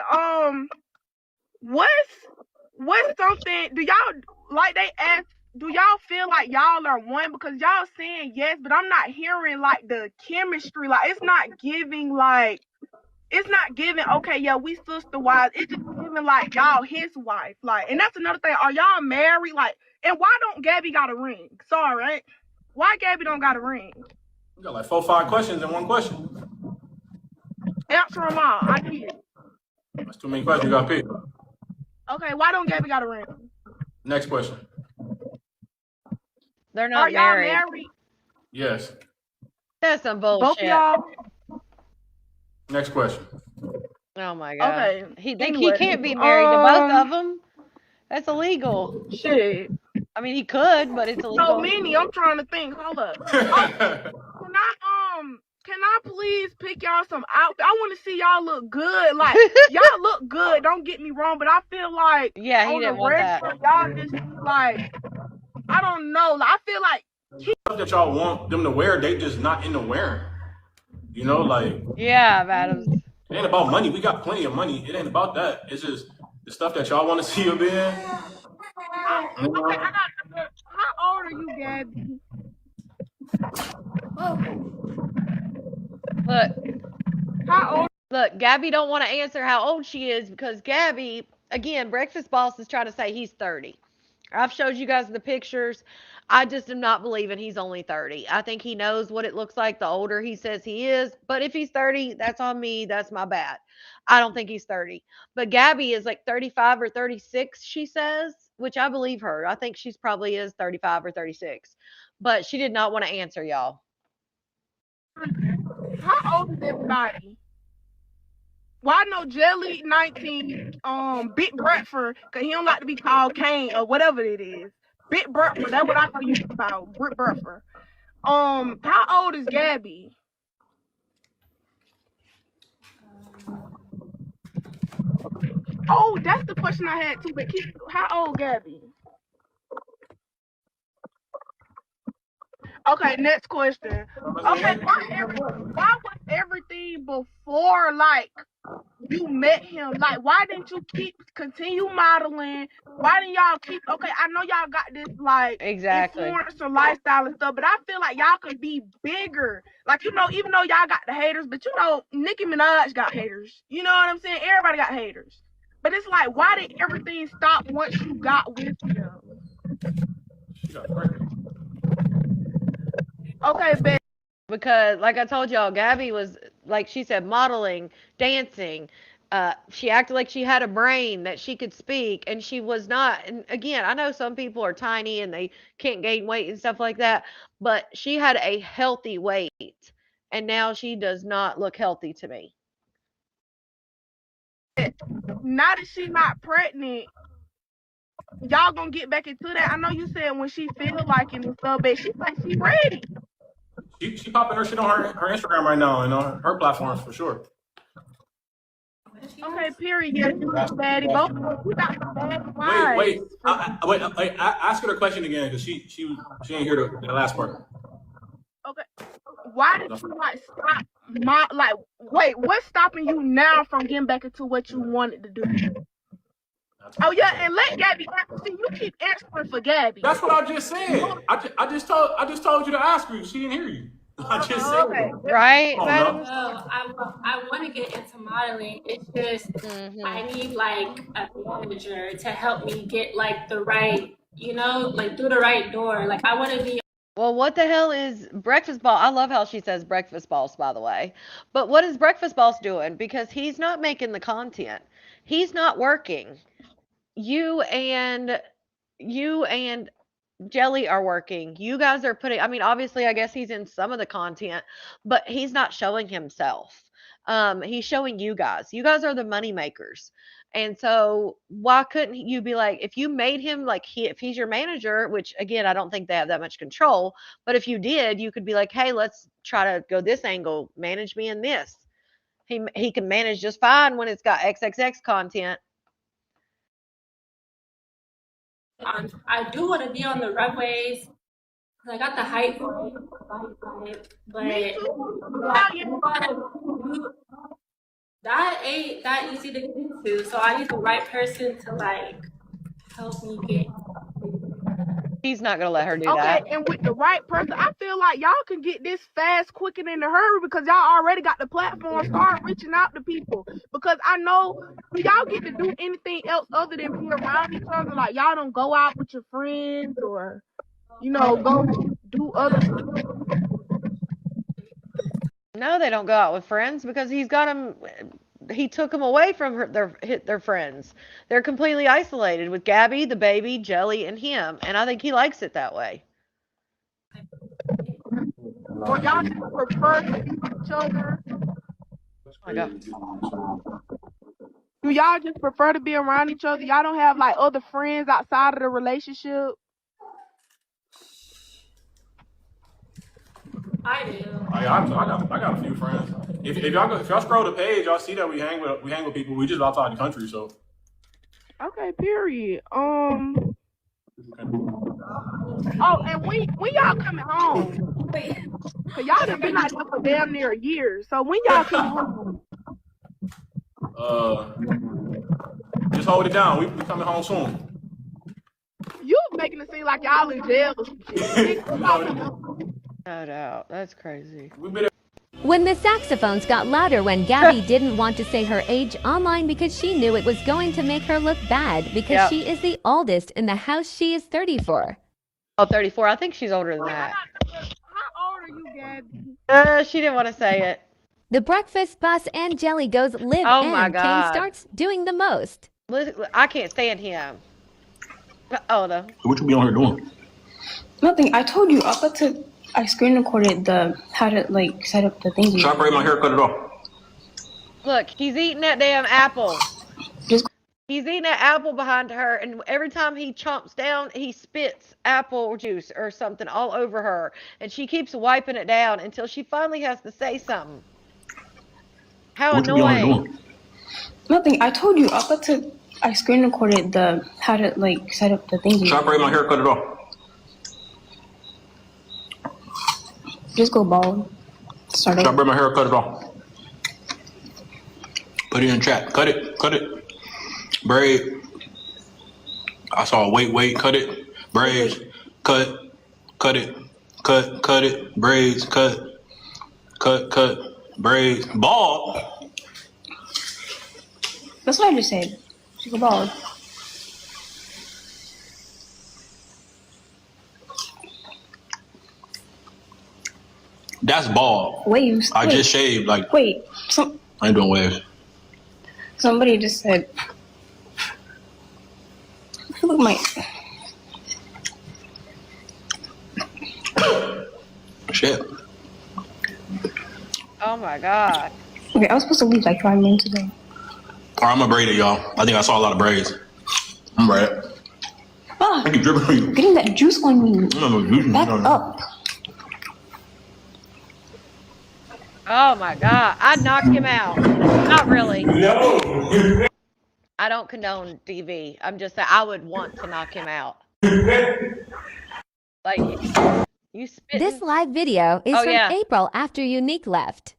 What's something? Do y'all like they ask? Do y'all feel like y'all are one? Because y'all saying yes, but I'm not hearing like the chemistry. Like it's not giving like. It's not giving, okay, yeah, we sister wives. It's just giving like y'all his wife. Like, and that's another thing. Are y'all married? Like, and why don't Gabby got a ring? Sorry, right? Why Gabby don't got a ring? You got like 4 or 5 questions in one question. Answer them all. I did. That's too many questions you got to pick. Okay, why don't Gabby got a ring? Next question. They're not married. Are y'all married? Yes. That's some bullshit. Both of y'all? Next question. Oh my god. Okay. He can't be married to both of them. That's illegal. Shit. I mean, he could, but it's illegal. So many. I'm trying to think. Hold up. Can I please pick y'all some outfits? I want to see y'all look good. Like y'all look good. Don't get me wrong, but I feel like he didn't want that. Y'all just like I don't know. I feel like stuff that y'all want them to wear, they just not into wearing. You know, like yeah, Adams. It ain't about money. We got plenty of money. It ain't about that. It's just the stuff that y'all want to see them in. Okay, how old are you, Gabby? Look, Gabby don't want to answer how old she is because Gabby, again, Breakfast Boss is trying to say he's 30. I've showed you guys the pictures. I just am not believing he's only 30. I think he knows what it looks like the older he says he is. But if he's 30, that's on me. That's my bad. I don't think he's 30. But Gabby is like 35 or 36, she says, which I believe her. I think she's probably is 35 or 36. But she did not want to answer, y'all. How old is everybody? Well, I know Jelly 19, Big Bradford, because he don't like to be called Kane or whatever it is. Big Bradford, that's what I know you about, Big Bradford. How old is Gabby? Oh, that's the question I had too, but how old Gabby? Okay, next question. Okay, why was everything before, like, you met him? Like, why didn't you continue modeling? Why didn't y'all keep, okay, I know y'all got this, like, influencer lifestyle and stuff, but I feel like y'all could be bigger. Like, you know, even though y'all got the haters, but you know, Nicki Minaj got haters. You know what I'm saying? Everybody got haters. But it's like, why did everything stop once you got with him? Okay, babe. Because, like I told y'all, Gabby was, like she said, modeling, dancing. She acted like she had a brain, that she could speak, and she was not. And again, I know some people are tiny and they can't gain weight and stuff like that, but she had a healthy weight, and now she does not look healthy to me. Now that she's not pregnant, y'all gonna get back into that. I know you said when she feel like it and stuff, but she's like she ready. She popping her shit on her Instagram right now and on her platforms for sure. Okay, period. Yeah, you got baddie. Both we got some bad wives. Wait. Ask her the question again because she didn't hear the last part. Okay. Why did you like stop? Wait, what's stopping you now from getting back into what you wanted to do? Oh yeah, and let Gabby answer. See, you keep answering for Gabby. That's what I just said. I just told you to ask her. She didn't hear you. I just said right. I I want to get into modeling. It's just I need like a manager to help me get like the right, like through the right door. Like I want to be. Well, what the hell is Breakfast Boss? I love how she says Breakfast Boss, by the way. But what is Breakfast Boss doing? Because he's not making the content. He's not working. You and you and Jelly are working. You guys are putting, I mean, obviously, I guess he's in some of the content, but he's not showing himself. He's showing you guys. You guys are the money makers. And so why couldn't you be like, if you made him like if he's your manager, which again, I don't think they have that much control, but if you did, you could be like, hey, let's try to go this angle, manage me in this. He can manage just fine when it's got XXX content. I do want to be on the runways. I got the height for it, but that ain't that easy to get into. So I need the right person to like help me get. He's not gonna let her do Okay, that. and with the right person, I feel like y'all can get this fast, quick, and in a hurry because y'all already got the platform. Start reaching out to people because I know y'all get to do anything else other than be around each other. Like y'all don't go out with your friends or go do other. No, they don't go out with friends because he's got them. He took them away from their friends. They're completely isolated with Gabby, the baby, Jelly, and him. And I think he likes it that way. Or y'all just prefer to be with each other. Oh my God. Do y'all just prefer to be around each other? Y'all don't have like other friends outside of the relationship? I do. I got a few friends. If y'all scroll the page, y'all see that we hang with people. We just outside the country, so. Okay, period. Oh, and when y'all coming home? Cause y'all done been out there for damn near a year. So when y'all coming home? Just hold it down. We coming home soon. You making it seem like y'all in jail or something. No doubt. That's crazy. When the saxophones got louder when Gabby didn't want to say her age online because she knew it was going to make her look bad because she is the oldest in the house. She is 34. Oh, 34. I think she's older than that. How old are you, Gabby? She didn't want to say it. The Breakfast Boss and Jelly goes live Oh my and God. Kane starts doing the most. I can't stand him. Oh no. What you be on here doing? Nothing. I told you. I screen recorded how to like set up the thingy. Should I braid my hair, cut it off? Look, he's eating that damn apple. He's eating that apple behind her, and every time he chomps down, he spits apple juice or something all over her, and she keeps wiping it down until she finally has to say something. How annoying. Nothing. I told you. I screen recorded how to like set up the thingy. Should I braid my hair, cut it off? Just go bald. Should I braid my hair, cut it off? Put it in chat. Cut it. Braid. I saw wait, cut it. Braids. Cut it. Cut it. Braids. Cut. Braids. Bald. That's what I just said. Just go bald. That's bald. Waves. I just shaved. Like. Wait. I ain't doing waves. Somebody just said. Look at my. Shit. Oh my God. Okay, I was supposed to leave like 5 minutes ago. Alright, I'm gonna braid it, y'all. I think I saw a lot of braids. I'm braid it. Ah, I keep dripping on you. getting that juice on me. Back up. Oh my God. I'd knock him out. Not really. No. I don't condone DV. I'm just saying I would want to knock him out. Like, you spitting. This live video is from yeah. April after Unique left.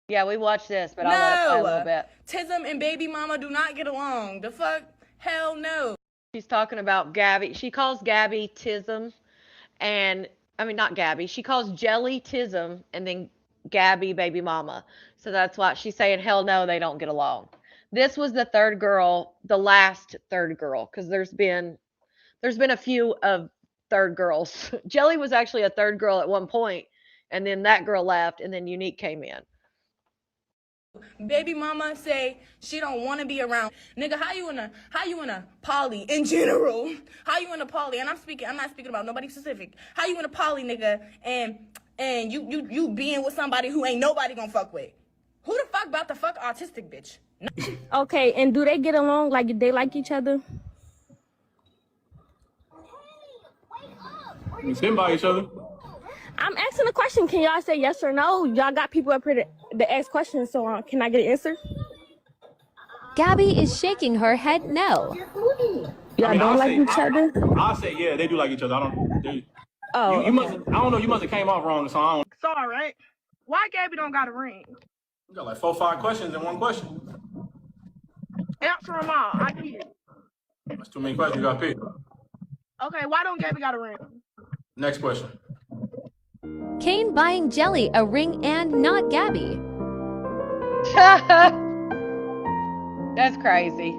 Yeah, we watched this, but I'll let it play a little bit. Tism and baby mama do not get along. The fuck? Hell no. She's talking about Gabby. She calls Gabby Tism, and I mean not Gabby. She calls Jelly Tism, and then Gabby baby mama. So that's why she's saying, hell no, they don't get along. This was the third girl, the last third girl, because there's been a few of third girls. Jelly was actually a third girl at one point, and then that girl left, and then Unique came in. Baby mama say she don't want to be around. Nigga, how you in a poly in general? How you in a poly? And I'm not speaking about nobody specific. How you in a poly, nigga, and you being with somebody who ain't nobody gonna fuck with? Who the fuck about to fuck autistic bitch? Okay, and do they get along? Like, they like each other? We stand by each other. I'm asking a question. Can y'all say yes or no? Y'all got people up here to ask questions, so can I get an answer? Gabby is shaking her head no. Y'all don't like each other? I'll say yeah, they do like each other. I don't. Oh, you must. I don't know. You must have came off wrong, so I don't. Sorry, right? Why Gabby don't got a ring? You got like 4 or 5 questions in one question. Answer them all. I did. That's too many questions. You got to pick. Okay, why don't Gabby got a ring? Next question. Kane buying Jelly a ring and not Gabby. That's crazy.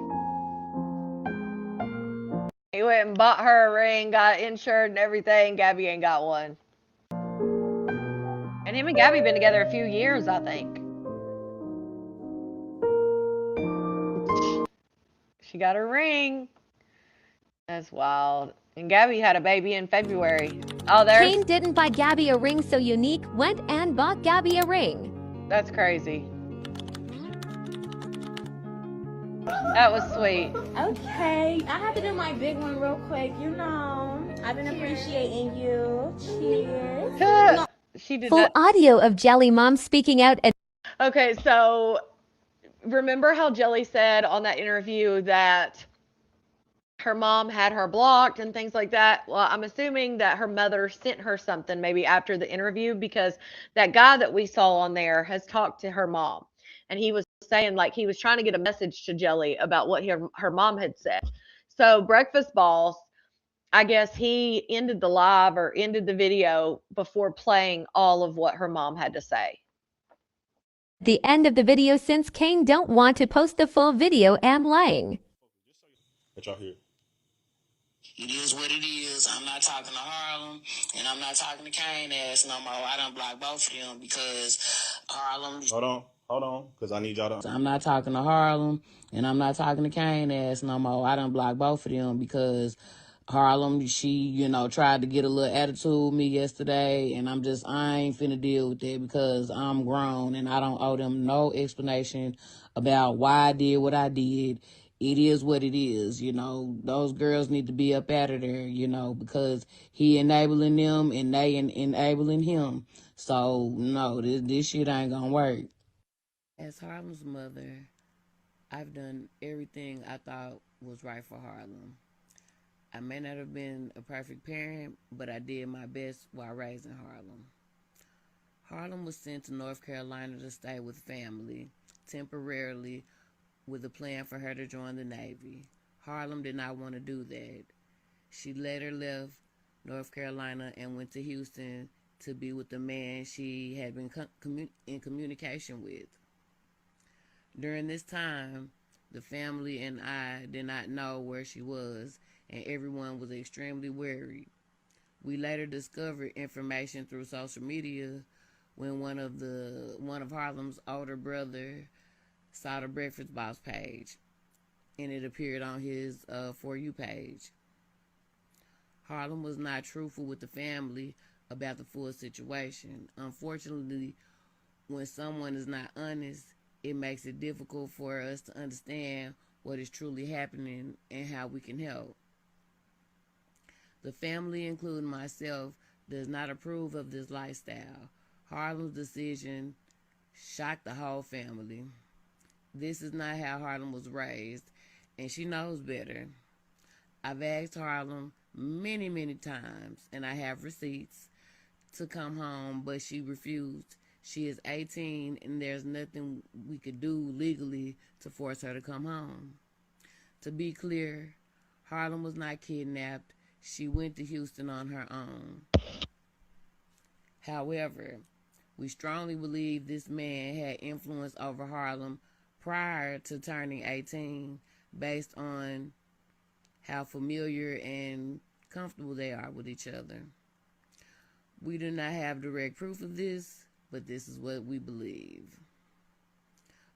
He went and bought her a ring, got insured and everything. Gabby ain't got one. And him and Gabby been together a few years, I think. She got her ring. That's wild. And Gabby had a baby in February. Oh, there's... Kane didn't buy Gabby a ring, so Unique went and bought Gabby a ring. That's crazy. That was sweet. Okay, I have to do my big one real quick. You know, I've been appreciating you. Cheers. She did Full that. audio of Jelly Mom speaking out at... Okay, so remember how Jelly said on that interview that her mom had her blocked and things like that? Well, I'm assuming that her mother sent her something maybe after the interview, because that guy that we saw on there has talked to her mom. And he was saying, like, he was trying to get a message to Jelly about what her mom had said. So Breakfast Boss, I guess he ended the live or ended the video before playing all of what her mom had to say. The end of the video, since Kane don't want to post the full video, am lying. Let y'all hear. It is what it is. I'm not talking to Harlem, and I'm not talking to Kane ass no more. I done blocked both of them because Harlem... Hold on, because I need y'all to... I'm not talking to Harlem, and I'm not talking to Kane ass no more. I done blocked both of them because Harlem, she, tried to get a little attitude with me yesterday, and I ain't finna deal with that because I'm grown, and I don't owe them no explanation about why I did what I did. It is what it is, Those girls need to be up out of there, because he enabling them and they enabling him. So, no, this shit ain't gonna work. As Harlem's mother, I've done everything I thought was right for Harlem. I may not have been a perfect parent, but I did my best while raising Harlem. Harlem was sent to North Carolina to stay with family, temporarily, with a plan for her to join the Navy. Harlem did not want to do that. She later left North Carolina and went to Houston to be with the man she had been in communication with. During this time, the family and I did not know where she was, and everyone was extremely worried. We later discovered information through social media when one of Harlem's older brother saw the Breakfast Boss page, and it appeared on his For You page. Harlem was not truthful with the family about the full situation. Unfortunately, when someone is not honest, it makes it difficult for us to understand what is truly happening and how we can help. The family, including myself, does not approve of this lifestyle. Harlem's decision shocked the whole family. This is not how Harlem was raised, and she knows better. I've asked Harlem many, many times, and I have receipts, to come home, but she refused. She is 18, and there's nothing we could do legally to force her to come home. To be clear, Harlem was not kidnapped. She went to Houston on her own. However, We strongly believe this man had influence over Harlem prior to turning 18 based on how familiar and comfortable they are with each other. We do not have direct proof of this, but this is what we believe.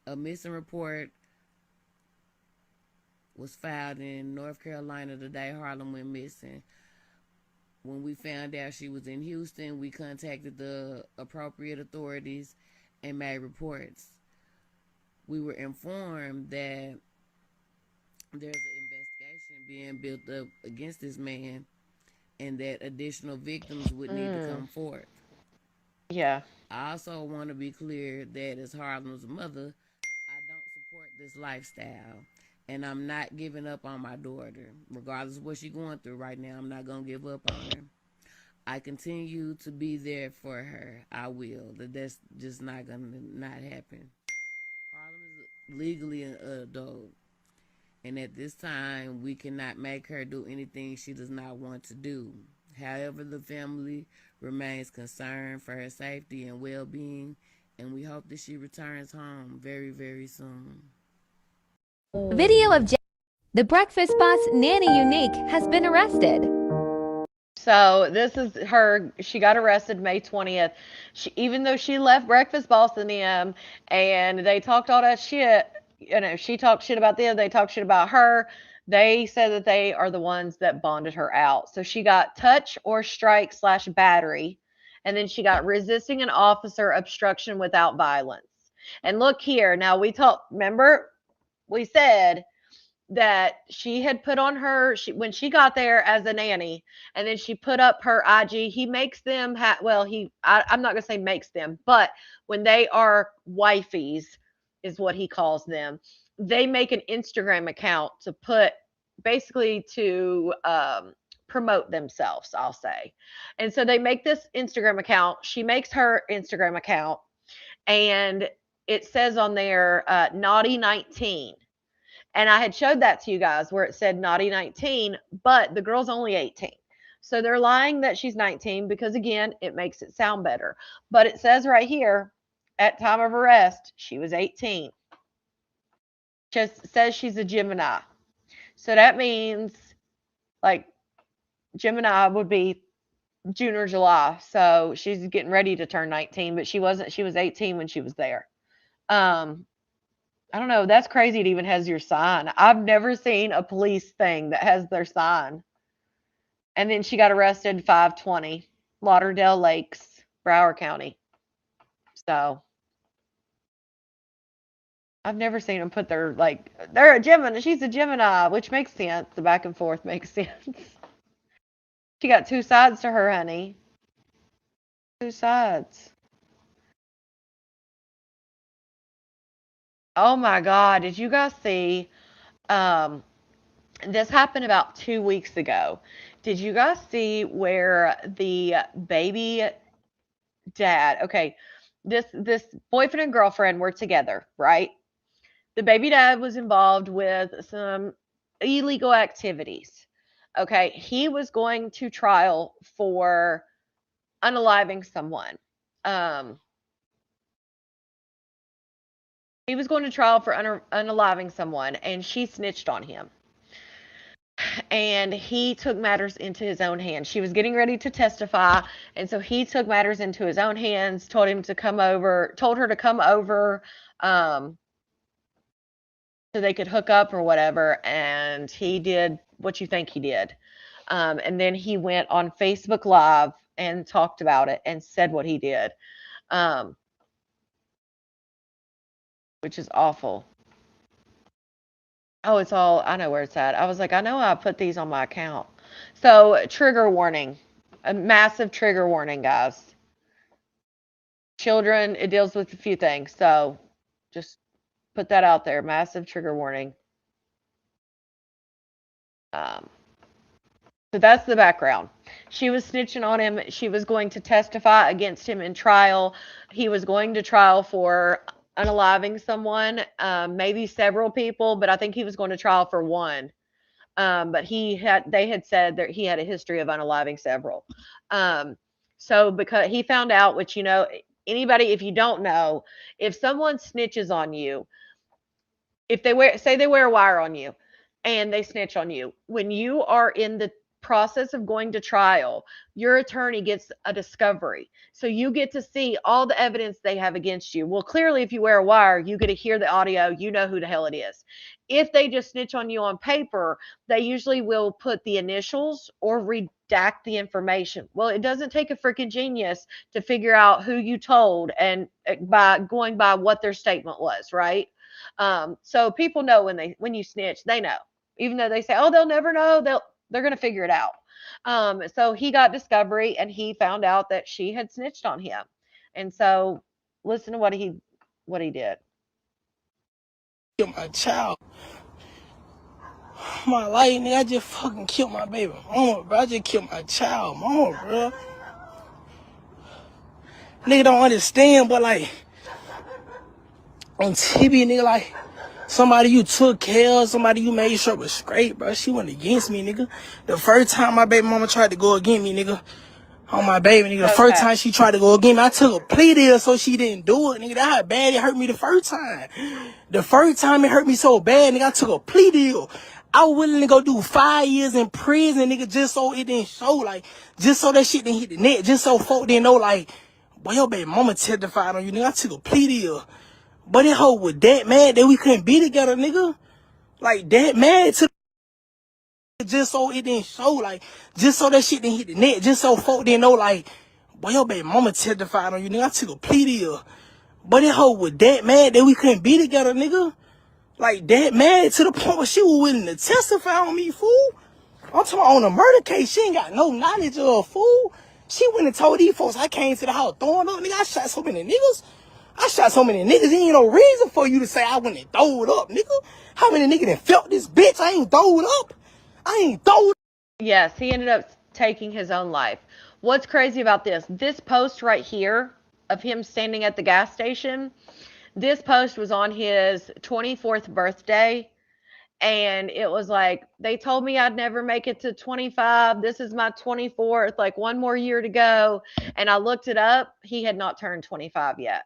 A missing report was filed in North Carolina the day Harlem went missing. When we found out she was in Houston, we contacted the appropriate authorities and made reports. We were informed that there's an investigation being built up against this man and that additional victims would need to come forth. Yeah. I also want to be clear that as Harlem's mother, I don't support this lifestyle. And I'm not giving up on my daughter. Regardless of what she's going through right now, I'm not going to give up on her. I continue to be there for her. I will. That's just not going to not happen. Harlem is legally an adult. And at this time, we cannot make her do anything she does not want to do. However, the family remains concerned for her safety and well-being, and we hope that she returns home very, very soon. Video of the breakfast boss Nanny Unique has been arrested. So this is her. She got arrested May 20th. Even though she left Breakfast Boss and them, and they talked all that shit. She talked shit about them. They talked shit about her. They said that they are the ones that bonded her out. So she got touch or strike / battery, and then she got resisting an officer, obstruction without violence. And look here. Now remember, we said that she had put on when she got there as a nanny, and then she put up her IG. He makes them I'm not gonna say makes them, but when they are wifeys is what he calls them, they make an Instagram account to put basically to promote themselves, I'll say. And so they make this Instagram account. She makes her Instagram account, and it says on there naughty 19. And I had showed that to you guys where it said naughty 19, but the girl's only 18. So they're lying that she's 19 because, again, it makes it sound better. But it says right here, at time of arrest, she was 18. Just says she's a Gemini. So that means, like, Gemini would be June or July. So she's getting ready to turn 19, but she wasn't. She was 18 when she was there. I don't know. That's crazy. It even has your sign. I've never seen a police thing that has their sign. And then she got arrested 520, Lauderdale Lakes, Broward County. So I've never seen them put they're a Gemini. She's a Gemini, which makes sense. The back and forth makes sense. She got two sides to her, honey. Two sides. Oh my God. Did you guys see? This happened about 2 weeks ago. Did you guys see where the baby dad, okay, this boyfriend and girlfriend were together, right? The baby dad was involved with some illegal activities. Okay, he was going to trial for unaliving someone. He was going to trial for unaliving someone, and she snitched on him. And he took matters into his own hands. She was getting ready to testify, and so he took matters into his own hands, told her to come over, so they could hook up or whatever, and he did what you think he did. And then he went on Facebook Live and talked about it and said what he did, which is awful. Oh, I know where it's at. I was like, I know I put these on my account. So, trigger warning. A massive trigger warning, guys. Children, it deals with a few things. So, just put that out there. Massive trigger warning. So that's the background. She was snitching on him. She was going to testify against him in trial. He was going to trial for unaliving someone, maybe several people, but I think he was going to trial for one. But they had said that he had a history of unaliving several. So because he found out, which, Anybody, if you don't know, if someone snitches on you, if they wear, say they wear a wire on you and they snitch on you, when you are in the process of going to trial, your attorney gets a discovery. So you get to see all the evidence they have against you. Well, clearly, if you wear a wire, you get to hear the audio, you know who the hell it is. If they just snitch on you on paper, they usually will put the initials or redact the information. Well, it doesn't take a freaking genius to figure out who you told and by going by what their statement was, right? So people know when you snitch, they know. Even though they say, "Oh, they'll never know," they're gonna figure it out. So he got discovery, and he found out that she had snitched on him. And so, listen to what he did. Killed my child. My life, nigga, I just fucking killed my baby mama, bro. I just killed my child, mama, bro. Nigga don't understand, but like on TV, nigga, like somebody you took care of, somebody you made sure was straight, bro. She went against me, nigga. The first time my baby mama tried to go against me, nigga, on my baby, nigga. The first time she tried to go against me, I took a plea deal so she didn't do it, nigga. That's how bad it hurt me the first time. The first time it hurt me so bad, nigga, I took a plea deal. I was willing to go do 5 years in prison, nigga, just so it didn't show, like, just so that shit didn't hit the net, just so folk didn't know, like, boy, your baby mama testified on you, nigga. I took a plea deal. But that hoe was that mad that we couldn't be together, nigga. Like, that mad to just so it didn't show, like, just so that shit didn't hit the net, just so folk didn't know, like, boy, your baby mama testified on you, nigga. I took a plea deal. But that hoe was that mad that we couldn't be together, nigga. Like, that mad to the point where she was willing to testify on me, fool. I'm talking about on a murder case. She ain't got no knowledge of a fool. She went and told these folks I came to the house throwing up. Nigga, I shot so many niggas. I shot so many niggas. There ain't no reason for you to say I went and throwed up, nigga. How many niggas done felt this bitch? I ain't throwed up. I ain't throwed. Yes, he ended up taking his own life. What's crazy about this? This post right here of him standing at the gas station, this post was on his 24th birthday. And it was like, they told me I'd never make it to 25. This is my 24th, like one more year to go. And I looked it up. He had not turned 25 yet.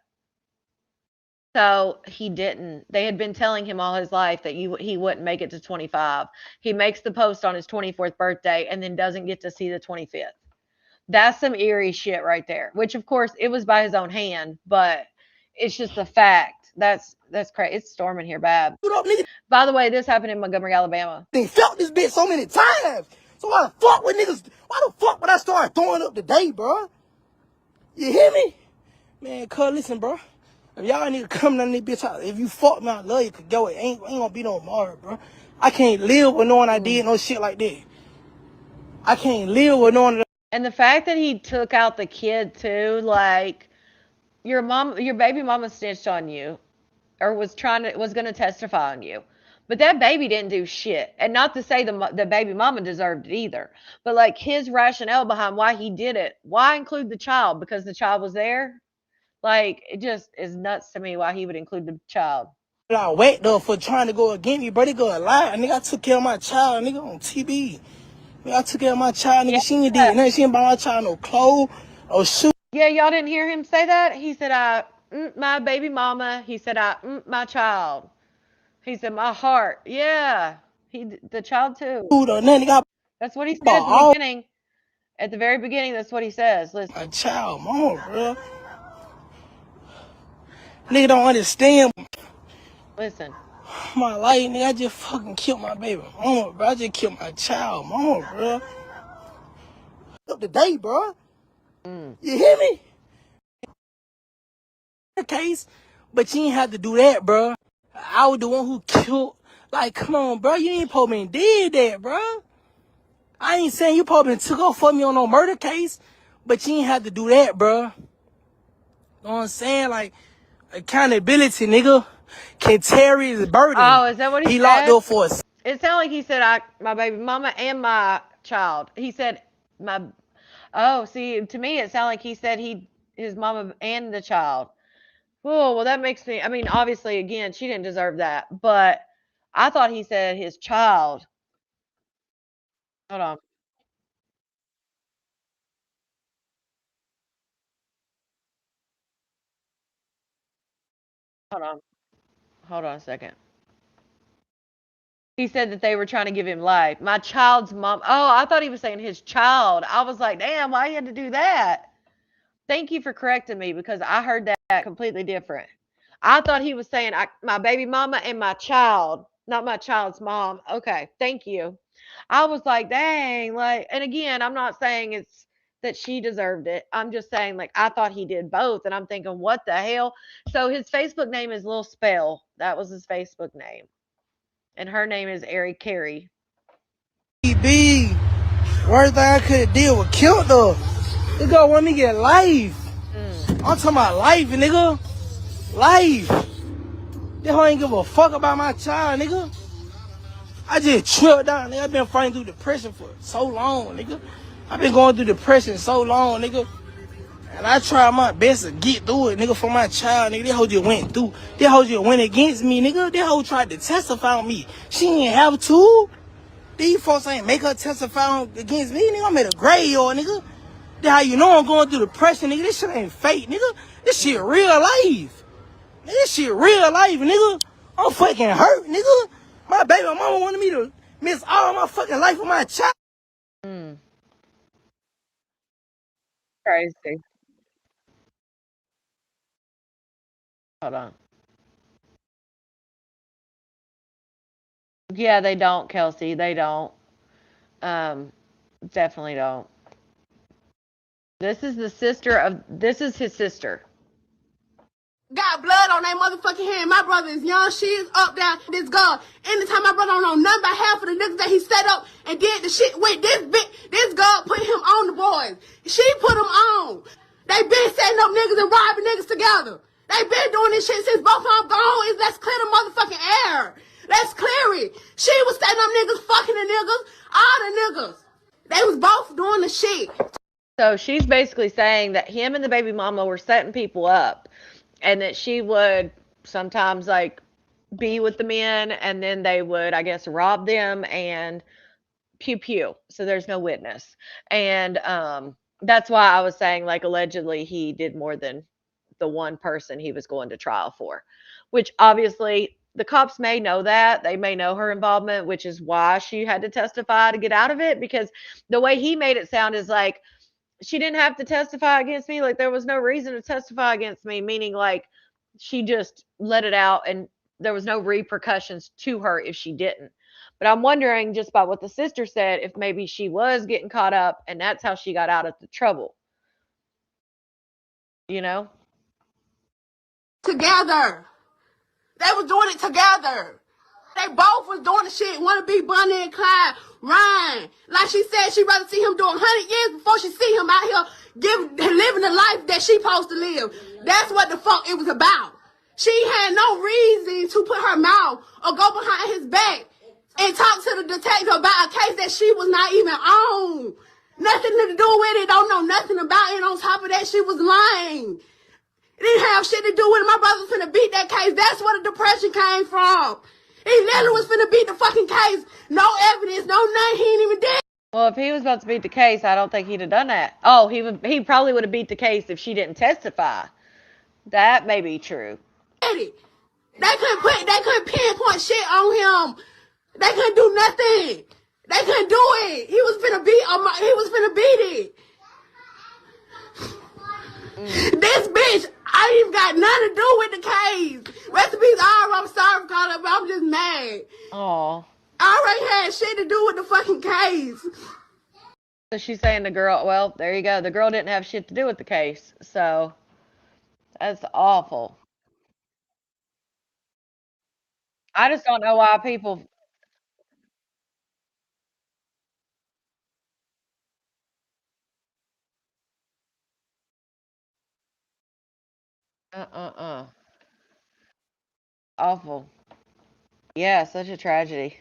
So he didn't. They had been telling him all his life that he wouldn't make it to 25. He makes the post on his 24th birthday and then doesn't get to see the 25th. That's some eerie shit right there. Which of course it was by his own hand, but it's just a fact. That's crazy. It's storming here bad. By the way, this happened in Montgomery, Alabama. They felt this bitch so many times. So why the fuck would niggas? Why the fuck would I start throwing up today, bro? You hear me? Man, cuz listen, bro. If y'all niggas come down this bitch out, if you fuck me, I love you, cause go, it ain't gonna be no more, bro. I can't live with knowing I did no shit like that. I can't live with knowing that. And the fact that he took out the kid too, like your baby mama snitched on you, or was gonna testify on you, but that baby didn't do shit. And not to say the baby mama deserved it either, but like his rationale behind why he did it, why include the child? Because the child was there. Like it just is nuts to me why he would include the child. I whacked up for trying to go against me, bro. They go a lie. Nigga, I took care of my child, nigga, on TV. Nigga, I took care of my child, nigga. She ain't did nothing. She ain't buy my child no clothes or shoes. Yeah, y'all didn't hear him say that? He said, my baby mama. He said, my child. He said, my heart. Yeah. The child too. That's what he said at the beginning. At the very beginning, that's what he says. Listen. My child, mama, bro. Nigga don't understand. Listen. My life, nigga, I just fucking killed my baby mama, bro. I just killed my child, mama, bro. Up today, bro. You hear me? Case, but you ain't have to do that, bro. I was the one who killed. Like, come on, bro. You ain't supposed to did that, bro. I ain't saying you probably took off for me on no murder case, but you ain't have to do that, bro. You know what I'm saying? Like, accountability, nigga. Can carry his burden. Oh, is that what he said? Locked up for us. It sounded like he said, my baby mama and my child. He said, oh, see, to me, it sounded like he said his mama and the child. Oh, well, that makes me, I mean, obviously, again, she didn't deserve that, but I thought he said his child. Hold on. Hold on. Hold on a second. He said that they were trying to give him life. My child's mom. Oh, I thought he was saying his child. I was like, damn, why you had to do that? Thank you for correcting me because I heard that completely different. I thought he was saying my baby mama and my child, not my child's mom. Okay, thank you. I was like, dang, like, and again, I'm not saying it's that she deserved it. I'm just saying, like, I thought he did both, and I'm thinking, what the hell? So his Facebook name is Lil Spell. That was his Facebook name, and her name is Ari Carey. B, worst thing I could deal with killed her. This girl want me to get life. I'm talking about life, nigga. Life. This hoe ain't give a fuck about my child, nigga. I just tripped down, nigga. I've been fighting through depression for so long, nigga. I've been going through depression so long, nigga. And I tried my best to get through it, nigga, for my child, nigga. This hoe just went through. This hoe just went against me, nigga. This hoe tried to testify on me. She didn't have to. These folks ain't make her testify against me, nigga. I'm at a graveyard, nigga. That's how you know I'm going through depression, nigga. This shit ain't fake, nigga. This shit real life. This shit real life, nigga. I'm fucking hurt, nigga. My baby mama wanted me to miss all my fucking life with my child. Crazy. Hold on. Yeah, they don't, Kelsey. They don't. Um, definitely don't. This is the sister of. This is his sister. Got blood on their motherfucking hand. My brother is young. She is up there. This girl. Anytime my brother don't know nothing about half of the niggas that he set up and did the shit with, this girl put him on the boys. She put him on. They been setting up niggas and robbing niggas together. They been doing this shit since both of them gone. Let's clear the motherfucking air. Let's clear it. She was setting up niggas, fucking the niggas, all the niggas. They was both doing the shit. So she's basically saying that him and the baby mama were setting people up, and that she would sometimes like be with the men, and then they would, I guess, rob them and pew pew. So there's no witness, and that's why I was saying like allegedly he did more than the one person he was going to trial for, which obviously the cops may know that. They may know her involvement, which is why she had to testify to get out of it, because the way he made it sound is like she didn't have to testify against me. Like there was no reason to testify against me, meaning like she just let it out and there was no repercussions to her if she didn't. But I'm wondering just by what the sister said if maybe she was getting caught up and that's how she got out of the trouble. You know? Together. They was doing it together. They both was doing the shit. Want to be Bonnie and Clyde. Ryan. Like she said, she'd rather see him do 100 years before she see him out here living the life that she supposed to live. That's what the fuck it was about. She had no reason to put her mouth or go behind his back and talk to the detective about a case that she was not even on. Nothing to do with it. Don't know nothing about it. On top of that, she was lying. It didn't have shit to do with it. My brother was finna beat that case. That's where the depression came from. He literally was finna beat the fucking case. No evidence, no nothing. He ain't even dead. Well, if he was about to beat the case, I don't think he'd have done that. Oh, he probably would have beat the case if she didn't testify. That may be true. They couldn't pinpoint shit on him. They couldn't do nothing. They couldn't do it. He was finna beat it. This bitch, I ain't even got nothing to do with the case. Rest in peace, I'm sorry for calling, but I'm just mad. Oh. I already had shit to do with the fucking case. So she's saying the girl, well, there you go. The girl didn't have shit to do with the case. So that's awful. I just don't know why people. Uh. Awful. Yeah, such a tragedy.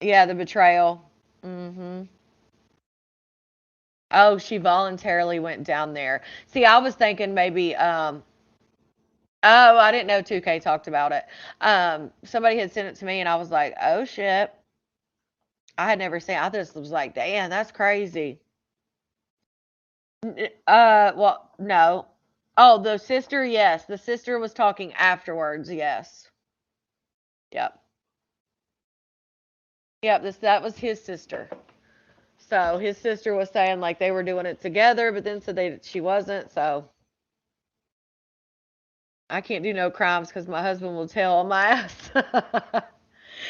Yeah, the betrayal. Mhm. Oh, she voluntarily went down there. See, I was thinking maybe oh, I didn't know 2K talked about it. Somebody had sent it to me and I was like, "Oh shit." I had never seen. I just was like, "Damn, that's crazy." Well, no. Oh, the sister, yes. The sister was talking afterwards, yes. Yep. Yep, that was his sister. So his sister was saying like they were doing it together, but then said she wasn't. So I can't do no crimes because my husband will tell on my ass.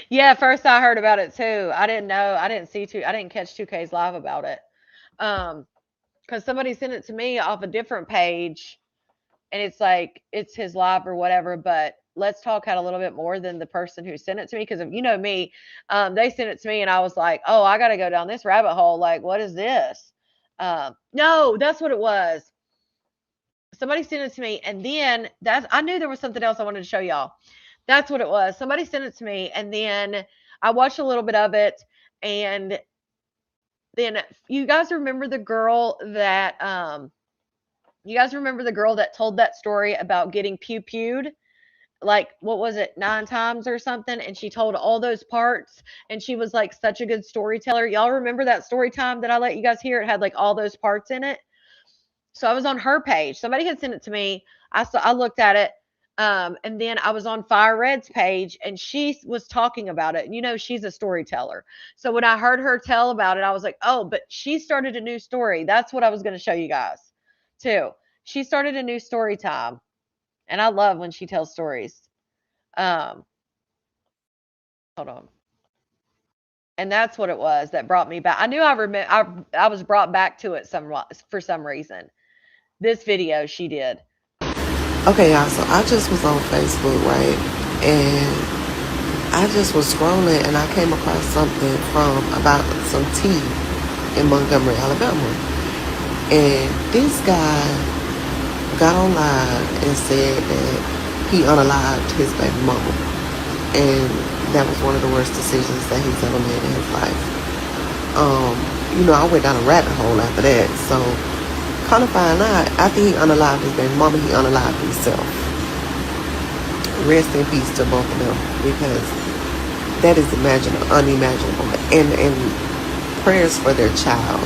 Yeah, first I heard about it too. I didn't know. I didn't see I didn't catch 2K's live about it. Because somebody sent it to me off a different page, and it's like it's his live or whatever. But Let's Talk had a little bit more than the person who sent it to me because you know me, they sent it to me, and I was like, oh, I got to go down this rabbit hole. Like, what is this? No, that's what it was. Somebody sent it to me, and then I knew there was something else I wanted to show y'all. That's what it was. Somebody sent it to me, and then I watched a little bit of it, and then you guys remember the girl that told that story about getting pew-pewed? Like, what was it, 9 times or something? And she told all those parts, and she was like such a good storyteller. Y'all remember that story time that I let you guys hear? It had like all those parts in it. So I was on her page. Somebody had sent it to me. I looked at it. And then I was on Fire Red's page, and she was talking about it. And you know, she's a storyteller. So when I heard her tell about it, I was like, oh, but she started a new story. That's what I was going to show you guys too. She started a new story time. And I love when she tells stories. Um, Hold on. And that's what it was that brought me back. I knew I was brought back to it for some reason. This video she did. Okay, y'all, so I just was on Facebook, right? And I just was scrolling and I came across something about some tea in Montgomery, Alabama. And this guy got on live and said that he unalived his baby mama. And that was one of the worst decisions that he's ever made in his life. I went down a rabbit hole after that. So, kind of find out, after he unalived his baby mama, he unalived himself. Rest in peace to both of them, because that is unimaginable. And prayers for their child,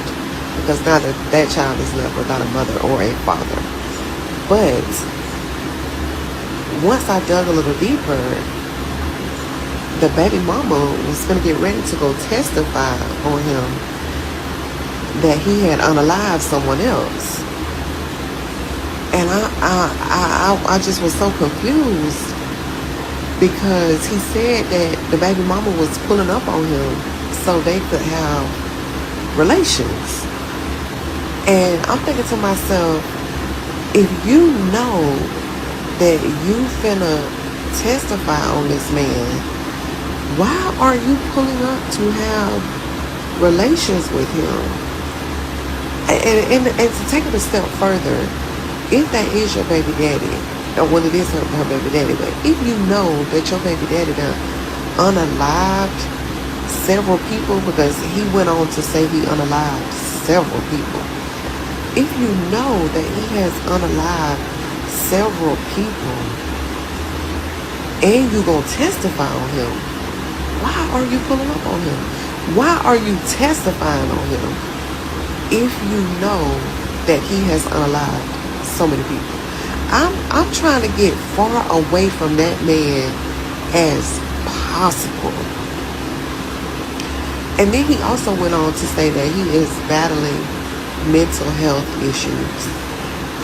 because now that child is left without a mother or a father. But once I dug a little deeper, the baby mama was going to get ready to go testify on him that he had unalived someone else. And I just was so confused, because he said that the baby mama was pulling up on him so they could have relations. And I'm thinking to myself, if you know that you finna testify on this man, why are you pulling up to have relations with him? And to take it a step further, if that is your baby daddy, or well, it is her baby daddy, but if you know that your baby daddy done unalived several people, because he went on to say he unalived several people. If you know that he has unalived several people and you gonna testify on him, why are you pulling up on him? Why are you testifying on him if you know that he has unalived so many people? I'm trying to get far away from that man as possible. And then he also went on to say that he is battling mental health issues.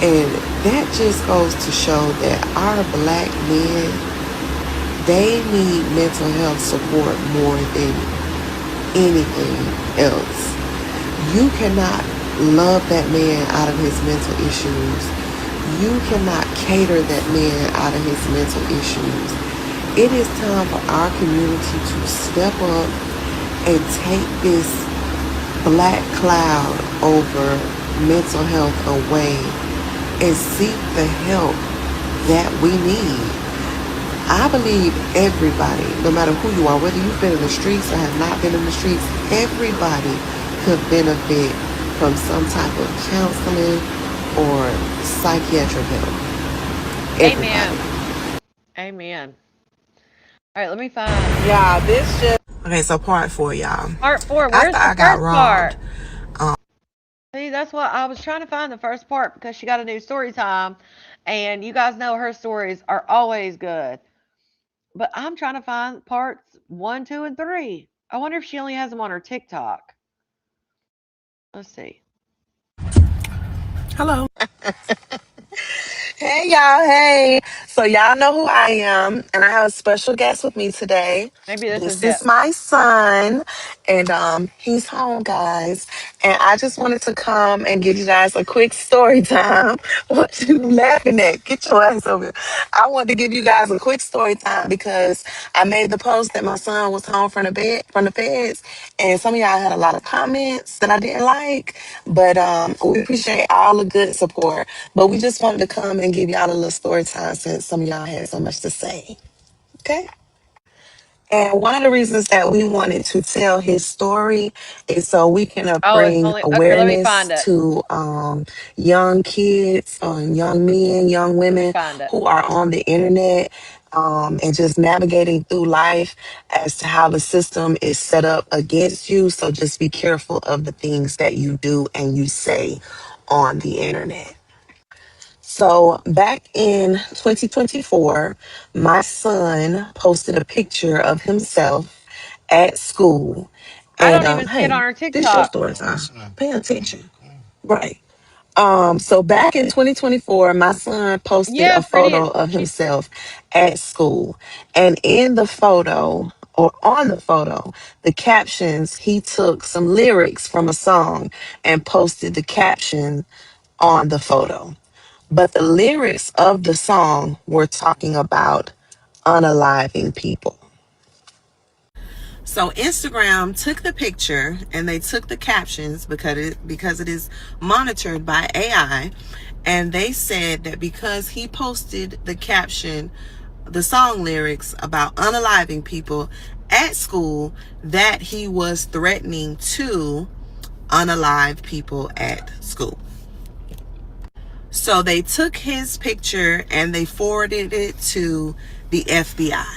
And that just goes to show that our black men, they need mental health support more than anything else. You cannot love that man out of his mental issues. You cannot cater that man out of his mental issues. It is time for our community to step up and take this black cloud over mental health away and seek the help that we need. I believe everybody, no matter who you are, whether you've been in the streets or have not been in the streets, everybody could benefit from some type of counseling or psychiatric help. Everybody. Amen. All right, let me find. Yeah, this just. Okay, so part 4, y'all. Part 4. Where's After the I got first robbed, part? See, that's what I was trying to find the first part because she got a new story time, and you guys know her stories are always good. But I'm trying to find parts 1, 2, and 3. I wonder if she only has them on her TikTok. Let's see. Hello. Hey y'all, hey. So y'all know who I am, and I have a special guest with me today. Maybe this is This it. is my son, and he's home, guys. And I just wanted to come and give you guys a quick story time. What you laughing at? Get your ass over here. I wanted to give you guys a quick story time because I made the post that my son was home from the feds, and some of y'all had a lot of comments that I didn't like. But we appreciate all the good support. But we just wanted to come and give y'all a little story time since some of y'all had so much to say. Okay? And one of the reasons that we wanted to tell his story is so we can Oh, it's bring only okay. Let me awareness find it. to young kids, young men, young Let me women find it. who are on the internet and just navigating through life as to how the system is set up against you. So just be careful of the things that you do and you say on the internet. So back in 2024, my son posted a picture of himself at school. I And don't even see it on hey, her this your TikTok. story time. Pay attention. Right. So back in 2024, my son posted Yeah, a pretty. photo of She. himself at school. And in the photo, or on the photo, the captions, he took some lyrics from a song and posted the caption on the photo. But the lyrics of the song were talking about unaliving people. So Instagram took the picture and they took the captions because it is monitored by AI, and they said that because he posted the caption, the song lyrics about unaliving people at school, that he was threatening to unalive people at school. So they took his picture and they forwarded it to the FBI.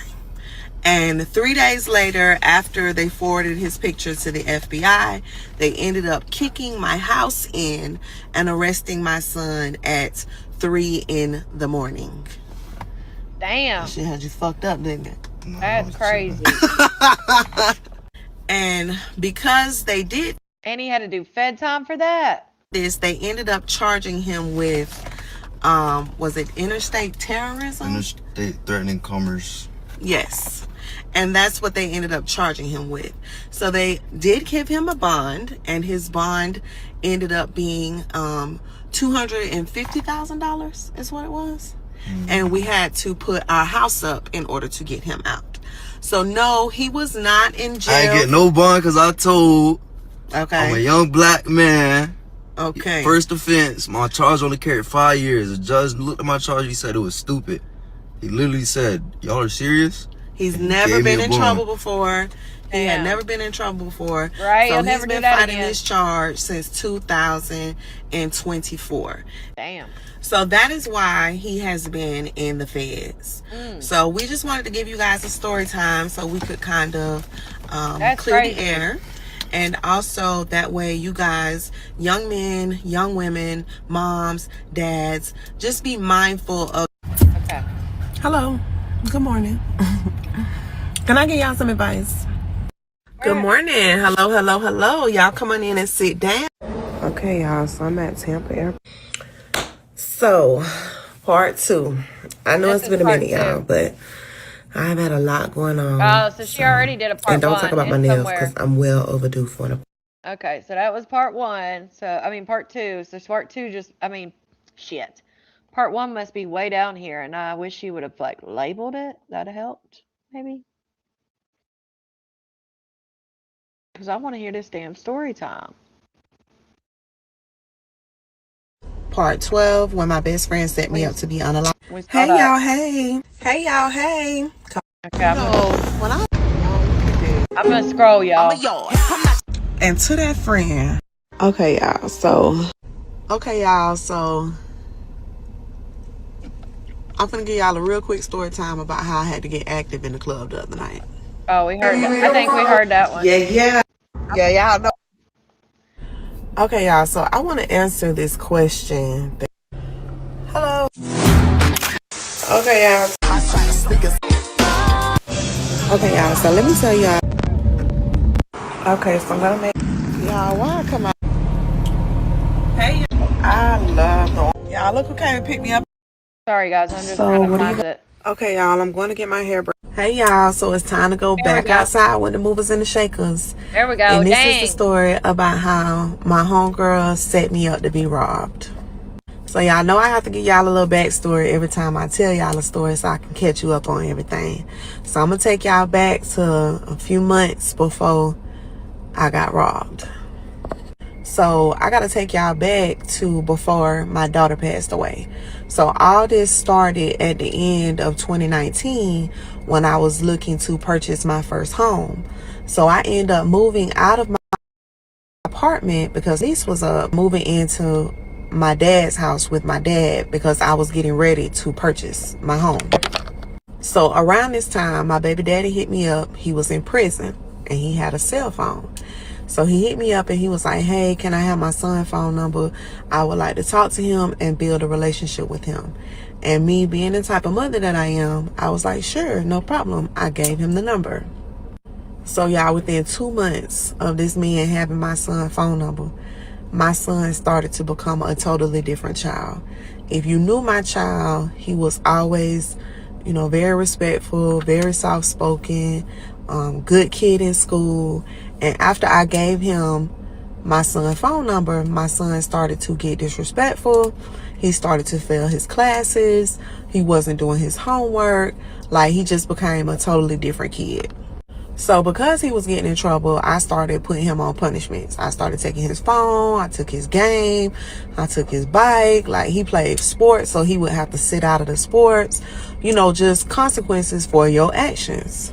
And 3 days later, after they forwarded his picture to the FBI, they ended up kicking my house in and arresting my son at 3 in the morning. Damn. That shit had you fucked up, didn't it? That's crazy. And because they did And he had to do Fed time for that. this, they ended up charging him with, was it interstate terrorism? Interstate threatening commerce. Yes. And that's what they ended up charging him with. So they did give him a bond, and his bond ended up being $250,000 is what it was. And we had to put our house up in order to get him out. So no, he was not in jail. I ain't get no bond because I told I'm a young black man. Okay. First offense, my charge only carried 5 years. The judge looked at my charge, he said it was stupid. He literally said, y'all are serious? He's never been in trouble before. He had never been in trouble before. Right, So he'll he's never do been that fighting again. this charge since 2024. Damn. So that is why he has been in the feds. So we just wanted to give you guys a story time so we could kind of clear the air. And also that way you guys, young men, young women, moms, dads, just be mindful of. Okay. Hello. Good morning. Can I give y'all some advice? Good morning. Hello, hello, hello. Y'all come on in and sit down. Okay, y'all. So I'm at Tampa Airport. So, part 2. I know it's been a minute, y'all, but I've had a lot going on. Oh, so she already did a part And don't 1. talk about my It's nails somewhere. because I'm well overdue for an. Okay, so that was part 1. So, I mean, part 2. So, part 2 just, shit. Part 1 must be way down here, and I wish you would have, like, labeled it. That'd have helped, maybe. Because I want to hear this damn story time. Part 12, when my best friend set me up to be unalive. Hey, y'all, hey. Hey, y'all, hey. Okay, I'm gonna scroll, y'all. And to that friend. Okay, y'all, so I'm gonna give y'all a real quick story time about how I had to get active in the club the other night. Oh, we heard that. I think we heard that one. Yeah, y'all know. Okay, y'all, so I want to answer this question. Hello. Okay, y'all. Okay, y'all, so let me tell y'all. Okay, so I'm gonna make y'all, why I come out? Hey, I love the y'all. Look who came and pick me up. Sorry, guys. I'm just So trying to what do you find got? it. Okay, y'all, I'm going to get my hair braided. Hey, y'all, so it's time to go There we back go. outside with the movers and the shakers. There we go. And this is the Dang. story about how my homegirl set me up to be robbed. So y'all know I have to give y'all a little backstory every time I tell y'all a story so I can catch you up on everything. So I'm going to take y'all back to a few months before I got robbed. So I got to take y'all back to before my daughter passed away. So all this started at the end of 2019 when I was looking to purchase my first home. So I ended up moving out of my apartment because this was moving into my dad's house with my dad because I was getting ready to purchase my home. So around this time, my baby daddy hit me up. He was in prison and he had a cell phone. So he hit me up and he was like, hey, can I have my son's phone number? I would like to talk to him and build a relationship with him. And me being the type of mother that I am, I was like, sure, no problem. I gave him the number. So y'all, within 2 months of this man having my son's phone number, my son started to become a totally different child. If you knew my child, he was always, you know, very respectful, very soft-spoken, good kid in school. And after I gave him my son's phone number, my son started to get disrespectful. He started to fail his classes. He wasn't doing his homework. Like, he just became a totally different kid. So because he was getting in trouble, I started putting him on punishments. I started taking his phone, I took his game, I took his bike. Like, he played sports, so he would have to sit out of the sports. You know, just consequences for your actions.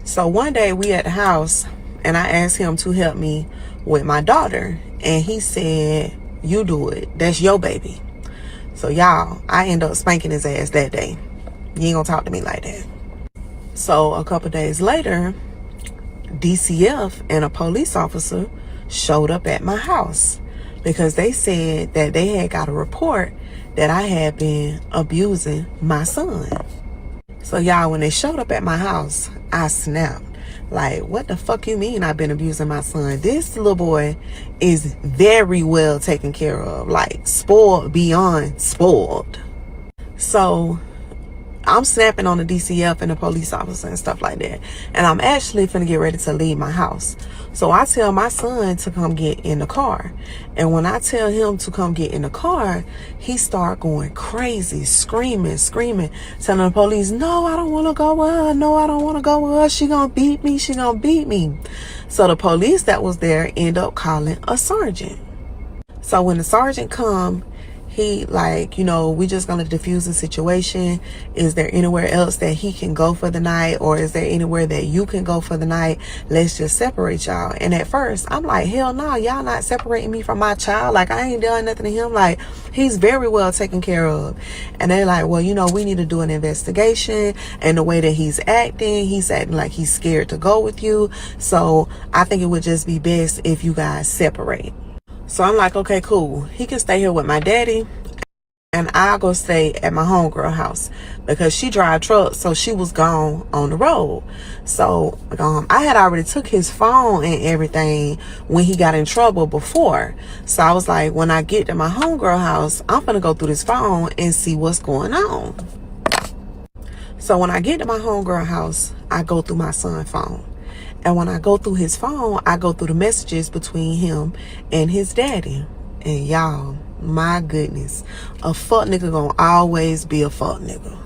So one day we at the house and I asked him to help me with my daughter. And he said, you do it. That's your baby. So y'all, I end up spanking his ass that day. You ain't gonna talk to me like that. So a couple days later, DCF and a police officer showed up at my house because they said that they had got a report that I had been abusing my son. So y'all, when they showed up at my house, I snapped. Like, what the fuck you mean I've been abusing my son? This little boy is very well taken care of, like spoiled beyond spoiled. So I'm snapping on the DCF and the police officer and stuff like that. And I'm actually finna get ready to leave my house. So I tell my son to come get in the car. And when I tell him to come get in the car, he start going crazy, screaming, telling the police, no, I don't want to go with her. No, I don't want to go with her. She gonna beat me. She gonna beat me. So the police that was there end up calling a sergeant. So when the sergeant come, he like, you know, we just gonna diffuse the situation. Is there anywhere else that he can go for the night, or is there anywhere that you can go for the night? Let's just separate y'all. And at first I'm like, hell no, y'all not separating me from my child. Like, I ain't done nothing to him. Like, he's very well taken care of. And they're like, well, you know, we need to do an investigation, and the way that he's acting like he's scared to go with you. So I think it would just be best if you guys separate. So I'm like, okay, cool. He can stay here with my daddy, and I'll go stay at my homegirl house because she drive trucks, so she was gone on the road. So I had already took his phone and everything when he got in trouble before. So I was like, when I get to my homegirl house, I'm gonna go through this phone and see what's going on. So when I get to my homegirl house, I go through my son's phone. And when I go through his phone, I go through the messages between him and his daddy. And y'all, my goodness, a fuck nigga gonna always be a fuck nigga.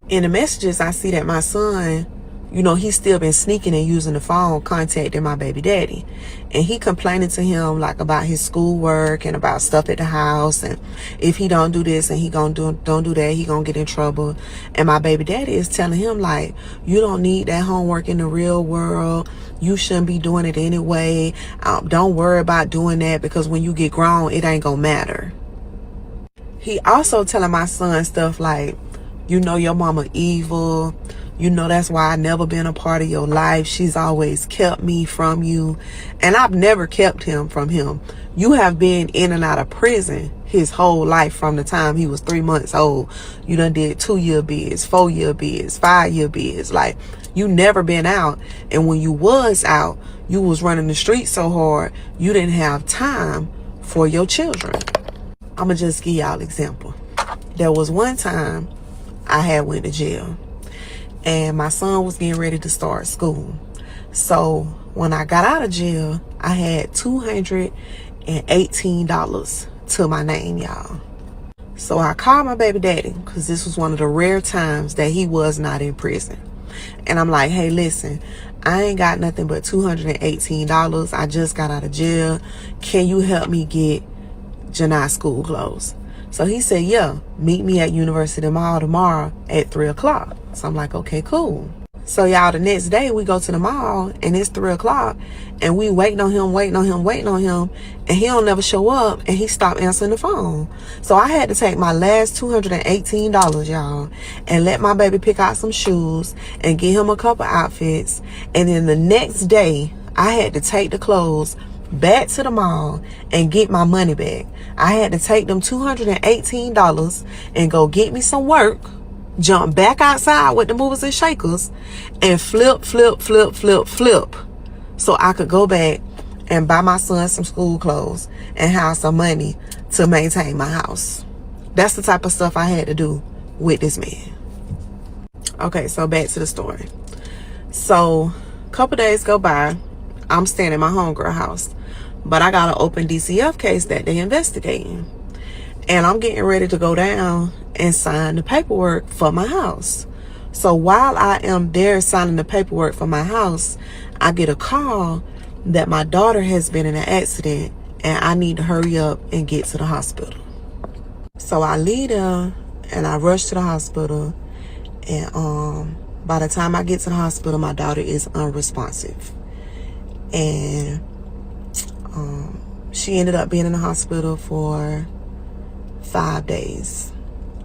In the messages, I see that my son, you know, he's still been sneaking and using the phone, contacting my baby daddy. And he complaining to him like about his schoolwork and about stuff at the house. And if he don't do this and he don't do that, he gonna get in trouble. And my baby daddy is telling him like, you don't need that homework in the real world. You shouldn't be doing it anyway. Don't worry about doing that because when you get grown, it ain't gonna matter. He also telling my son stuff like, you know your mama evil. You know, that's why I never been a part of your life. She's always kept me from you. And I've never kept him from him. You have been in and out of prison his whole life from the time he was 3 months old. You done did 2-year bids, 4-year bids, 5-year bids. Like, you never been out. And when you was out, you was running the streets so hard, you didn't have time for your children. I'ma just give y'all an example. There was one time I had went to jail, and my son was getting ready to start school. So when I got out of jail, I had $218 to my name, y'all. So I called my baby daddy, because this was one of the rare times that he was not in prison. And I'm like, hey, listen, I ain't got nothing but $218. I just got out of jail. Can you help me get Janai's school clothes? So he said, yeah, meet me at University Mall tomorrow at 3 o'clock. So I'm like, okay, cool. So y'all, the next day we go to the mall and it's 3 o'clock and we waiting on him, and he don't never show up, and he stopped answering the phone. So I had to take my last $218, y'all, and let my baby pick out some shoes and get him a couple outfits. And then the next day I had to take the clothes back to the mall and get my money back. I had to take them $218 and go get me some work, jump back outside with the movers and shakers, and flip, so I could go back and buy my son some school clothes and have some money to maintain my house. That's the type of stuff I had to do with this man. Okay, so back to the story. So a couple days go by, I'm staying at my homegirl house, but I got an open DCF case that they investigating, and I'm getting ready to go down and sign the paperwork for my house. So while I am there signing the paperwork for my house, I get a call that my daughter has been in an accident and I need to hurry up and get to the hospital. So I leave there and I rush to the hospital, and by the time I get to the hospital, my daughter is unresponsive. And she ended up being in the hospital for 5 days.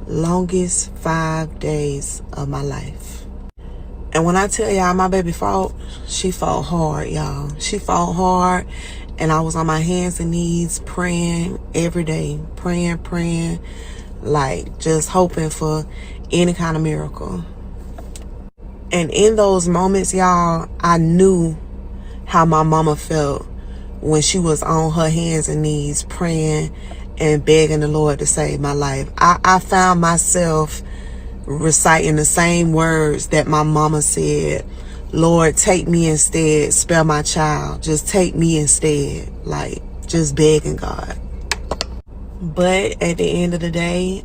Longest 5 days of my life. And when I tell y'all my baby fought, she fought hard, y'all. She fought hard, and I was on my hands and knees praying every day. Praying, like just hoping for any kind of miracle. And in those moments, y'all, I knew how my mama felt when she was on her hands and knees praying and begging the Lord to save my life. I found myself reciting the same words that my mama said. Lord, take me instead, spare my child. Just take me instead. Like, just begging God. But at the end of the day,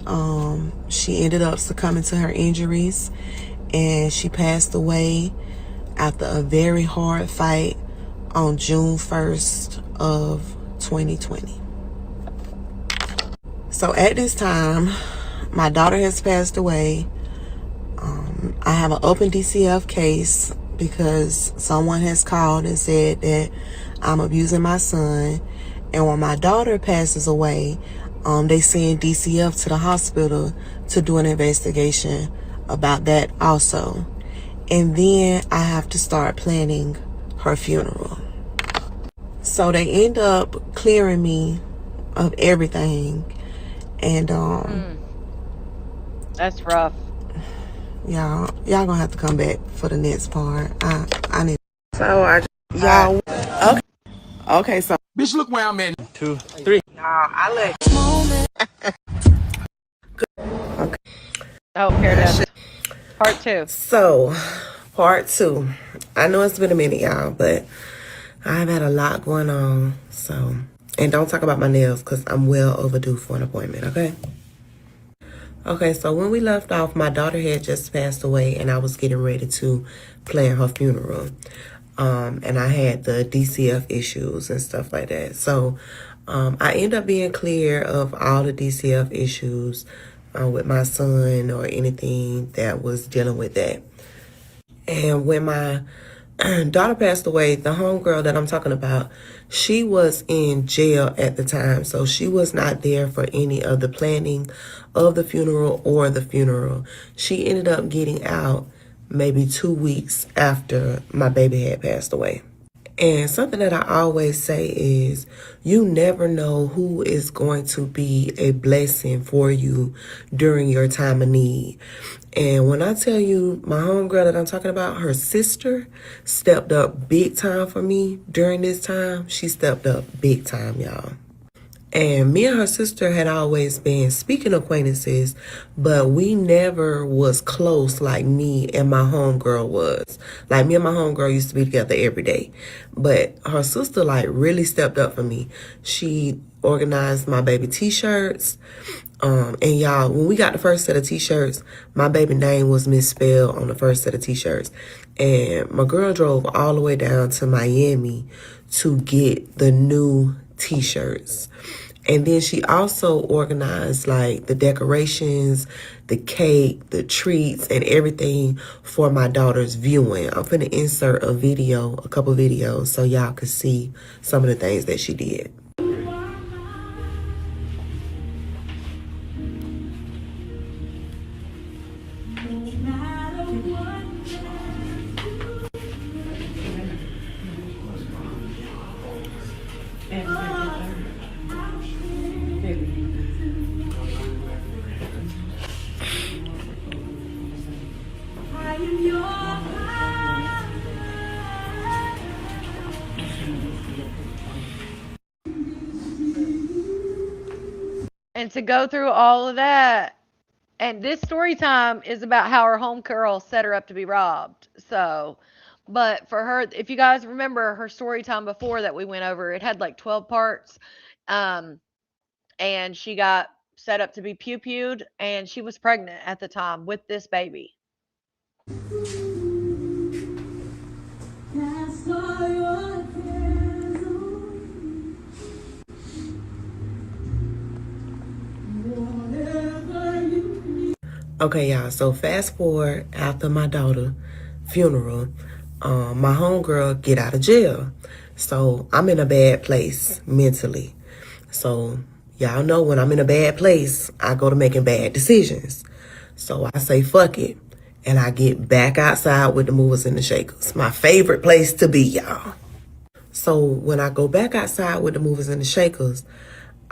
she ended up succumbing to her injuries, and she passed away after a very hard fight on June 1st of 2020. So at this time, my daughter has passed away. I have an open DCF case because someone has called and said that I'm abusing my son. And when my daughter passes away, they send DCF to the hospital to do an investigation about that also. And then I have to start planning her funeral. So they end up clearing me of everything. And that's rough. Y'all gonna have to come back for the next part. I need. So y'all. Okay. So Bitch, look where I'm at. 2, 3. y'all, I let. Okay. Oh, here it is. Part 2. So, part 2. I know it's been a minute, y'all, but I've had a lot going on. So, and don't talk about my nails because I'm well overdue for an appointment. Okay. Okay, so when we left off, my daughter had just passed away, and I was getting ready to plan her funeral. And I had the DCF issues and stuff like that. So I ended up being clear of all the DCF issues with my son or anything that was dealing with that. And when my daughter passed away, the homegirl that I'm talking about, she was in jail at the time. So she was not there for any of the planning of the funeral or the funeral. She ended up getting out maybe 2 weeks after my baby had passed away. And something that I always say is you never know who is going to be a blessing for you during your time of need. And when I tell you my homegirl that I'm talking about, her sister stepped up big time for me during this time. She stepped up big time, y'all. And me and her sister had always been speaking acquaintances, but we never was close like me and my homegirl was. Like me and my homegirl used to be together every day. But her sister like really stepped up for me. She organized my baby t-shirts. And y'all, when we got the first set of t-shirts, my baby name was misspelled on the first set of t-shirts. And my girl drove all the way down to Miami to get the new t-shirts. And then she also organized like the decorations, the cake, the treats, and everything for my daughter's viewing. I'm finna insert a couple videos so y'all can see some of the things that she did. And to go through all of that, and this story time is about how her home girl set her up to be robbed. So, but for her, if you guys remember her story time before that we went over, it had like 12 parts. And she got set up to be pew-pewed, and she was pregnant at the time with this baby. Okay, y'all, so fast forward after my daughter's funeral, my homegirl get out of jail. So I'm in a bad place mentally. So y'all know when I'm in a bad place, I go to making bad decisions. So I say, fuck it. And I get back outside with the movers and the shakers. My favorite place to be, y'all. So when I go back outside with the movers and the shakers,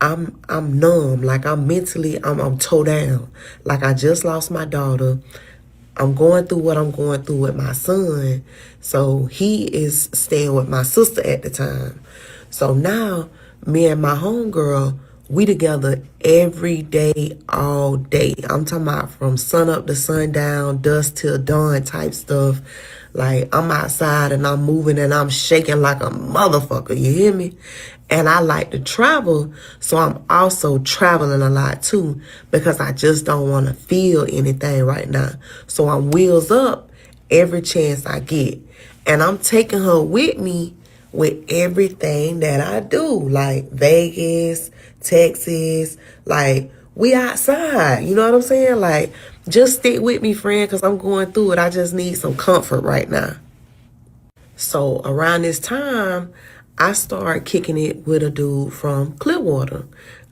I'm numb. Like I'm mentally, I'm toe down. Like I just lost my daughter. I'm going through what I'm going through with my son. So he is staying with my sister at the time. So now me and my homegirl, we together every day, all day. I'm talking about from sun up to sundown, dusk till dawn type stuff. Like I'm outside and I'm moving and I'm shaking like a motherfucker. You hear me? And I like to travel, so I'm also traveling a lot too because I just don't want to feel anything right now. So I'm wheels up every chance I get. And I'm taking her with me with everything that I do, like Vegas, Texas, like we outside. You know what I'm saying? Like just stick with me, friend, because I'm going through it. I just need some comfort right now. So around this time, I started kicking it with a dude from Clearwater.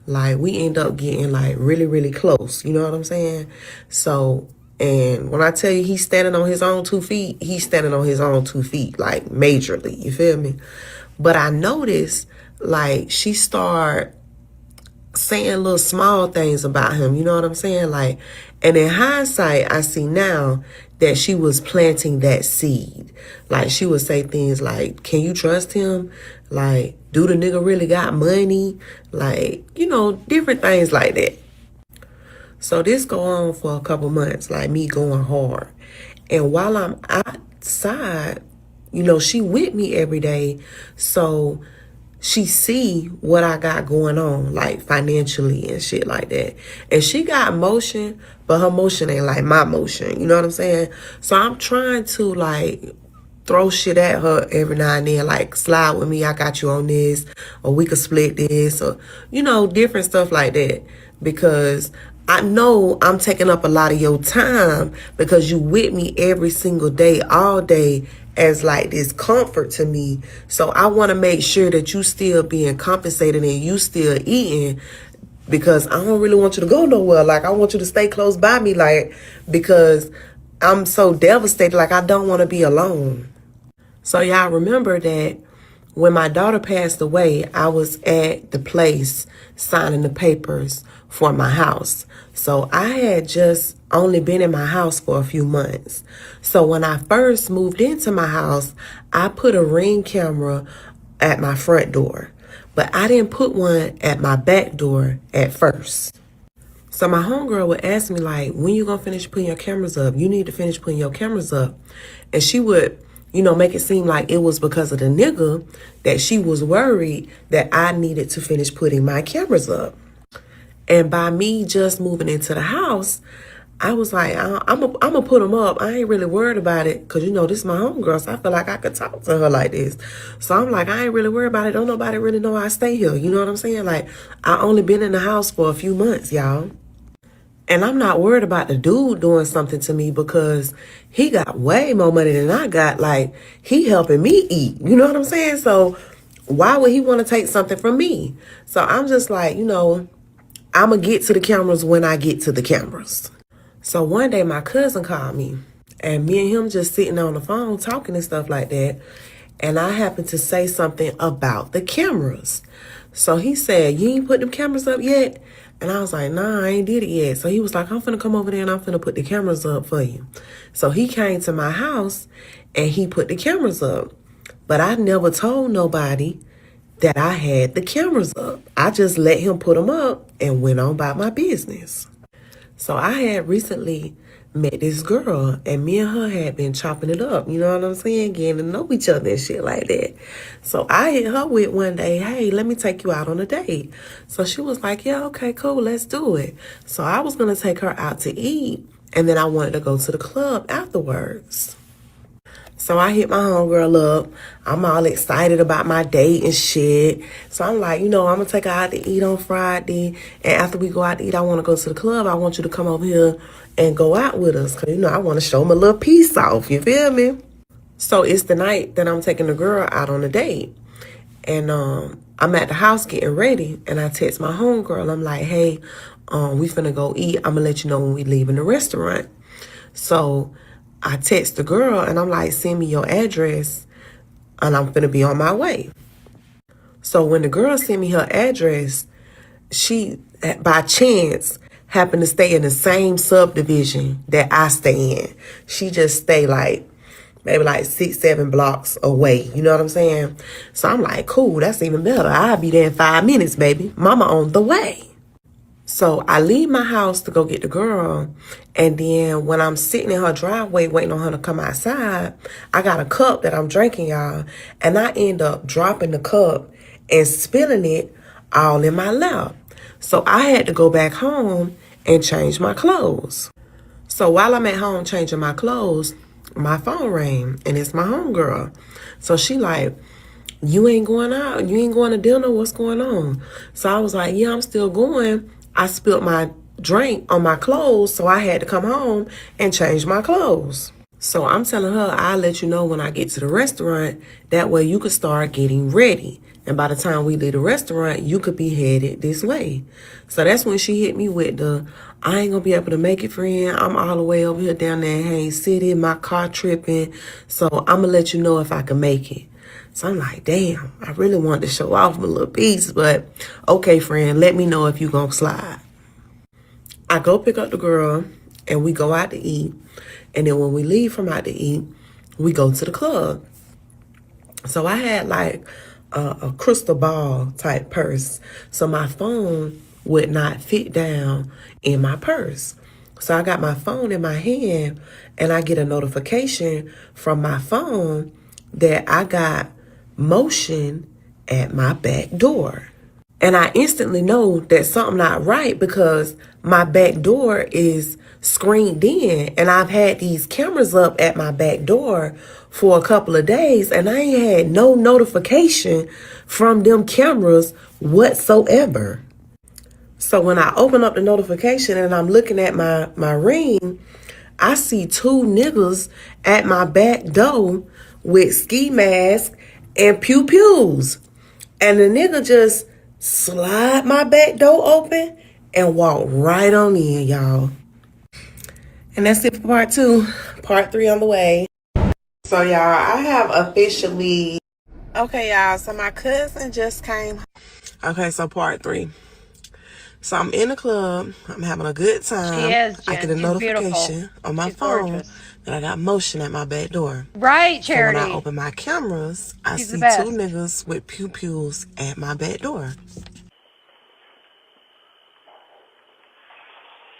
Like we end up getting like really, really close. You know what I'm saying? So, and when I tell you he's standing on his own 2 feet, he's standing on his own 2 feet, like majorly. You feel me? But I noticed like she started saying little small things about him. You know what I'm saying? Like, and in hindsight, I see now that she was planting that seed. Like she would say things like, can you trust him? Like, do the nigga really got money? Like, you know, different things like that. So this go on for a couple months, like me going hard. And while I'm outside, you know, she with me every day. So she see what I got going on, like financially and shit like that. And she got motion, but her motion ain't like my motion. You know what I'm saying? So I'm trying to like throw shit at her every now and then, like slide with me, I got you on this, or we could split this, or, you know, different stuff like that. Because I know I'm taking up a lot of your time because you with me every single day, all day, as like this comfort to me. So I want to make sure that you still being compensated and you still eating, because I don't really want you to go nowhere. Like I want you to stay close by me, like, because I'm so devastated. Like, I don't want to be alone. So y'all remember that when my daughter passed away, I was at the place signing the papers for my house. So I had just only been in my house for a few months. So when I first moved into my house, I put a Ring camera at my front door, but I didn't put one at my back door at first. So my homegirl would ask me, like, when you gonna finish putting your cameras up? You need to finish putting your cameras up. And she would, make it seem like it was because of the nigga that she was worried that I needed to finish putting my cameras up. And by me just moving into the house, I was like, I'm gonna put them up. I ain't really worried about it because, this is my homegirl, so I feel like I could talk to her like this. So I'm like, I ain't really worried about it. Don't nobody really know I stay here. You know what I'm saying? Like, I only been in the house for a few months, y'all. And I'm not worried about the dude doing something to me because he got way more money than I got. Like, he helping me eat. You know what I'm saying? So why would he want to take something from me? So I'm just like, I'm going to get to the cameras when I get to the cameras. So one day my cousin called me and me and him just sitting on the phone talking and stuff like that. And I happened to say something about the cameras. So he said, you ain't put them cameras up yet? And I was like, nah, I ain't did it yet. So he was like, I'm finna come over there and I'm finna put the cameras up for you. So he came to my house and he put the cameras up. But I never told nobody that I had the cameras up. I just let him put them up and went on about my business. So I had recently met this girl and me and her had been chopping it up, you know what I'm saying? Getting to know each other and shit like that. So I hit her with one day, hey, let me take you out on a date. So she was like, yeah, okay, cool, let's do it. So I was going to take her out to eat and then I wanted to go to the club afterwards. So I hit my homegirl up. I'm all excited about my date and shit. So I'm like, I'm going to take her out to eat on Friday. And after we go out to eat, I want to go to the club. I want you to come over here and go out with us. Because, I want to show them a little piece off. You feel me? So it's the night that I'm taking the girl out on a date. And I'm at the house getting ready. And I text my homegirl. I'm like, hey, we finna go eat. I'm going to let you know when we leave in the restaurant. So I text the girl and I'm like, send me your address and I'm finna be on my way. So when the girl sent me her address, she, by chance, happened to stay in the same subdivision that I stay in. She just stay maybe 6-7 blocks away. You know what I'm saying? So I'm like, cool, that's even better. I'll be there in 5 minutes, baby. Mama on the way. So I leave my house to go get the girl. And then when I'm sitting in her driveway waiting on her to come outside, I got a cup that I'm drinking, y'all. And I end up dropping the cup and spilling it all in my lap. So I had to go back home and change my clothes. So while I'm at home changing my clothes, my phone rang and it's my homegirl. So she like, you ain't going out? You ain't going to dinner? What's going on? So I was like, yeah, I'm still going. I spilled my drink on my clothes, so I had to come home and change my clothes. So I'm telling her, I'll let you know when I get to the restaurant. That way you could start getting ready. And by the time we leave the restaurant, you could be headed this way. So that's when she hit me with I ain't going to be able to make it, friend. I'm all the way over here down there in Haines City. My car tripping. So I'm going to let you know if I can make it. So I'm like, damn, I really wanted to show off my little piece, but okay, friend, let me know if you gonna slide. I go pick up the girl and we go out to eat. And then when we leave from out to eat, we go to the club. So I had a crystal ball type purse. So my phone would not fit down in my purse. So I got my phone in my hand and I get a notification from my phone that I got motion at my back door. And I instantly know that something not right because my back door is screened in and I've had these cameras up at my back door for a couple of days and I ain't had no notification from them cameras whatsoever. So when I open up the notification and I'm looking at my ring, I see 2 niggas at my back door with ski masks and pew-pews. And the nigga just slide my back door open and walk right on in, y'all. And that's it for part 2. Part 3 on the way. So y'all, I have officially... Okay, y'all, so my cousin just came. Okay, so part 3. So I'm in the club. I'm having a good She time. is, I get Jen. a She's beautiful. notification on my She's phone gorgeous. that I got motion at my back door. Right, So when I Charity. open my cameras, I She's the see 2 best. niggas with pew-pews at my back door.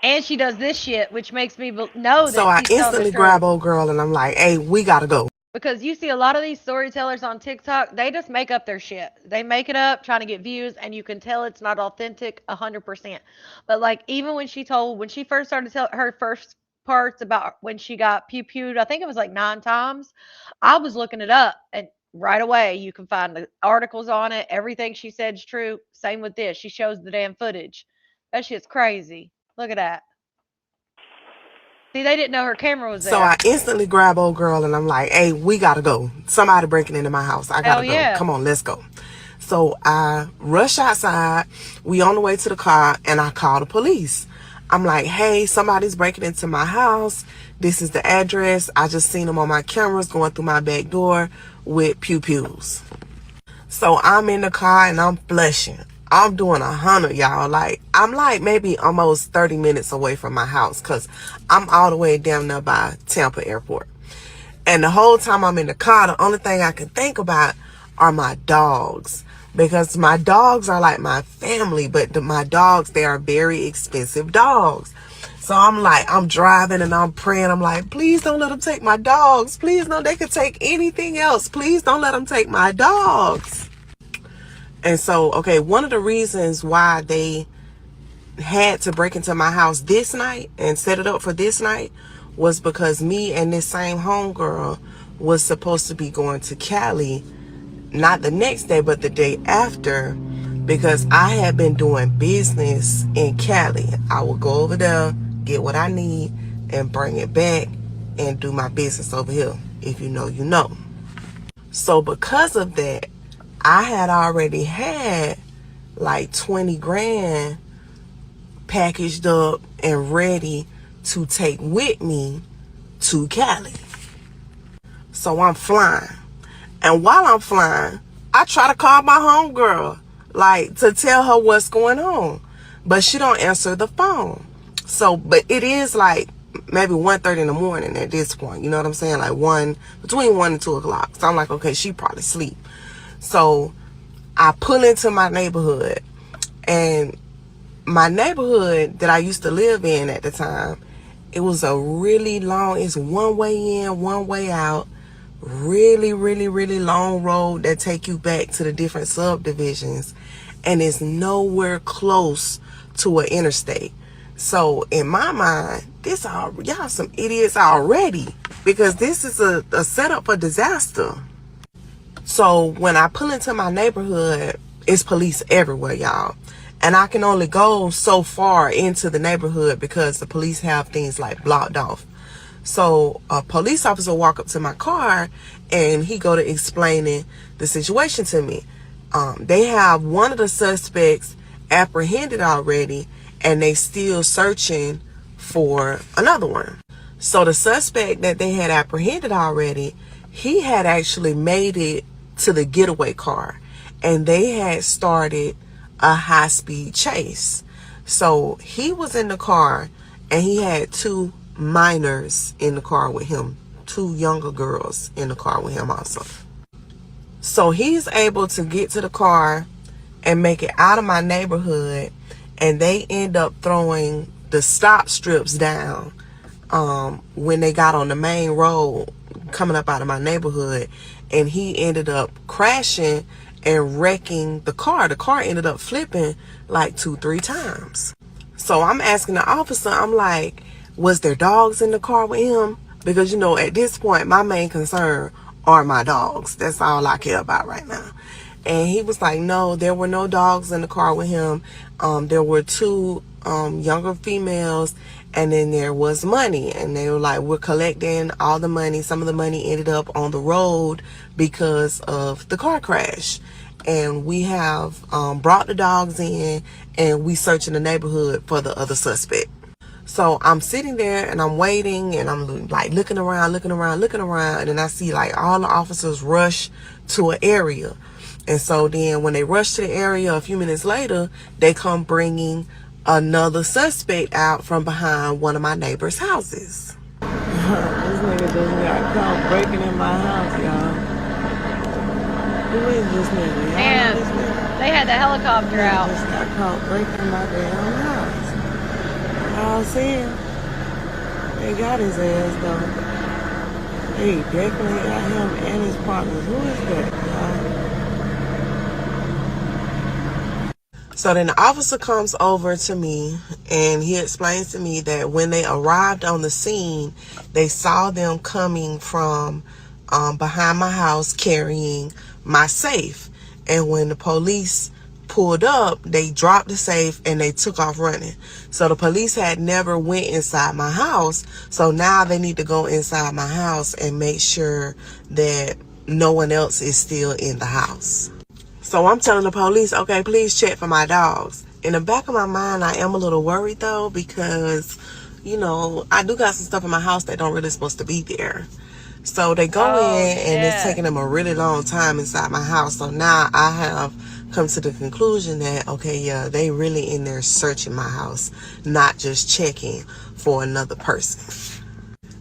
And she does this shit, which makes me know So that I she's telling the instantly truth. grab old girl and I'm like, hey, we gotta go. Because you see a lot of these storytellers on TikTok, they just make up their shit. They make it up trying to get views, and you can tell it's not authentic 100%. But like even when she first started telling her first parts about when she got pew pewed, I think it was like 9 times. I was looking it up, and right away you can find the articles on it. Everything she said is true. Same with this. She shows the damn footage. That shit's crazy. Look at that. See, they didn't know her camera was So I there. instantly grab old girl and I'm like, hey, we gotta go. Somebody breaking into my house. I Hell gotta go. yeah. Come on, let's go. So I rush outside. We on the way to the car and I call the police. I'm like, hey, somebody's breaking into my house. This is the address. I just seen them on my cameras going through my back door with pew-pews. So I'm in the car and I'm flushing. I'm doing 100, y'all. Like, I'm like maybe almost 30 minutes away from my house because I'm all the way down there by Tampa Airport. And the whole time I'm in the car, the only thing I can think about are my dogs. Because my dogs are like my family, but my dogs, they are very expensive dogs. So I'm like, I'm driving and I'm praying. I'm like, please don't let them take my dogs. Please, no, they could take anything else. Please don't let them take my dogs. And so, okay, one of the reasons why they had to break into my house this night and set it up for this night was because me and this same homegirl was supposed to be going to Cali, not the next day, but the day after, because I had been doing business in Cali. I would go over there, get what I need, and bring it back and do my business over here. If you know, you know. So because of that, I had already had like 20 grand packaged up and ready to take with me to Cali. So I'm flying. And while I'm flying, I try to call my homegirl, like to tell her what's going on. But she don't answer the phone. So, but it is like maybe 1:30 in the morning at this point. You know what I'm saying? Like between 1 and 2 o'clock. So I'm like, okay, she probably sleep. So I pull into my neighborhood, and my neighborhood that I used to live in at the time, it was a really long, it's one way in, one way out, really, really, really long road that take you back to the different subdivisions, and it's nowhere close to an interstate. So in my mind, y'all some idiots already, because this is a setup for disaster. So when I pull into my neighborhood, it's police everywhere, y'all. And I can only go so far into the neighborhood because the police have things like blocked off. So a police officer walk up to my car and he go to explaining the situation to me. They have one of the suspects apprehended already, and they still searching for another one. So the suspect that they had apprehended already, he had actually made it to the getaway car, and they had started a high-speed chase. So he was in the car, and he had 2 minors in the car with him, 2 younger girls in the car with him also. So he's able to get to the car and make it out of my neighborhood, and they end up throwing the stop strips down when they got on the main road coming up out of my neighborhood, and he ended up crashing and wrecking the car. The car ended up flipping like 2-3 times. So I'm asking the officer, I'm like, was there dogs in the car with him? Because, you know, at this point, my main concern are my dogs. That's all I care about right now. And he was like, no, there were no dogs in the car with him. There were 2 younger females, and then there was money. And they were like, we're collecting all the money. Some of the money ended up on the road because of the car crash. And we have brought the dogs in, and we searching the neighborhood for the other suspect. So I'm sitting there and I'm waiting and I'm like looking around. And then I see like all the officers rush to an area. And so then when they rush to the area a few minutes later, they come bringing another suspect out from behind one of my neighbor's houses. This nigga just got caught breaking in my house, y'all. Who is this nigga? Y'all And know this nigga? they had the helicopter out. Just got caught breaking my damn house. Y'all see him? They got his ass though. They definitely got him and his partners. Who is that, y'all? So then the officer comes over to me and he explains to me that when they arrived on the scene, they saw them coming from behind my house carrying my safe. And when the police pulled up, they dropped the safe and they took off running. So the police had never went inside my house. So now they need to go inside my house and make sure that no one else is still in the house. So I'm telling the police, okay, please check for my dogs. In the back of my mind, I am a little worried though, because, you know, I do got some stuff in my house that don't really supposed to be there. So they go in and it's taking them a really long time inside my house. So now I have come to the conclusion that, okay, yeah, they really in there searching my house, not just checking for another person.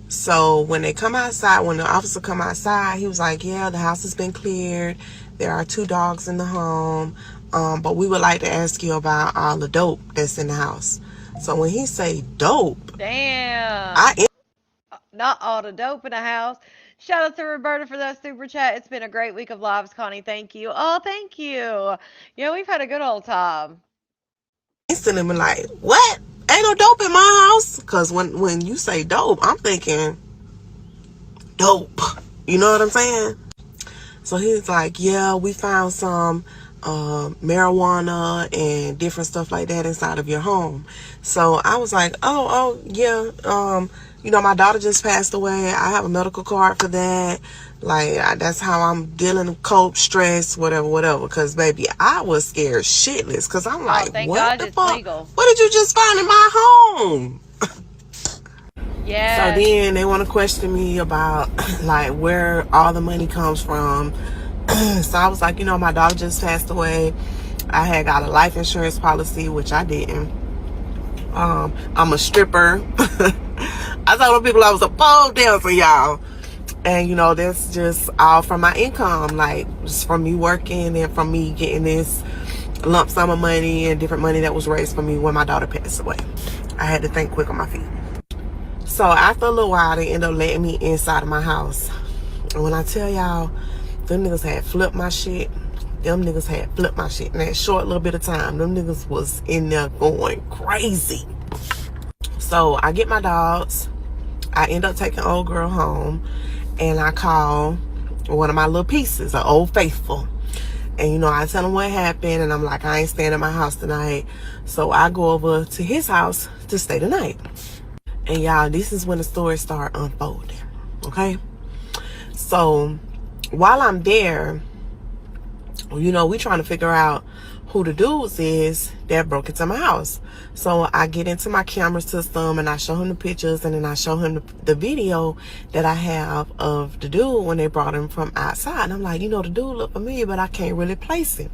So when they come outside, when the officer come outside, he was like, yeah, the house has been cleared. There are 2 dogs in the home. But we would like to ask you about all the dope that's in the house. So when he say dope, Damn. Not all the dope in the house. Shout out to Roberta for that super chat. It's been a great week of lives, Connie. Thank you. Oh, thank you. Yeah, we've had a good old time. instantly been like, what? Ain't no dope in my house? Because when you say dope, I'm thinking dope. You know what I'm saying? So he's like, yeah, we found some marijuana and different stuff like that inside of your home. So I was like, oh yeah, you know, my daughter just passed away. I have a medical card for that. Like, that's how I'm dealing with cope, stress, whatever. Because, baby, I was scared shitless. Because I'm like, thank what God the it's fuck? legal. What did you just find in my home? Yeah. So then they want to question me about, like, where all the money comes from. So I was like, you know, my daughter just passed away. I had got a life insurance policy, which I didn't. I'm a stripper. I told people I was a pole dancer, y'all. And, you know, that's just all from my income. Like, just from me working and from me getting this lump sum of money and different money that was raised for me when my daughter passed away. I had to think quick on my feet. So after a little while, they ended up letting me inside of my house. And when I tell y'all, them niggas had flipped my shit. In that short little bit of time. Them niggas was in there going crazy. So I get my dogs. I end up taking old girl home. And I call one of my little pieces, an old faithful. And, you know, I tell him what happened. And I'm like, I ain't staying at my house tonight. So I go over to his house to stay the night. And y'all, this is when the story start unfolding. Okay? So while I'm there, you know, we trying to figure out who the dudes is that broke into my house. So I get into my camera system and I show him the pictures, and then I show him the video that I have of the dude when they brought him from outside. And I'm like, you know, the dude look familiar, but I can't really place him.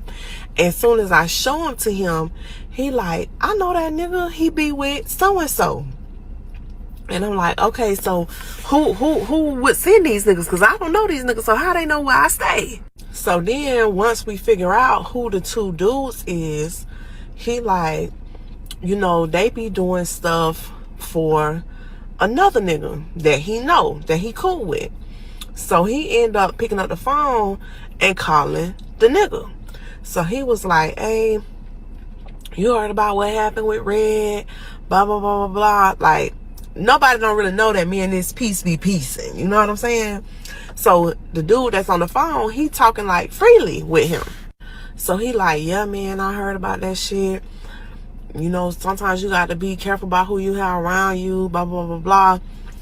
As soon as I show him to him, he like, I know that nigga, he be with so-and-so. And I'm like, okay, so who would send these niggas? Because I don't know these niggas, so how they know where I stay? So then once we figure out who the 2 dudes is, he like, you know, they be doing stuff for another nigga that he know, that he cool with. So he end up picking up the phone and calling the nigga. So he was like, hey, you heard about what happened with Red? Blah, blah, blah, blah, blah. Like, nobody don't really know that me and this piece be piecing. You know what I'm saying? So the dude that's on the phone, he talking like freely with him. So he like, yeah, man, I heard about that shit. You know, sometimes you got to be careful about who you have around you, blah, blah, blah, blah.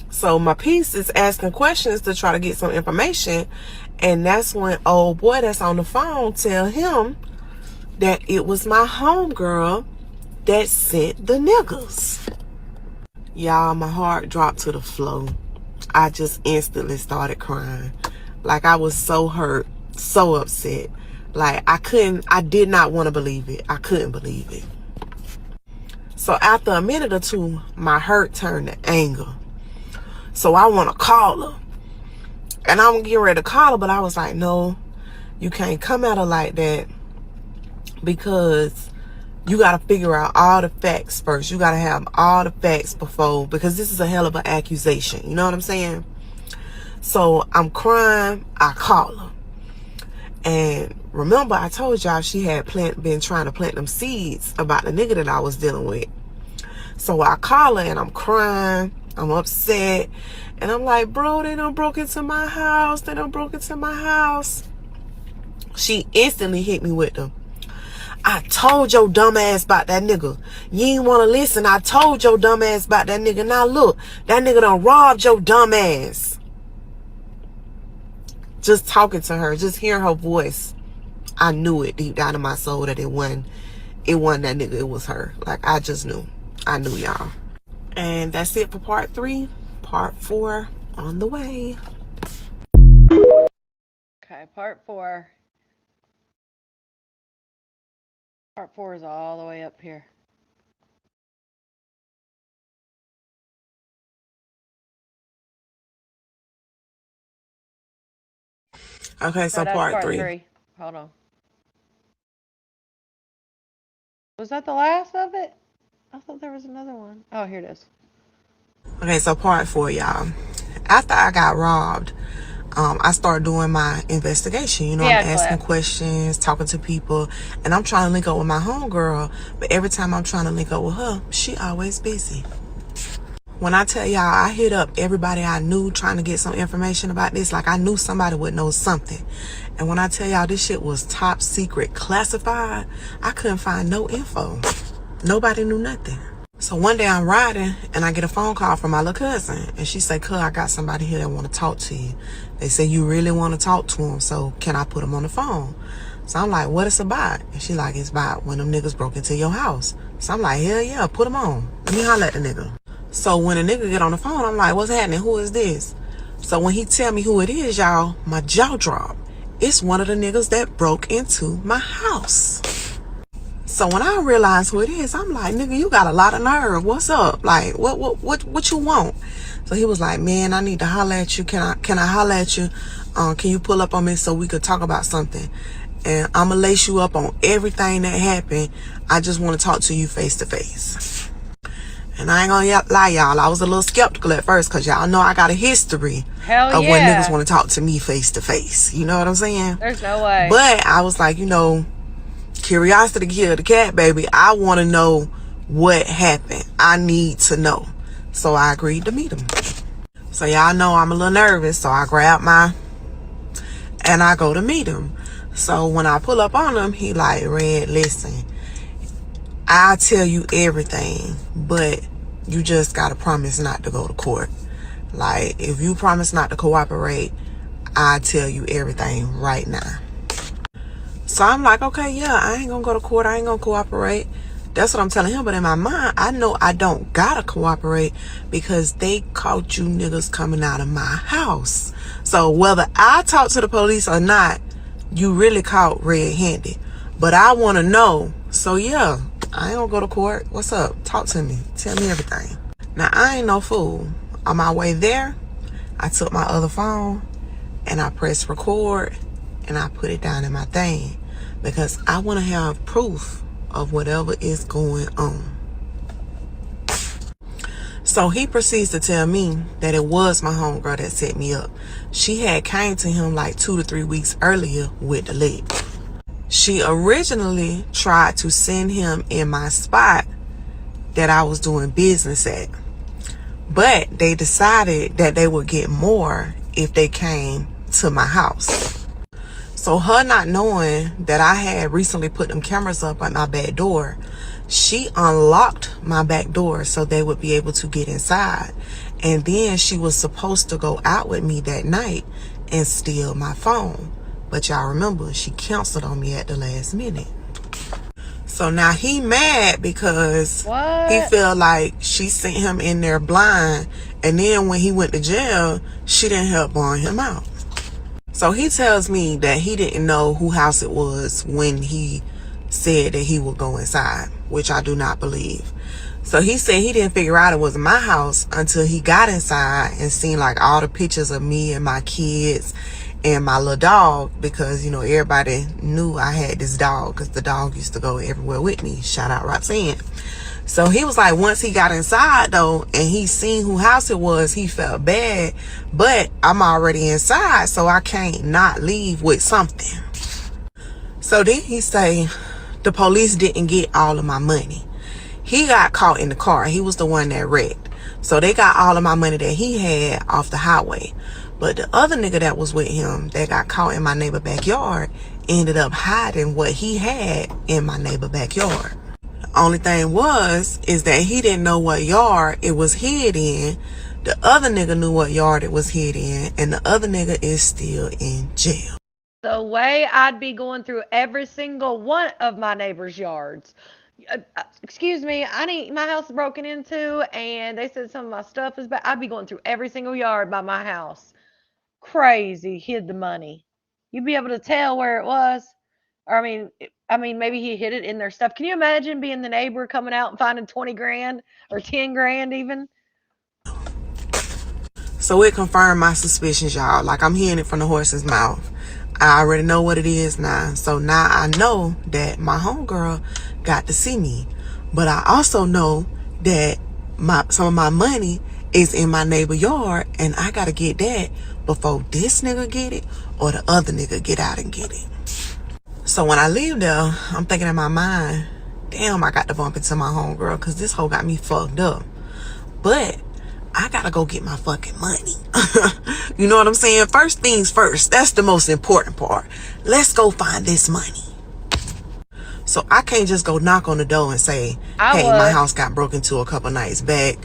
So my piece is asking questions to try to get some information. And that's when old boy that's on the phone tell him that it was my homegirl that sent the niggas. Y'all, my heart dropped to the floor. I just instantly started crying. Like, I was so hurt, so upset. Like, I did not want to believe it. I couldn't believe it. So after a minute or two, my hurt turned to anger. So I want to call her. And I'm getting ready to call her, but I was like, no, you can't come at her like that, because you got to figure out all the facts first. You got to have all the facts before, because this is a hell of an accusation. You know what I'm saying? So I'm crying. I call her. And remember, I told y'all she had been trying to plant them seeds about the nigga that I was dealing with. So I call her and I'm crying. I'm upset. And I'm like, bro, they done broke into my house. They done broke into my house. She instantly hit me with them. I told your dumb ass about that nigga. You ain't want to listen. I told your dumb ass about that nigga. Now look, that nigga done robbed your dumb ass. Just talking to her, just hearing her voice, I knew it deep down in my soul that it wasn't that nigga, it was her. Like, I just knew. I knew, y'all. And that's it for part 3. Part 4 on the way. Okay, part 4. Part 4 is all the way up here. Okay, so that's part 3. 3. Hold on. Was that the last of it? I thought there was another one. Oh, here it is. Okay, so part 4, y'all. After I got robbed, I started doing my investigation. You know, I'm asking questions, talking to people, and I'm trying to link up with my homegirl. But every time I'm trying to link up with her, she always busy. When I tell y'all, I hit up everybody I knew trying to get some information about this. Like, I knew somebody would know something. And when I tell y'all this shit was top secret classified, I couldn't find no info. Nobody knew nothing. So one day I'm riding and I get a phone call from my little cousin. And she said, cuz, I got somebody here that want to talk to you. They say you really want to talk to him. So can I put him on the phone? So I'm like, what it's about? And she like, it's about when them niggas broke into your house. So I'm like, hell yeah, put him on. Let me holler at the nigga. So when a nigga get on the phone, I'm like, what's happening? Who is this? So when he tell me who it is, y'all, my jaw drop. It's one of the niggas that broke into my house. So when I realize who it is, I'm like, nigga, you got a lot of nerve. What's up? Like, what you want? So he was like, man, I need to holler at you. Can I holler at you? Can you pull up on me so we could talk about something? And I'm gonna lace you up on everything that happened. I just want to talk to you face to face. And I ain't gonna lie, y'all, I was a little skeptical at first, because y'all know I got a history of when niggas want to talk to me face to face. You know what I'm saying? There's no way. But I was like, you know, curiosity killed the cat, baby. I want to know what happened. I need to know. So I agreed to meet him. So y'all know I'm a little nervous, so I grab and I go to meet him. So when I pull up on him, he like, Red, listen, I'll tell you everything, but you just gotta promise not to go to court. Like, if you promise not to cooperate, I'll tell you everything right now. So I'm like, okay, yeah, I ain't gonna go to court. I ain't gonna cooperate. That's what I'm telling him. But in my mind, I know I don't gotta cooperate, because they caught you niggas coming out of my house. So whether I talk to the police or not, you really caught red-handed. But I want to know. So yeah, I ain't gonna go to court. What's up? Talk to me. Tell me everything. Now, I ain't no fool. On my way there, I took my other phone and I pressed record and I put it down in my thing, because I want to have proof of whatever is going on. So he proceeds to tell me that it was my homegirl that set me up. She had came to him like 2 to 3 weeks earlier with the lick. She originally tried to send him in my spot that I was doing business at, but they decided that they would get more if they came to my house. So her not knowing that I had recently put them cameras up at my back door, she unlocked my back door so they would be able to get inside. And then she was supposed to go out with me that night and steal my phone. But y'all remember, she canceled on me at the last minute. So So now he mad because he feel like she sent him in there blind, and then when he went to jail, she didn't help bond him out. So he tells me that he didn't know whose house it was when he said that he would go inside, which I do not believe. So he said he didn't figure out it was my house until he got inside and seen like all the pictures of me and my kids and my little dog, because, you know, everybody knew I had this dog because the dog used to go everywhere with me. Shout out Roxanne. So he was like, once he got inside though, and he seen whose house it was, he felt bad, but I'm already inside, so I can't not leave with something. So then he say the police didn't get all of my money. He got caught in the car. He was the one that wrecked. So they got all of my money that he had off the highway. But the other nigga that was with him that got caught in my neighbor backyard ended up hiding what he had in my neighbor backyard. The only thing is that he didn't know what yard it was hid in. The other nigga knew what yard it was hid in, and the other nigga is still in jail. The way I'd be going through every single one of my neighbors' yards. Excuse me, I need my house broken into, and they said some of my stuff is bad. I'd be going through every single yard by my house. Crazy, hid the money. You'd be able to tell where it was. Or I mean, maybe he hid it in their stuff. Can you imagine being the neighbor coming out and finding 20 grand or 10 grand even? So it confirmed my suspicions, y'all. Like, I'm hearing it from the horse's mouth. I already know what it is now. So now I know that my homegirl got to see me. But I also know that some of my money is in my neighbor yard, and I gotta get that before this nigga get it or the other nigga get out and get it. So when I leave there, I'm thinking in my mind, damn, I got to bump into my homegirl because this hoe got me fucked up. But I gotta go get my fucking money. You know what I'm saying? First things first. That's the most important part. Let's go find this money. So I can't just go knock on the door and say, hey, my house got broken into a couple nights back.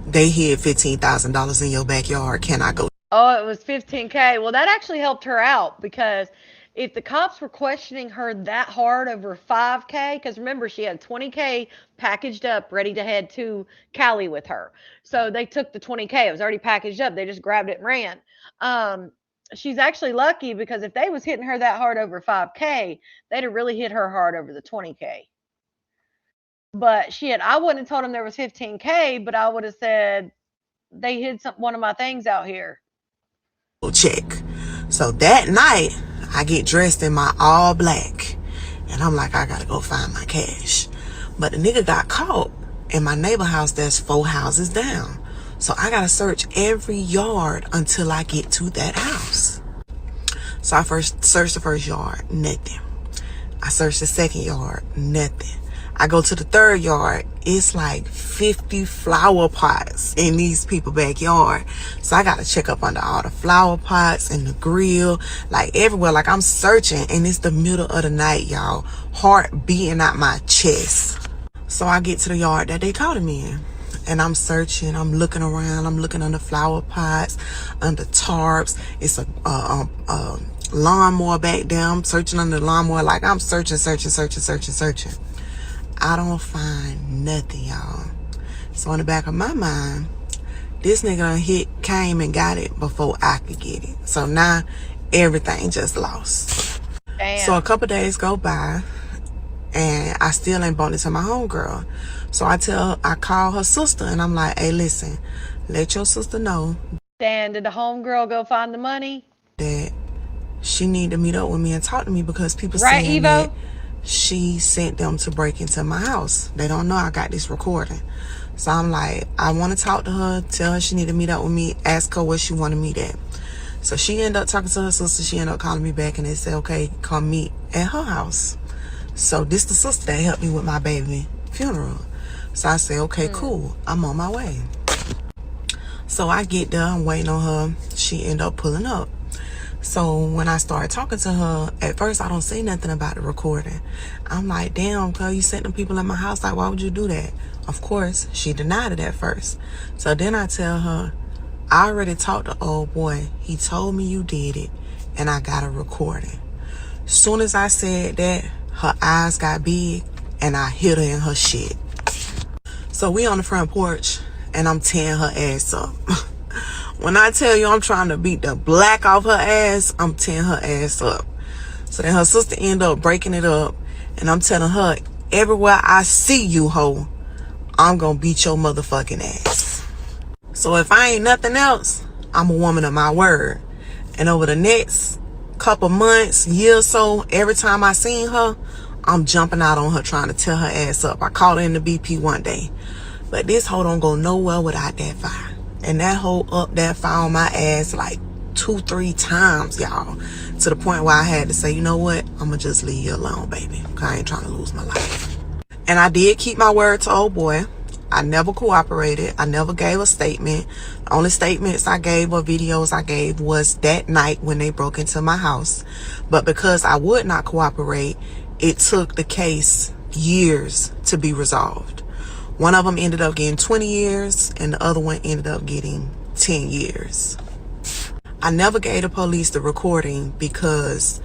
They hid $15,000 in your backyard. Can I go? Oh, it was $15K. Well, that actually helped her out, because if the cops were questioning her that hard over $5K, because remember, she had $20K packaged up, ready to head to Cali with her. So they took the $20K. It was already packaged up. They just grabbed it and ran. She's actually lucky, because if they was hitting her that hard over $5K, they'd have really hit her hard over the $20K. But shit, I wouldn't have told them there was $15K, but I would have said they hid one of my things out here. Check. So that night, I get dressed in my all black, and I'm like, I gotta go find my cash. But the nigga got caught in my neighbor house that's 4 houses down. So I gotta search every yard until I get to that house. So I first searched the first yard, nothing. I searched the second yard, nothing. I go to the third yard, it's like 50 flower pots in these people's backyard. So I gotta check up under all the flower pots and the grill, like everywhere. Like, I'm searching, and it's the middle of the night, y'all. Heart beating out my chest. So I get to the yard that they caught me in, and I'm searching, I'm looking around, I'm looking under flower pots, under tarps. It's a lawnmower back there. I'm searching under the lawnmower, like I'm searching. I don't find nothing, y'all. So in the back of my mind, this nigga came and got it before I could get it. So now everything just lost. Damn. So a couple days go by, and I still ain't bumped into my homegirl. So I call her sister, and I'm like, hey, listen, let your sister know. Dan, did the homegirl go find the money? That she need to meet up with me and talk to me, because people right, saying Evo? that she sent them to break into my house. They don't know I got this recording. So I'm like, I want to talk to her, tell her she need to meet up with me, ask her where she want to meet at. So she ended up talking to her sister. She ended up calling me back, and they said, okay, come meet at her house. So this the sister that helped me with my baby funeral. So I said, okay, cool, I'm on my way. So I get there, I'm waiting on her. She ended up pulling up. So when I started talking to her, at first I don't say nothing about the recording. I'm like, damn, cuz you sent them people in my house, like, why would you do that? Of course, she denied it at first. So then I tell her, I already talked to old boy. He told me you did it, and I got a recording. Soon as I said that, her eyes got big, and I hit her in her shit. So we on the front porch, and I'm tearing her ass up. When I tell you I'm trying to beat the black off her ass, I'm tearing her ass up. So then her sister ended up breaking it up, and I'm telling her, everywhere I see you, hoe, I'm gonna beat your motherfucking ass. So if I ain't nothing else, I'm a woman of my word. And over the next couple months, year or so, every time I seen her, I'm jumping out on her trying to tear her ass up. I caught her in the BP one day. But this hoe don't go nowhere without that fire. And that hoe up that fire on my ass like 2-3 times, y'all. To the point where I had to say, you know what? I'ma just leave you alone, baby. Cause I ain't trying to lose my life. And I did keep my word to old boy. I never cooperated. I never gave a statement. The only statements I gave or videos I gave was that night when they broke into my house. But because I would not cooperate, it took the case years to be resolved. One of them ended up getting 20 years and the other one ended up getting 10 years. I never gave the police the recording because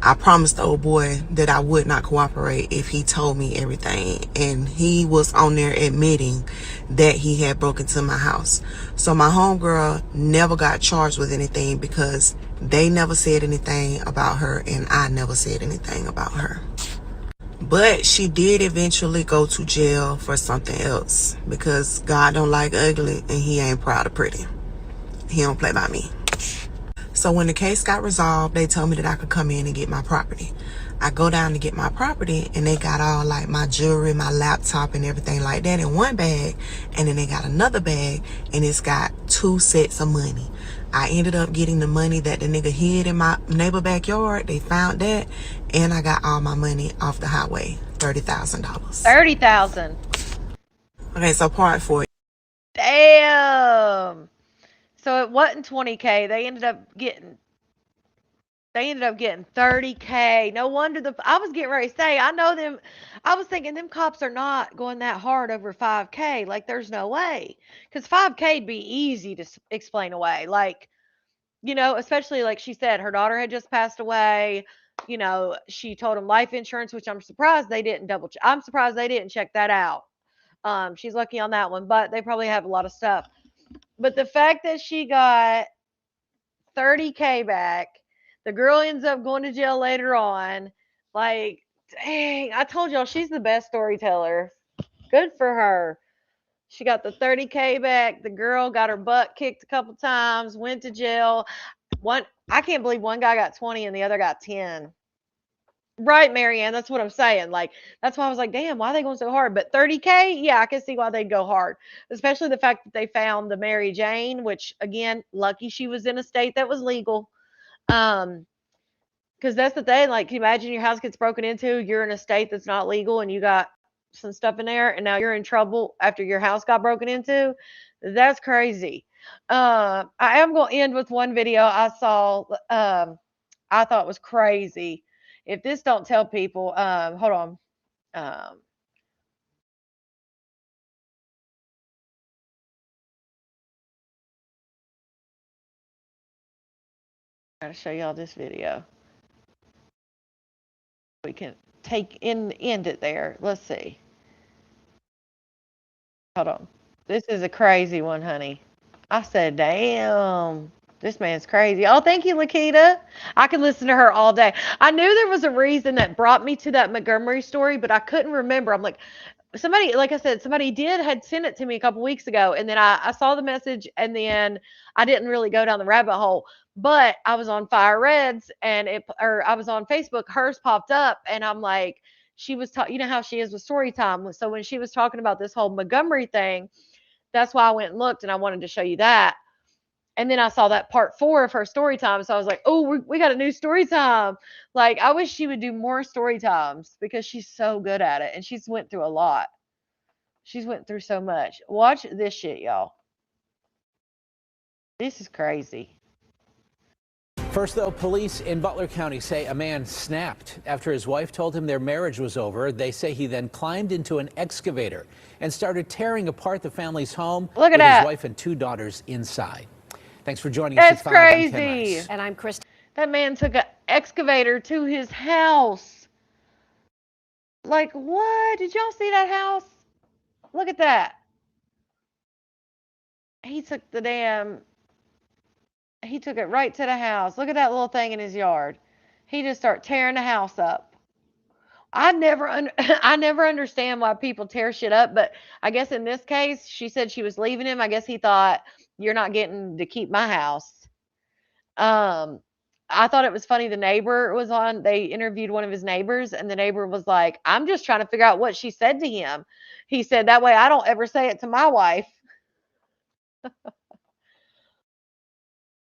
I promised the old boy that I would not cooperate if he told me everything. And he was on there admitting that he had broken into my house. So my homegirl never got charged with anything because they never said anything about her and I never said anything about her. But she did eventually go to jail for something else because God don't like ugly and he ain't proud of pretty. He don't play by me. So when the case got resolved, they told me that I could come in and get my property. I go down to get my property and they got all like my jewelry, my laptop and everything like that in one bag. And then they got another bag and it's got 2 sets of money. I ended up getting the money that the nigga hid in my neighbor backyard. They found that. And I got all my money off the highway. $30,000. $30,000. Okay, so part 4. Damn. So it wasn't 20K. They ended up getting 30K. No wonder I was getting ready to say, I know them. I was thinking them cops are not going that hard over 5K. Like there's no way. Cuz 5K'd be easy to explain away. Like, especially like she said her daughter had just passed away. She told them life insurance, which I'm surprised they didn't I'm surprised they didn't check that out. She's lucky on that one, but they probably have a lot of stuff. But the fact that she got 30K back, the girl ends up going to jail later on. Like, dang, I told y'all she's the best storyteller. Good for her. She got the 30K back. The girl got her butt kicked a couple times, went to jail. I can't believe one guy got 20 and the other got 10. Right, Marianne, that's what I'm saying. Like, that's why I was like, damn, why are they going so hard? But 30K, yeah, I can see why they'd go hard. Especially the fact that they found the Mary Jane, which again, lucky she was in a state that was legal. Because that's the thing. Like, can you imagine your house gets broken into, you're in a state that's not legal, and you got some stuff in there, and now you're in trouble after your house got broken into? That's crazy. I am going to end with one video I saw. I thought was crazy. If this don't tell people, hold on. I gotta show y'all this video. We can end it there. Let's see. Hold on. This is a crazy one, honey. I said, damn, this man's crazy. Oh, thank you, Lakita. I could listen to her all day. I knew there was a reason that brought me to that Montgomery story, but I couldn't remember. I'm like, somebody, like I said, somebody had sent it to me a couple weeks ago, and then I saw the message, and then I didn't really go down the rabbit hole. But I was on Fire Reds, or I was on Facebook. Hers popped up, and I'm like, she was talking. You know how she is with story time. So when she was talking about this whole Montgomery thing, that's why I went and looked, and I wanted to show you that. And then I saw that part 4 of her story time. So I was like, oh, we got a new story time. Like, I wish she would do more story times because she's so good at it. And she's went through a lot. She's went through so much. Watch this shit, y'all. This is crazy. First, though, police in Butler County say a man snapped after his wife told him their marriage was over. They say he then climbed into an excavator and started tearing apart the family's home Look at with that. his wife and 2 daughters inside. Thanks for joining us. That's at 5. I'm Ken crazy. Rice. And I'm Krista. That man took an excavator to his house. Like, what? Did y'all see that house? Look at that. He took he took it right to the house. Look at that little thing in his yard. He just started tearing the house up. I never understand why people tear shit up, but I guess in this case, she said she was leaving him. I guess he thought, you're not getting to keep my house. Um, I thought it was funny. The neighbor was on, they interviewed one of his neighbors, and the neighbor was like, I'm just trying to figure out what she said to him. He said, that way I don't ever say it to my wife.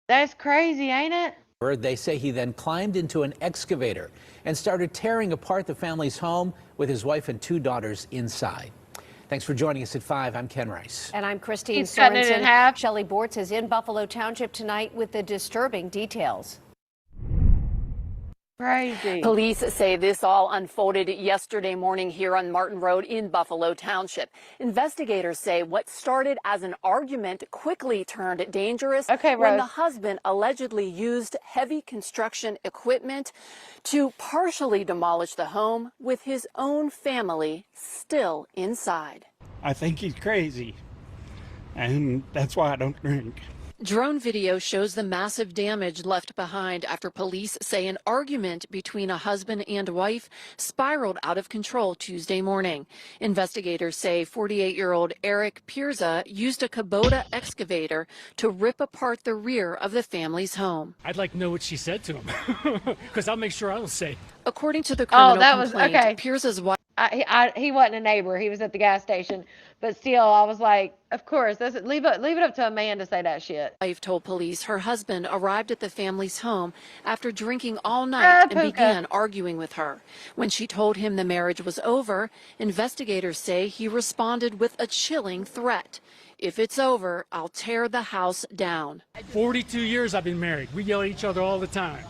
That's crazy, ain't it? They say he then climbed into an excavator and started tearing apart the family's home with his wife and 2 daughters inside. Thanks for joining us at 5. I'm Ken Rice. And I'm Christine He's cutting it in Sorensen. half. Shelley Bortz is in Buffalo Township tonight with the disturbing details. Crazy. Police say this all unfolded yesterday morning here on Martin Road in Buffalo Township. Investigators say what started as an argument quickly turned dangerous when the husband allegedly used heavy construction equipment to partially demolish the home with his own family still inside. I think he's crazy, and that's why I don't drink. Drone video shows the massive damage left behind after police say an argument between a husband and wife spiraled out of control Tuesday morning. Investigators say 48-year-old Eric Pirza used a Kubota excavator to rip apart the rear of the family's home. I'd like to know what she said to him, because I'll make sure I don't say. According to the criminal Oh, that was complaint, okay. Pirza's wife. He wasn't a neighbor. He was at the gas station. But still, I was like, of course, leave it up to a man to say that shit. Wife told police her husband arrived at the family's home after drinking all night and began arguing with her. When she told him the marriage was over, investigators say he responded with a chilling threat. If it's over, I'll tear the house down. 42 years I've been married. We yell at each other all the time.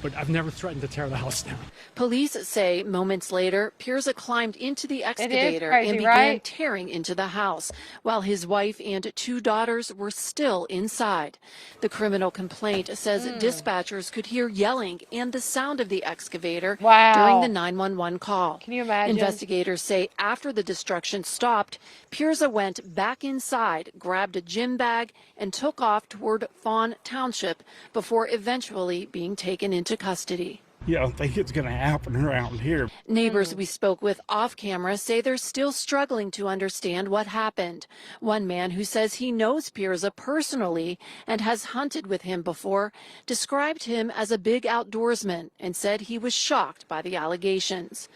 But I've never threatened to tear the house down. Police say moments later, Pirza climbed into the excavator crazy, and began right? tearing into the house, while his wife and 2 daughters were still inside. The criminal complaint says dispatchers could hear yelling and the sound of the excavator during the 911 call. Can you imagine? Investigators say after the destruction stopped, Pirza went back inside, grabbed a gym bag, and took off toward Fawn Township before eventually being taken into custody. You don't think it's going to happen around here. Neighbors we spoke with off camera say they're still struggling to understand what happened. One man who says he knows Pirza personally and has hunted with him before described him as a big outdoorsman and said he was shocked by the allegations.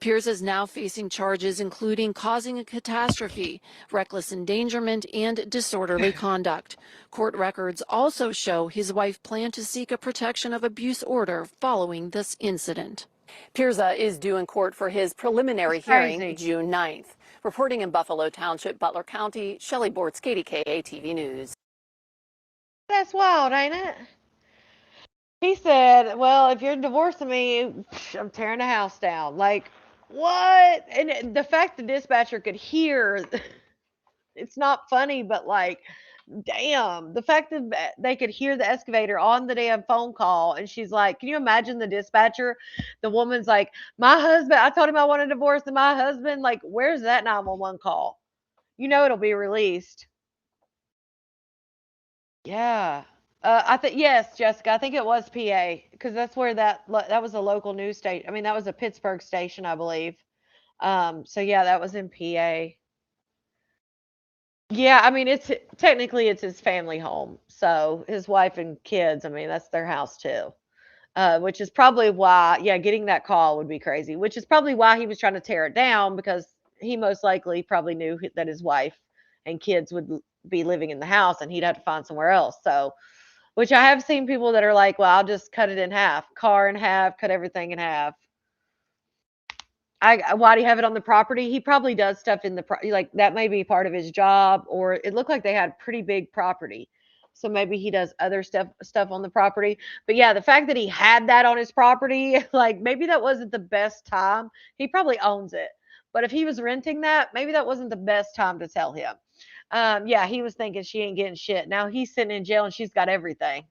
Pirza is now facing charges including causing a catastrophe, reckless endangerment, and disorderly conduct. Court records also show his wife planned to seek a protection of abuse order following this incident. Pirza is due in court for his preliminary hearing June 9th. Reporting in Buffalo Township, Butler County, Shelley Bortz, KDKA TV News. That's wild, ain't it? He said, well, if you're divorcing me, I'm tearing the house down. Like, what? And the fact the dispatcher could hear, it's not funny, but like, damn. The fact that they could hear the excavator on the damn phone call, and she's like, can you imagine the dispatcher? The woman's like, my husband, I told him I want a divorce, and my husband, like, where's that 911 call? You know it'll be released. Yeah. I think yes, Jessica. I think it was PA because that's where that was a local news station. I mean, that was a Pittsburgh station, I believe. So yeah, that was in PA. Yeah, I mean, it's technically it's his family home. So his wife and kids, I mean, that's their house too. Which is probably why, yeah, getting that call would be crazy. Which is probably why he was trying to tear it down because he most likely probably knew that his wife and kids would be living in the house and he'd have to find somewhere else. So. Which I have seen people that are like, well, I'll just cut it in half, car in half, cut everything in half. Why do you have it on the property? He probably does stuff in the like that may be part of his job, or it looked like they had pretty big property, so maybe he does other stuff on the property. But yeah, the fact that he had that on his property, like maybe that wasn't the best time. He probably owns it, but if he was renting that, maybe that wasn't the best time to tell him. Yeah, he was thinking she ain't getting shit. Now he's sitting in jail and she's got everything.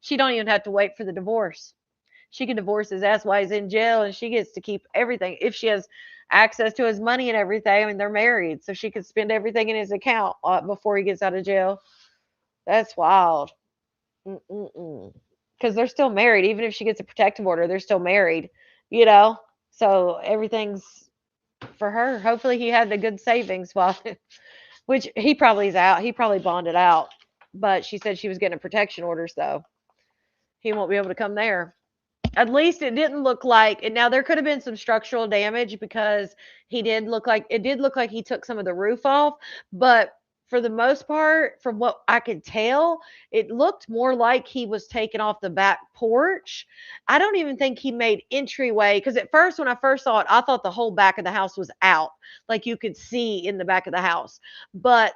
She don't even have to wait for the divorce. She can divorce his ass while he's in jail, and she gets to keep everything if she has access to his money and everything. I mean, they're married, so she could spend everything in his account before he gets out of jail. That's wild. Because they're still married, even if she gets a protective order, they're still married. You know, so everything's for her. Hopefully, he had the good savings while, which he probably is out. He probably bonded out, but she said she was getting a protection order, so he won't be able to come there. At least it didn't look like, and now there could have been some structural damage because it did look like he took some of the roof off, but for the most part, from what I could tell, it looked more like he was taken off the back porch. I don't even think he made entryway because at first, when I first saw it, I thought the whole back of the house was out, like you could see in the back of the house. But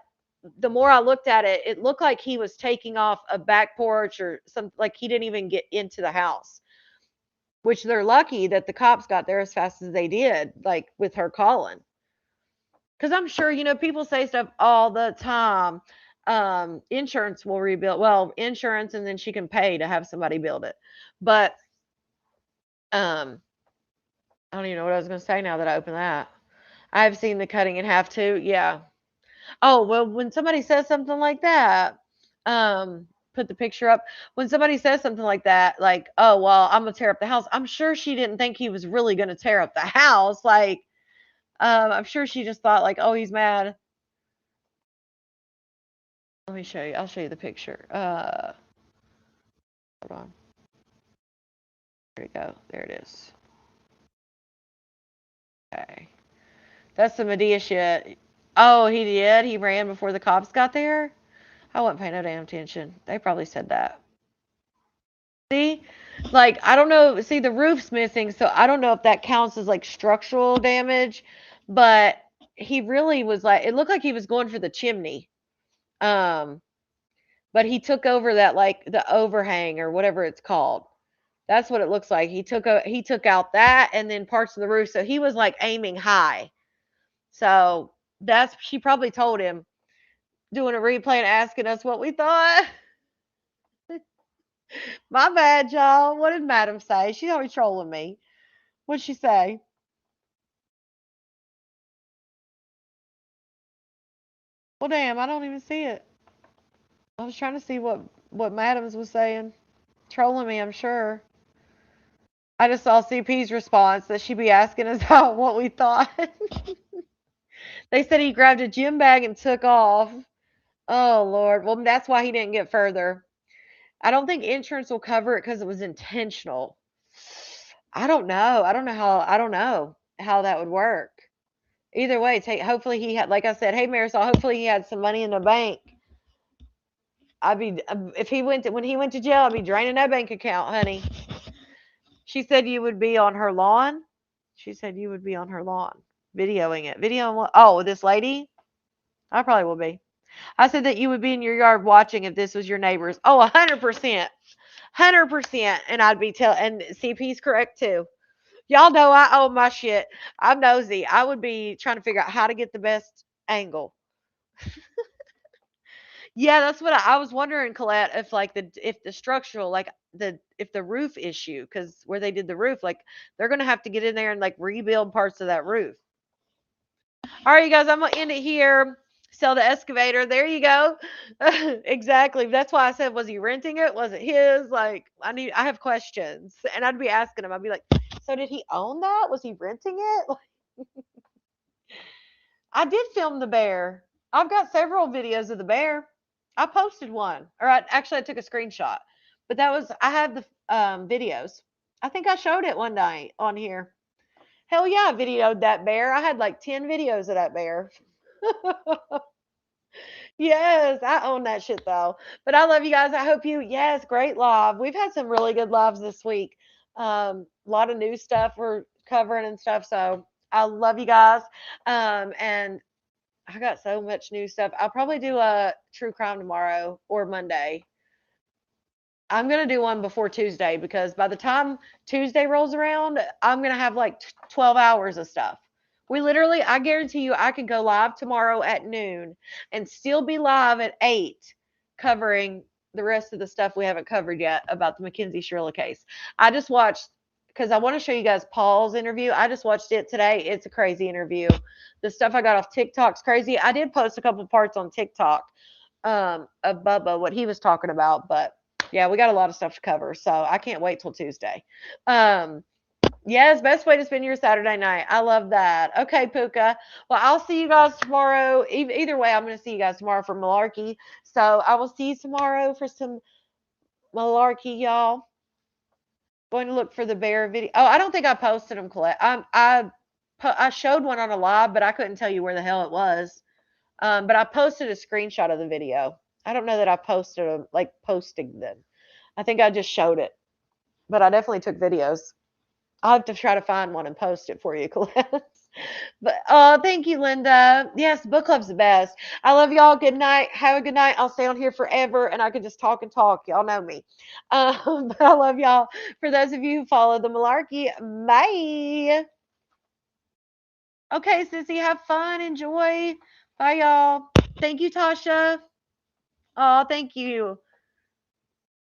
the more I looked at it, it looked like he was taking off a back porch or something, like he didn't even get into the house, which they're lucky that the cops got there as fast as they did, like with her calling. Because I'm sure, people say stuff all the time. Insurance will rebuild. Well, insurance, and then she can pay to have somebody build it. But I don't even know what I was going to say now that I opened that. I've seen the cutting in half too. Yeah. Oh, well, when somebody says something like that, put the picture up. When somebody says something like that, like, oh, well, I'm going to tear up the house. I'm sure she didn't think he was really going to tear up the house. Like, I'm sure she just thought, like, oh, he's mad. Let me show you. I'll show you the picture. Hold on. There we go. There it is. Okay. That's some Medea shit. Oh, he did? He ran before the cops got there? I wouldn't pay no damn attention. They probably said that. See? Like, I don't know. See, the roof's missing, so I don't know if that counts as like structural damage, but he really was like, it looked like he was going for the chimney. Um, but he took over that, like the overhang or whatever it's called. That's what it looks like. He took out that and then parts of the roof. So he was like aiming high. So she probably told him, doing a replay and asking us what we thought. My bad, y'all. What did Madam say? She's always trolling me. What'd she say? Well, damn, I don't even see it. I was trying to see what Madams was saying. Trolling me, I'm sure. I just saw CP's response that she'd be asking us about what we thought. They said he grabbed a gym bag and took off. Oh, Lord. Well, that's why he didn't get further. I don't think insurance will cover it because it was intentional. I don't know. I don't know how that would work. Either way, hopefully he had, like I said, hey Marisol, hopefully he had some money in the bank. I'd be if when he went to jail, I'd be draining that bank account, honey. She said you would be on her lawn. She said you would be on her lawn, videoing it. Videoing what? Oh, this lady? I probably will be. I said that you would be in your yard watching if this was your neighbors. Oh, 100%. 100%. And I'd be and CP's correct too. Y'all know I own my shit. I'm nosy. I would be trying to figure out how to get the best angle. Yeah, that's what I was wondering, Colette, if the structural, like if the roof issue, because where they did the roof, like they're gonna have to get in there and like rebuild parts of that roof. All right, you guys, I'm gonna end it here. Sell the excavator. There you go. Exactly. That's why I said, was he renting it? Was it his? Like, I have questions, and I'd be asking him. I'd be like, so did he own that? Was he renting it? I did film the bear. I've got several videos of the bear. I posted one, or actually I took a screenshot. But I had the videos. I think I showed it one night on here. Hell yeah, I videoed that bear. I had like 10 videos of that bear. Yes, I own that shit though. But I love you guys. I hope yes, great live. We've had some really good lives this week. A lot of new stuff we're covering and stuff. So I love you guys. And I got so much new stuff. I'll probably do a true crime tomorrow or Monday. I'm going to do one before Tuesday because by the time Tuesday rolls around, I'm going to have like 12 hours of stuff. I guarantee you, I could go live tomorrow at noon and still be live at 8 covering the rest of the stuff we haven't covered yet about the Mackenzie Shirley case. I just watched because I want to show you guys Paul's interview. I just watched it today. It's a crazy interview. The stuff I got off TikTok's crazy. I did post a couple parts on TikTok of Bubba, what he was talking about, but yeah, we got a lot of stuff to cover. So I can't wait till Tuesday. Yes, best way to spend your Saturday night. I love that. Okay, Puka. Well, I'll see you guys tomorrow. Either way, I'm going to see you guys tomorrow for malarkey. So I will see you tomorrow for some malarkey, y'all. Going to look for the bear video. Oh, I don't think I posted them, Colette. I showed one on a live, but I couldn't tell you where the hell it was. But I posted a screenshot of the video. I don't know that I posted them, like posting them. I think I just showed it, but I definitely took videos. I'll have to try to find one and post it for you, Colette. But thank you, Linda. Yes, book club's the best. I love y'all. Good night. Have a good night. I'll stay on here forever, and I could just talk and talk. Y'all know me. But I love y'all. For those of you who follow the malarkey, bye. Okay, Sissy, have fun. Enjoy. Bye, y'all. Thank you, Tasha. Oh, thank you.